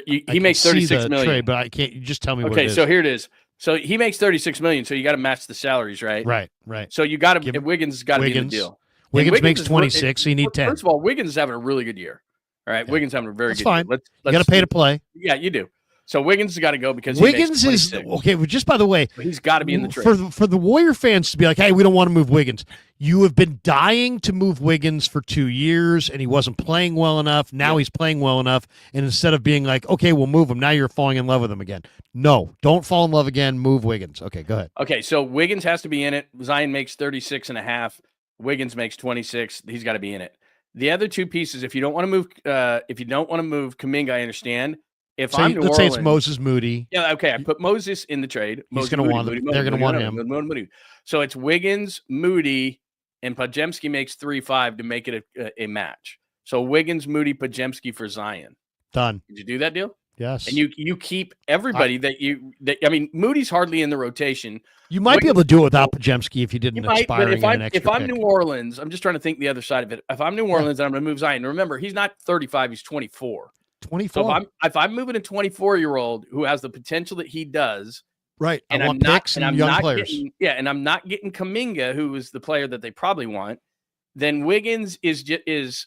he makes 36 million.
Trade, but I can't. You just tell me.
Okay,
what it is.
so here it is. So he makes 36 million. So you got to match the salaries, right?
Right.
So you got to. Wiggins has got to be in the deal.
Wiggins makes 26. So you need 10.
First of all, Wiggins is having a really good year. All right, yeah. Wiggins having a very good
fine.
year.
You got to pay to play.
Yeah, you do. So Wiggins has got to go because
Wiggins is okay. Well, just by the way,
he's got to be in the trade.
For the Warrior fans to be like, hey, we don't want to move Wiggins. You have been dying to move Wiggins for 2 years, and he wasn't playing well enough. Now he's playing well enough, and instead of being like, okay, we'll move him, now you're falling in love with him again. No, don't fall in love again. Move Wiggins. Okay, go ahead.
Okay, so Wiggins has to be in it. Zion makes 36 and a half. Wiggins makes 26. He's got to be in it. The other two pieces, if you don't want to move, Kuminga, I understand. Let's
say it's Moses Moody.
Yeah, okay. I put Moses in the trade.
He's going to want him. They're going to want him.
Moody. So it's Wiggins, Moody, and Podziemski makes 3-5 to make it a match. So Wiggins, Moody, Podziemski for Zion.
Done.
Did you do that deal?
Yes.
And you keep everybody I mean, Moody's hardly in the rotation.
You might be able to do it without Pajemski if you didn't expire an extra
If I'm
pick.
New Orleans, I'm just trying to think the other side of it. If I'm New Orleans and I'm going to move Zion, remember, he's not 35, he's 24.
24.
So if I'm moving a 24-year-old who has the potential that he does,
right?
And
I want picks and young players.
And I'm not getting Kuminga, who is the player that they probably want. Then Wiggins is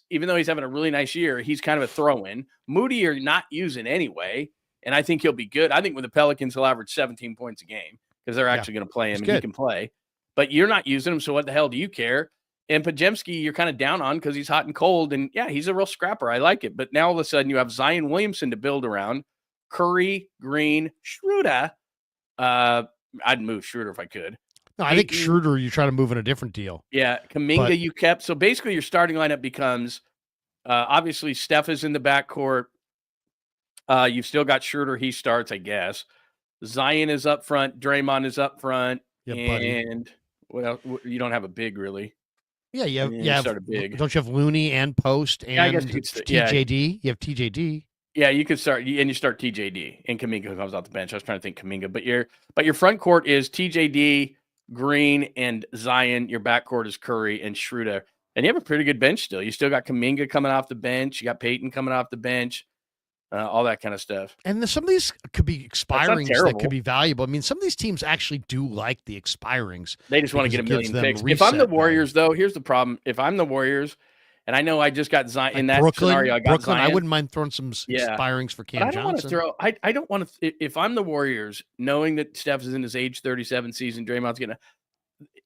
even though he's having a really nice year, he's kind of a throw-in. Moody you're not using anyway, and I think he'll be good. I think with the Pelicans he'll average 17 points a game because they're actually going to play him and he can play. But you're not using him, so what the hell do you care? And Podziemski, you're kind of down on because he's hot and cold, and yeah, he's a real scrapper. I like it. But now all of a sudden you have Zion Williamson to build around, Curry, Green, Schroeder. I'd move Schroeder if I could.
No, I think Schroeder, you're trying to move in a different deal.
Yeah, Kuminga you kept. So basically your starting lineup becomes obviously Steph is in the backcourt. You've still got Schroeder. He starts, I guess. Zion is up front. Draymond is up front. And well, you don't have a big really.
Yeah, you have
start a big.
Don't you have Looney and Post and TJD? You have TJD.
Yeah, you could start, and you start TJD and Kuminga comes off the bench. I was trying to think Kuminga, but your front court is TJD, Green, and Zion. Your back court is Curry and Schroeder, and you have a pretty good bench still. You still got Kuminga coming off the bench. You got Peyton coming off the bench. All that kind of stuff.
And some of these could be expirings that could be valuable. I mean, some of these teams actually do like the expirings.
They just want to get a million picks. If I'm the Warriors, though, here's the problem. If I'm the Warriors, and I know I just got Zion in that scenario, I got Zion.
I wouldn't mind throwing some expirings for Cam Johnson.
I don't want to. If I'm the Warriors, knowing that Steph is in his age 37 season, Draymond's gonna.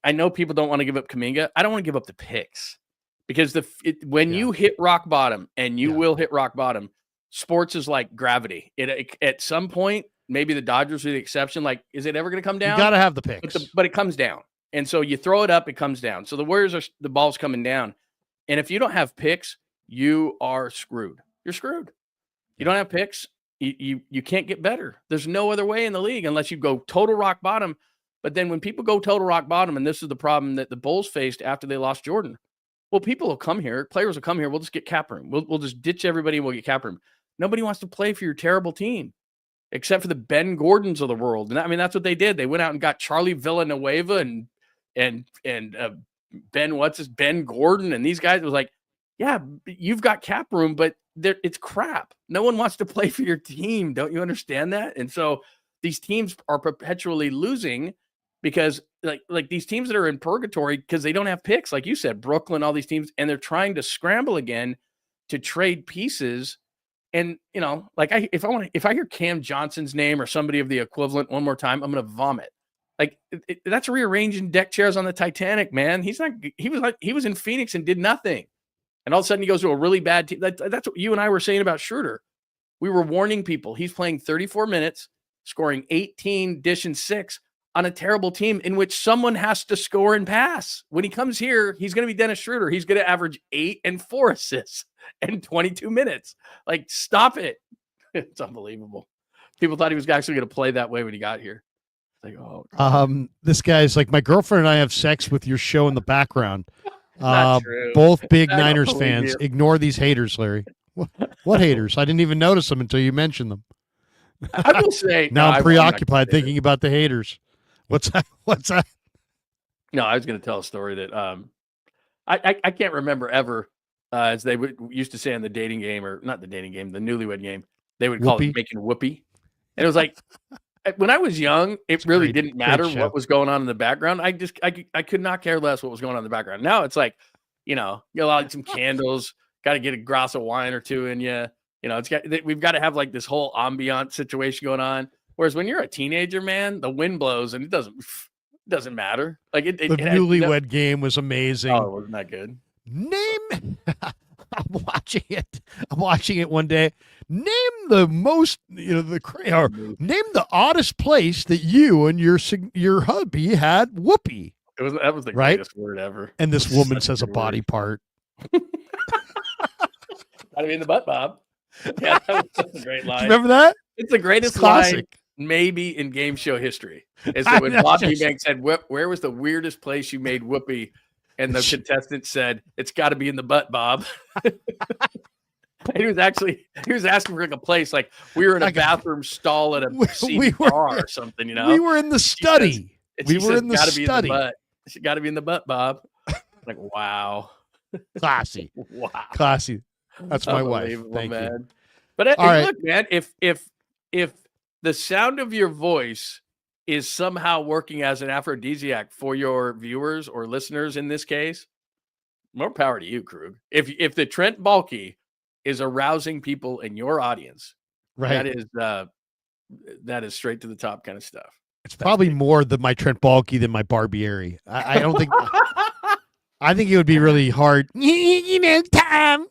I know people don't want to give up Kuminga. I don't want to give up the picks because when you hit rock bottom, and you will hit rock bottom. Sports is like gravity. At some point, maybe the Dodgers are the exception. Like, is it ever going to come down?
You got to have the picks.
But it comes down. And so you throw it up, it comes down. So the Warriors the ball's coming down. And if you don't have picks, you are screwed. You're screwed. You don't have picks. You can't get better. There's no other way in the league unless you go total rock bottom. But then when people go total rock bottom, and this is the problem that the Bulls faced after they lost Jordan. Well, people will come here. Players will come here. We'll just get cap room. We'll just ditch everybody and we'll get cap room. Nobody wants to play for your terrible team, except for the Ben Gordons of the world. And I mean, that's what they did. They went out and got Charlie Villanueva and Ben Gordon, and these guys. It was like, yeah, you've got cap room, but it's crap. No one wants to play for your team. Don't you understand that? And so these teams are perpetually losing because like these teams that are in purgatory because they don't have picks, like you said, Brooklyn, all these teams, and they're trying to scramble again. to trade pieces. And like if I hear Cam Johnson's name or somebody of the equivalent one more time, I'm gonna vomit. Like that's rearranging deck chairs on the Titanic, man. He was in Phoenix and did nothing, and all of a sudden he goes to a really bad team. That's what you and I were saying about Schroeder. We were warning people. He's playing 34 minutes, scoring 18, dishing 6 on a terrible team in which someone has to score and pass. When he comes here, he's going to be Dennis Schroeder. He's going to average 8 and 4 assists in 22 minutes. Like, stop it. It's unbelievable. People thought he was actually going to play that way when he got here. Like, oh, God.
This guy's like, my girlfriend and I have sex with your show in the background.
Not true.
Both big
I don't
Niners
believe
fans.
you.
Ignore these haters, Larry. What haters? I didn't even notice them until you mentioned them.
I will say
Now
no,
I'm
I'm
preoccupied
not gonna say
thinking about the haters. What's that? What's that?
No, I was going to tell a story that I can't remember ever, as they used to say in the dating game, or not the dating game, the newlywed game, they would call
Whoopee?
it making whoopee. And it was like, when I was young, it really
great-
didn't
great
matter
show.
what was going on in the background. I could not care less what was going on in the background. Now it's like, you light some candles, got to get a glass of wine or two in you. We've got to have like this whole ambient situation going on. Whereas when you're a teenager, man, the wind blows and it doesn't matter. Like
The newlywed game was amazing.
Oh, it wasn't that good.
Name. I'm watching it one day. Name the most, name the oddest place that you and your hubby had whoopee.
That was the
Right?
greatest word ever.
And this woman
Such
says a
good
body
word.
part.
Gotta be in the butt, Bob. Yeah, that was such a great
Do
line.
you remember that?
It's the greatest
It's
line
classic.
maybe in game show history. Is
I
that when
know,
Bob
just-
Eubanks said, "Where was the weirdest place you made whoopee?" And the contestant said, "It's got to be in the butt, Bob." He was asking for like a place, like we were in a
Like,
bathroom stall at a
we
seedy
were-
bar or something,
We were in the study.
And she
We were
says,
in the
"Gotta be in the
study.
butt. It's got to be in the butt, Bob." Like, wow,
Classy.
wow.
Classy. That's my wife.
Unbelievable,
Thank you.
man. But
All right.
look, man, if the sound of your voice is somehow working as an aphrodisiac for your viewers or listeners in this case, more power to you, Krug. If the Trent Baalke is arousing people in your audience,
Right.
that is straight to the top kind of stuff.
It's probably more than my Trent Baalke than my Barbieri. I don't think. I think it would be really hard. Tom.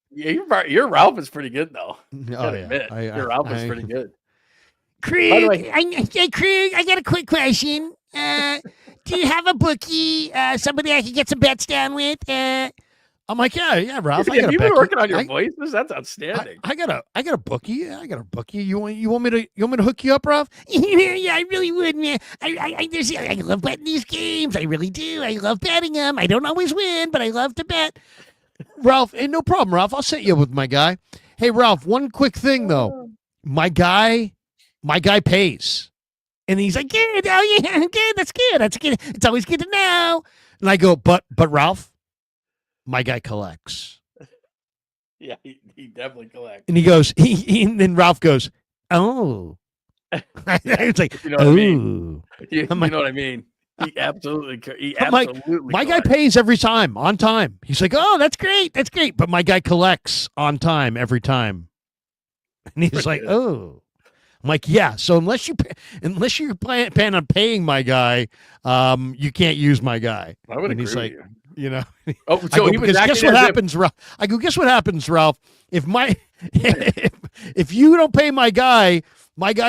Yeah, your Ralph is pretty good though.
Oh
Gotta admit, your Ralph is pretty good.
Krug,
By the way-
Krug, I got a quick question. Do you have a bookie? Somebody I can get some bets down with? I'm like, yeah, Ralph. I got
Have
a
you been
bookie.
working on your voices? That's outstanding.
I got a bookie. Yeah, I got a bookie. You want me to hook you up, Ralph? Yeah, I really would, man. I love betting these games. I really do. I love betting them. I don't always win, but I love to bet. Ralph, no problem, Ralph. I'll set you up with my guy. Hey, Ralph, one quick thing though. My guy pays. And he's like, good. Oh yeah, good. That's good. That's good. It's always good to know. And I go, but Ralph, my guy collects.
Yeah, he definitely collects.
And he goes, and then Ralph goes, oh. It's like,
You know what I mean?
oh.
You
I'm like-
know what I mean? He absolutely.
I'm like, my guy pays every time, on time. He's like, oh, that's great. That's great. But my guy collects on time every time. And he's
Pretty
like,
good.
oh. I'm like, yeah. So unless you plan on paying my guy, you can't use my guy.
I would
And
agree
he's
with
like,
you.
you know.
Oh,
I
so
go,
he was
because
acting
guess what
as if-
happens, Ralph? I go, guess what happens, Ralph? If you don't pay my guy's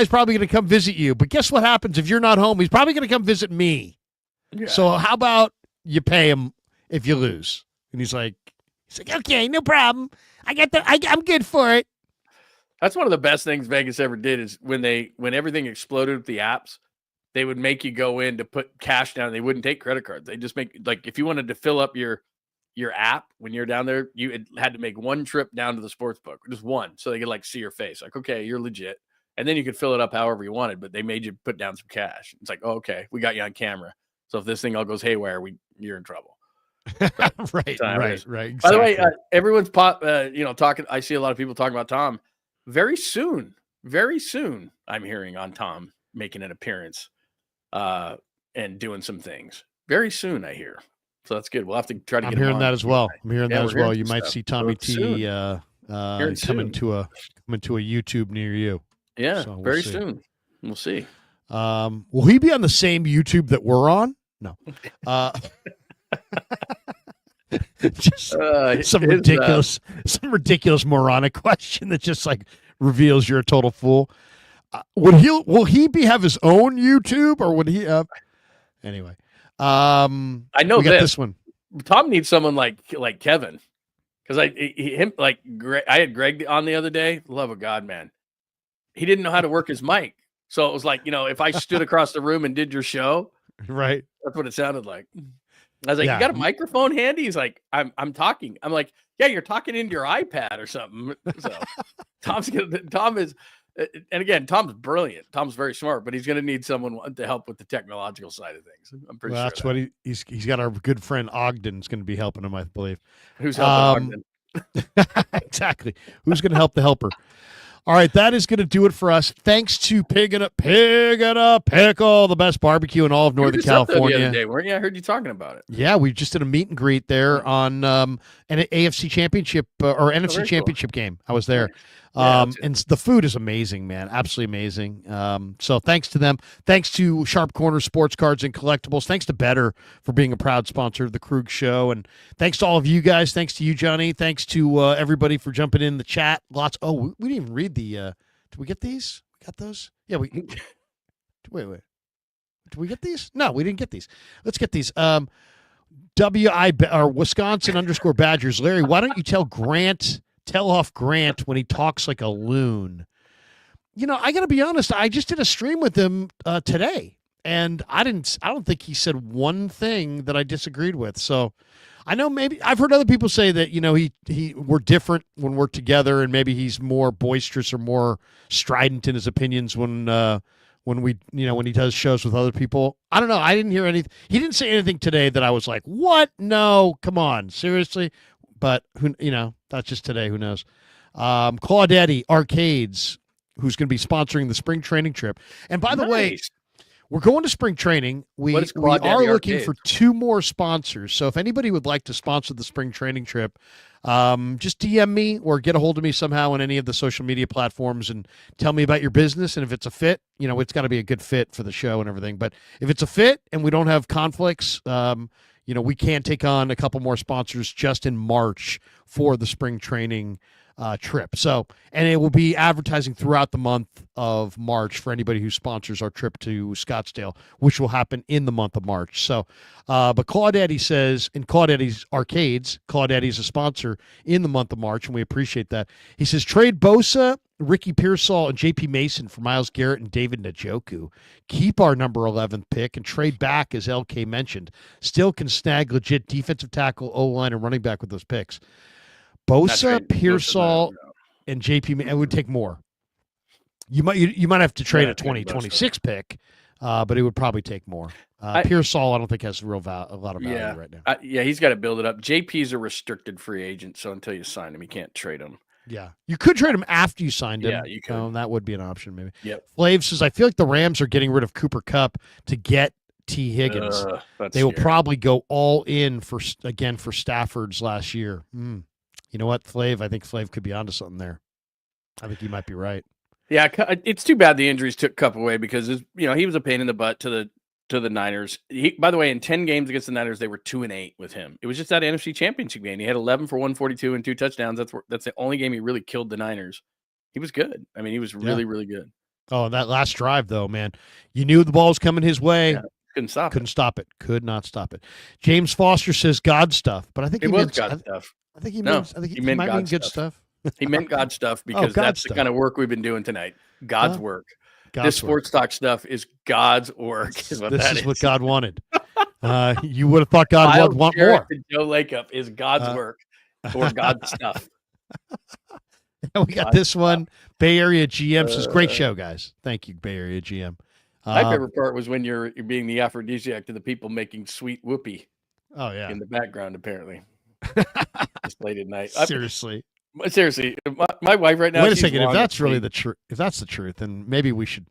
probably going to come visit you. But guess what happens if you're not home? He's probably going to come visit me.
Yeah.
So how about you pay him if you lose? And he's like, okay, no problem. I'm good for it.
That's one of the best things Vegas ever did is when everything exploded with the apps, they would make you go in to put cash down. They wouldn't take credit cards. They just make, like, if you wanted to fill up your app when you're down there, you had to make one trip down to the sports book, just one, so they could like see your face, like, okay, you're legit. And then you could fill it up however you wanted, but they made you put down some cash. It's like, oh, okay, we got you on camera. So if this thing all goes haywire, you're in trouble.
Right.
By the way, everyone's talking. I see a lot of people talking about Tom. Very soon, I'm hearing on Tom making an appearance and doing some things. Very soon, I hear. So that's good. We'll have to try to
I'm
get him
hearing
on.
that as well. I'm hearing
Yeah,
that
we're
as well.
hearing
You
some
might
stuff.
see Tommy T
Hearing
come
soon.
into a YouTube near you.
Yeah,
So we'll
very
see.
soon. We'll see.
Will he be on the same YouTube that we're on? No. Just some ridiculous moronic question that just like reveals you're a total fool. Will he have his own YouTube, or would he have anyway?
I know
we got this one.
Tom needs someone like Kevin, because I had Greg on the other day. Love of God, man. He didn't know how to work his mic, so it was like, if I stood across the room and did your show,
right?
That's what it sounded like. I was like,
Yeah.
You got a microphone handy? He's like, I'm talking. I'm like, yeah, you're talking into your iPad or something. So Tom is, and again, Tom's brilliant. Tom's very smart, but he's going to need someone to help with the technological side of things. I'm pretty sure
that's what he's got. Our good friend Ogden's going to be helping him, I believe.
Who's helping
Ogden? Exactly. Who's going to help the helper? All right, that is going to do it for us. Thanks to Pig and a Pickle, the best barbecue in all of Northern California.
The other day, weren't you? I heard you talking about it.
Yeah, we just did a meet and greet there on an AFC Championship or NFC Championship game. I was there. And the food is amazing, man. Absolutely amazing. So thanks to them. Thanks to Sharp Corner Sports Cards and Collectibles. Thanks to Better for being a proud sponsor of the Krug Show. And thanks to all of you guys. Thanks to you, Johnny. Thanks to everybody for jumping in the chat. Lots. Oh, we didn't even read the. Did we get these? We got those? Yeah, we. Wait. Did we get these? No, we didn't get these. Let's get these. Wisconsin _ Badgers. Larry, why don't you tell off Grant when he talks like a loon? I got to be honest. I just did a stream with him today, and I don't think he said one thing that I disagreed with. So I know maybe I've heard other people say that, we're different when we're together, and maybe he's more boisterous or more strident in his opinions when he does shows with other people. I don't know. I didn't hear anything. He didn't say anything today that I was like, what? No, come on. Seriously. But that's just today. Who knows? Claudette Arcades, who's going to be sponsoring the spring training trip. And by the way, we're going to spring training. We are looking for 2 more sponsors. So if anybody would like to sponsor the spring training trip, just DM me or get a hold of me somehow on any of the social media platforms and tell me about your business. And if it's a fit, it's got to be a good fit for the show and everything. But if it's a fit and we don't have conflicts, we can take on a couple more sponsors just in March for the spring training trip. So, and it will be advertising throughout the month of March for anybody who sponsors our trip to Scottsdale, which will happen in the month of March. So, but Claudette says in Claudette's Arcades, Claudette's a sponsor in the month of March, and we appreciate that. He says trade Bosa, Ricky Pearsall, and J.P. Mason for Myles Garrett and David Njoku. Keep our number 11 pick and trade back, as LK mentioned. Still can snag legit defensive tackle, O-line, and running back with those picks. Bosa, Pearsall, and JP. It would take more. You might have to trade a 2026 pick, but it would probably take more. Pearsall, I don't think has a lot of value right now.
He's got to build it up. JP's a restricted free agent, so until you sign him, you can't trade him.
Yeah, you could trade him after you signed him.
Yeah, you could.
That would be an option, maybe.
Yep.
Flav says, I feel like the Rams are getting rid of Cooper Kupp to get T. Higgins. They will probably go all in for Stafford's last year. You know what, Flav? I think Flav could be onto something there. I think he might be right. Yeah,
it's too bad the injuries took Kupp away because he was a pain in the butt to the Niners. By the way, in 10 games against the Niners, they were 2-8 with him. It was just that NFC Championship game. He had 11 for 142 and 2 touchdowns. That's the only game he really killed the Niners. He was good. I mean, he was really, really good.
Oh, that last drive though, man, you knew the ball was coming his way.
Yeah, couldn't stop it. Could not stop it. James Foster says God stuff, but I think he meant God stuff.
I think he meant good stuff.
He meant God stuff because that's the kind of work we've been doing tonight. God's work. This sports talk stuff is God's work.
This is what God wanted. You would have thought God would want more.
Joe Lakeup is God's work or God's stuff.
We got this one. Bay Area GM says, great show, guys. Thank you, Bay Area GM.
My favorite part was when you're being the aphrodisiac to the people making sweet whoopee.
Oh, yeah.
In the background, apparently. Just late at night.
Seriously,
my wife right now.
Wait a second. If that's really the truth, if that's the truth, then maybe we should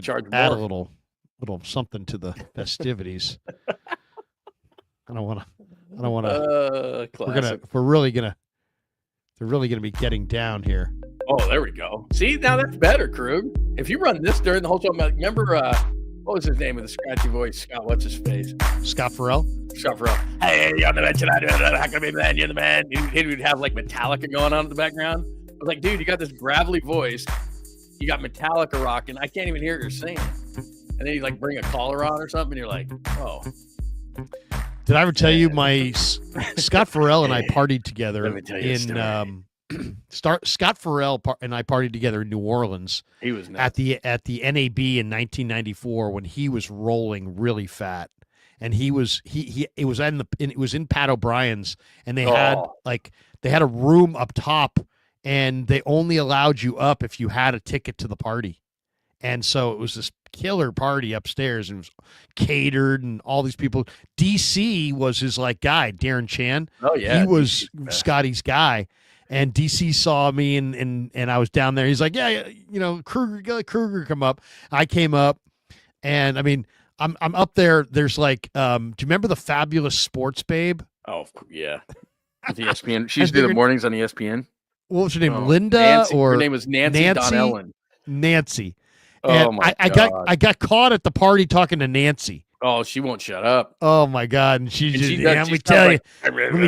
charge
add
more.
a little something to the festivities. I don't want to.
Classic.
They're really gonna be getting down here.
Oh, there we go. See, now that's better, Krug. If you run this during the whole show, remember, what was his name with the scratchy voice? Scott, what's his face?
Scott Farrell.
Scott Farrell. Hey, you're the man tonight. How can I be the man? You're the man. He would have like Metallica going on in the background. I was like, dude, you got this gravelly voice. You got Metallica rocking. I can't even hear what you're saying. And then you like bring a collar on or something, and you're like, oh.
Did I ever tell you my Scott Farrell and I partied together
Let me tell you a story.
Scott Farrell and I partied together in New Orleans.
He was nuts.
at the NAB in 1994 when he was rolling really fat, and it was in Pat O'Brien's, and they had a room up top, and they only allowed you up if you had a ticket to the party, and so it was this killer party upstairs, and it was catered, and all these people. DC was his like guy, Darren Chan.
Oh yeah,
he was Scotty's guy. And DC saw me and I was down there. He's like, yeah, Kruger come up. I came up, and I mean, I'm up there. There's like, do you remember the Fabulous Sports Babe?
Oh yeah, the ESPN. She's doing the mornings on ESPN.
What was her name? Linda
Nancy.
or
her name was Nancy Donnellen.
Nancy.
Oh
and
my
God.
God.
I got caught at the party talking to Nancy.
Oh, she won't shut up.
Oh my God! And she just let me
like,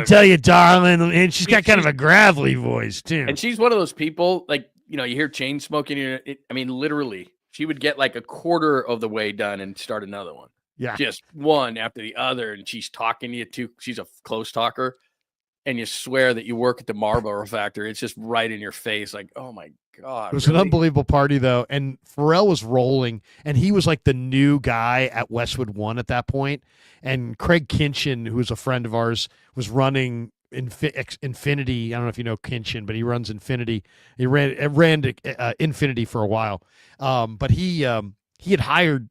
tell you, darling. And she's got kind of a gravelly voice too.
And she's one of those people, like, you hear chain smoking. I mean, literally, she would get like a quarter of the way done and start another one.
Yeah,
just one after the other, and she's talking to you too. She's a close talker, and you swear that you work at the Marlboro factory. It's just right in your face, like, oh my God.
It was an unbelievable party, though. And Farrell was rolling, and he was like the new guy at Westwood One at that point. And Craig Kinchin, who was a friend of ours, was running Infinity. I don't know if you know Kinchin, but he runs Infinity. He ran Infinity for a while. But he had hired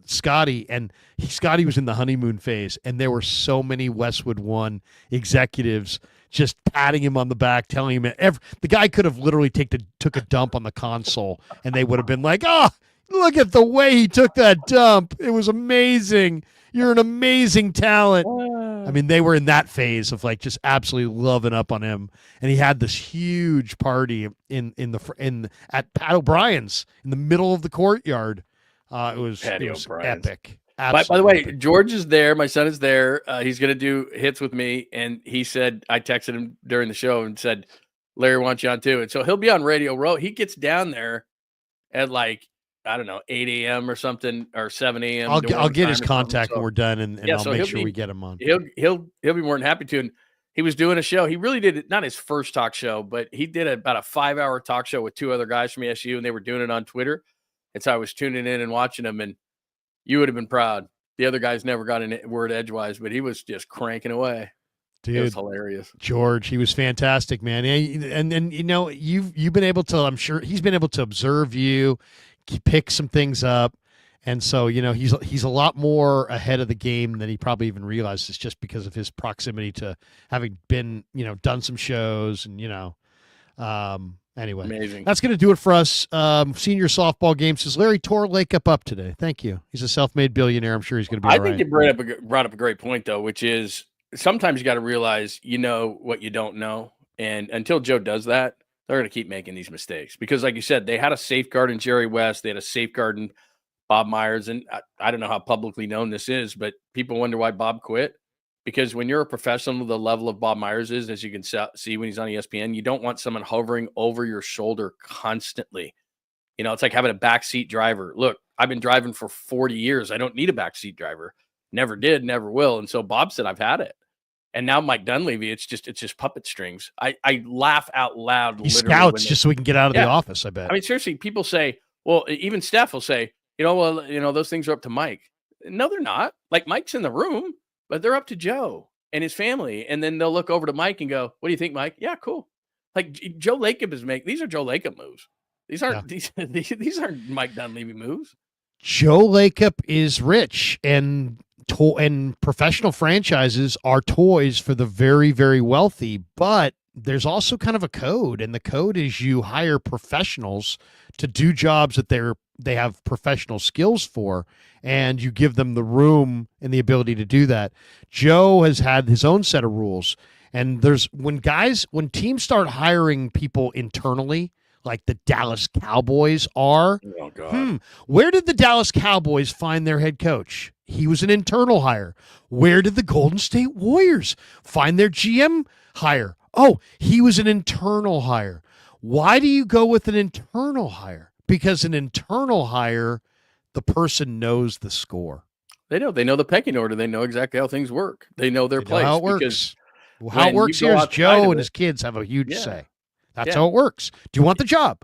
Scotty, and Scotty was in the honeymoon phase, and there were so many Westwood One executives just patting him on the back, telling him the guy could have literally took a dump on the console, and they would have been like, "Oh, look at the way he took that dump! It was amazing. You're an amazing talent." I mean, they were in that phase of like just absolutely loving up on him, and he had this huge party at Pat O'Brien's in the middle of the courtyard. It was epic.
By the way, George is there. My son is there. He's going to do hits with me. And he said, I texted him during the show and said, Larry wants you on too. And so he'll be on Radio Row. He gets down there at like, I don't know, 8 a.m. or something, or 7 a.m.
I'll get his contact when we're done, and I'll make sure we get him on.
He'll be more than happy to. And he was doing a show. He really did it, not his first talk show, but he did about a 5-hour talk show with 2 other guys from SU, and they were doing it on Twitter. And so I was tuning in and watching him, and you would have been proud. The other guys never got a word edgewise, but he was just cranking away. Dude, it was hilarious.
George, he was fantastic, man. And you've been able to, I'm sure he's been able to observe you, pick some things up. And so, he's a lot more ahead of the game than he probably even realizes, just because of his proximity to having been, done some shows and, anyway.
Amazing.
That's going to do it for us. Senior softball game says Larry tore Lakeup up today. Thank you. He's a self-made billionaire. I'm sure he's going to be all right.
I think you brought up a great point, though, which is sometimes you got to realize you know what you don't know. And until Joe does that, they're going to keep making these mistakes. Because like you said, they had a safeguard in Jerry West. They had a safeguard in Bob Myers. And I don't know how publicly known this is, but people wonder why Bob quit. Because when you're a professional, the level of Bob Myers is, as you can see when he's on ESPN, you don't want someone hovering over your shoulder constantly. It's like having a backseat driver. Look, I've been driving for 40 years. I don't need a backseat driver. Never did, never will. And so Bob said, I've had it. And now Mike Dunleavy, it's just puppet strings. I laugh out loud.
He scouts just so we can get out of the office, I bet.
I mean, seriously, people say, well, even Steph will say, those things are up to Mike. No, they're not. Like, Mike's in the room, but they're up to Joe and his family. And then they'll look over to Mike and go, what do you think, Mike? Yeah, cool. Like, Joe Lacob these are Joe Lacob moves. These aren't these aren't Mike Dunleavy moves.
Joe Lacob is rich, and professional franchises are toys for the very, very wealthy, but there's also kind of a code, and the code is you hire professionals to do jobs that they have professional skills for, and you give them the room and the ability to do that. Joe has had his own set of rules, and when teams start hiring people internally, like the Dallas Cowboys are.
Oh God.
Where did the Dallas Cowboys find their head coach? He was an internal hire. Where did the Golden State Warriors find their GM hire? Oh, he was an internal hire. Why do you go with an internal hire? Because an internal hire, the person knows the score.
They know the pecking order. They know exactly how things work. They know their place.
How it works. How it works here is Joe and his kids have a huge say. That's how it works. Do you want the job?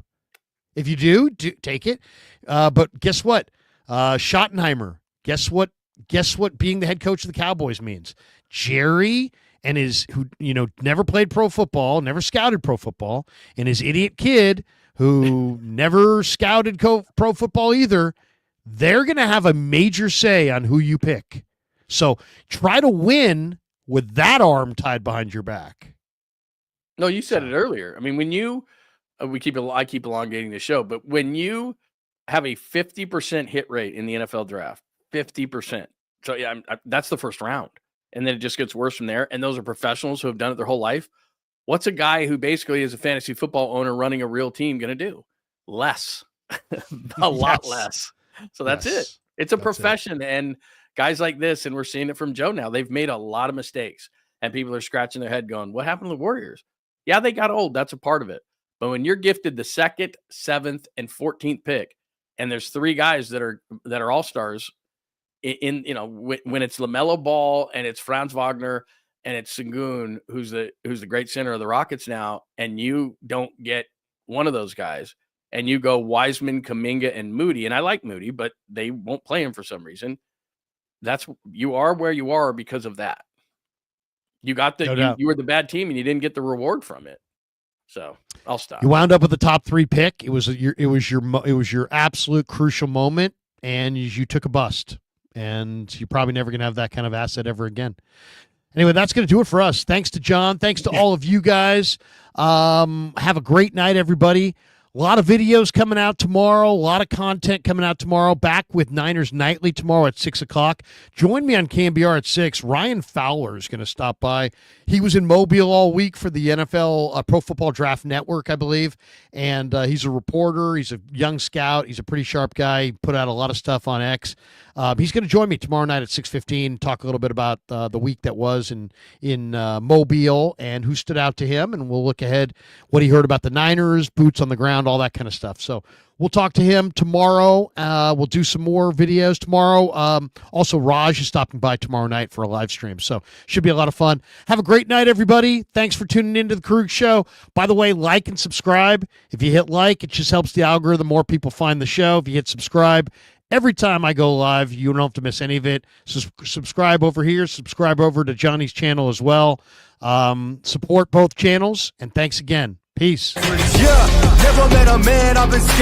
If you do take it. But guess what? Schottenheimer, guess what being the head coach of the Cowboys means? Jerry and who never played pro football, never scouted pro football, and his idiot kid who never scouted pro football either, they're going to have a major say on who you pick. So try to win with that arm tied behind your back.
No, you said it earlier. I mean, when I keep elongating the show, but when you have a 50% hit rate in the NFL draft, 50%. So yeah, that's the first round. And then it just gets worse from there. And those are professionals who have done it their whole life. What's a guy who basically is a fantasy football owner running a real team going to do? Less, a lot less. So that's it. It's a profession. And guys like this, and we're seeing it from Joe now, they've made a lot of mistakes and people are scratching their head going, what happened to the Warriors? Yeah, they got old. That's a part of it. But when you're gifted the 2nd, 7th, and 14th pick, and there's 3 guys that are all-stars when it's LaMelo Ball and it's Franz Wagner and it's Sengun, who's the great center of the Rockets now, and you don't get one of those guys, and you go Wiseman, Kuminga, and Moody, and I like Moody, but they won't play him for some reason. You are where you are because of that. You got you were the bad team and you didn't get the reward from it. So I'll stop.
You wound up with the top 3 pick. It was your absolute crucial moment, and you took a bust, and you're probably never going to have that kind of asset ever again. Anyway, that's going to do it for us. Thanks to John. Thanks to all of you guys. Have a great night, everybody. A lot of videos coming out tomorrow. A lot of content coming out tomorrow. Back with Niners Nightly tomorrow at 6 o'clock. Join me on KMBR at 6. Ryan Fowler is going to stop by. He was in Mobile all week for the NFL Pro Football Draft Network, I believe. And he's a reporter. He's a young scout. He's a pretty sharp guy. He put out a lot of stuff on X. He's going to join me tomorrow night at 6:15, talk a little bit about the week that was in Mobile and who stood out to him. And we'll look ahead what he heard about the Niners, boots on the ground, all that kind of stuff. So we'll talk to him tomorrow. We'll do some more videos tomorrow. Also, Raj is stopping by tomorrow night for a live stream. So should be a lot of fun. Have a great night, everybody. Thanks for tuning into the Krug Show. By the way, like and subscribe. If you hit like, it just helps the algorithm. More people find the show. If you hit subscribe, every time I go live, you don't have to miss any of it. So subscribe over here. Subscribe over to Johnny's channel as well. Support both channels. And thanks again. Peace.
Yeah, never met a man I've been scared.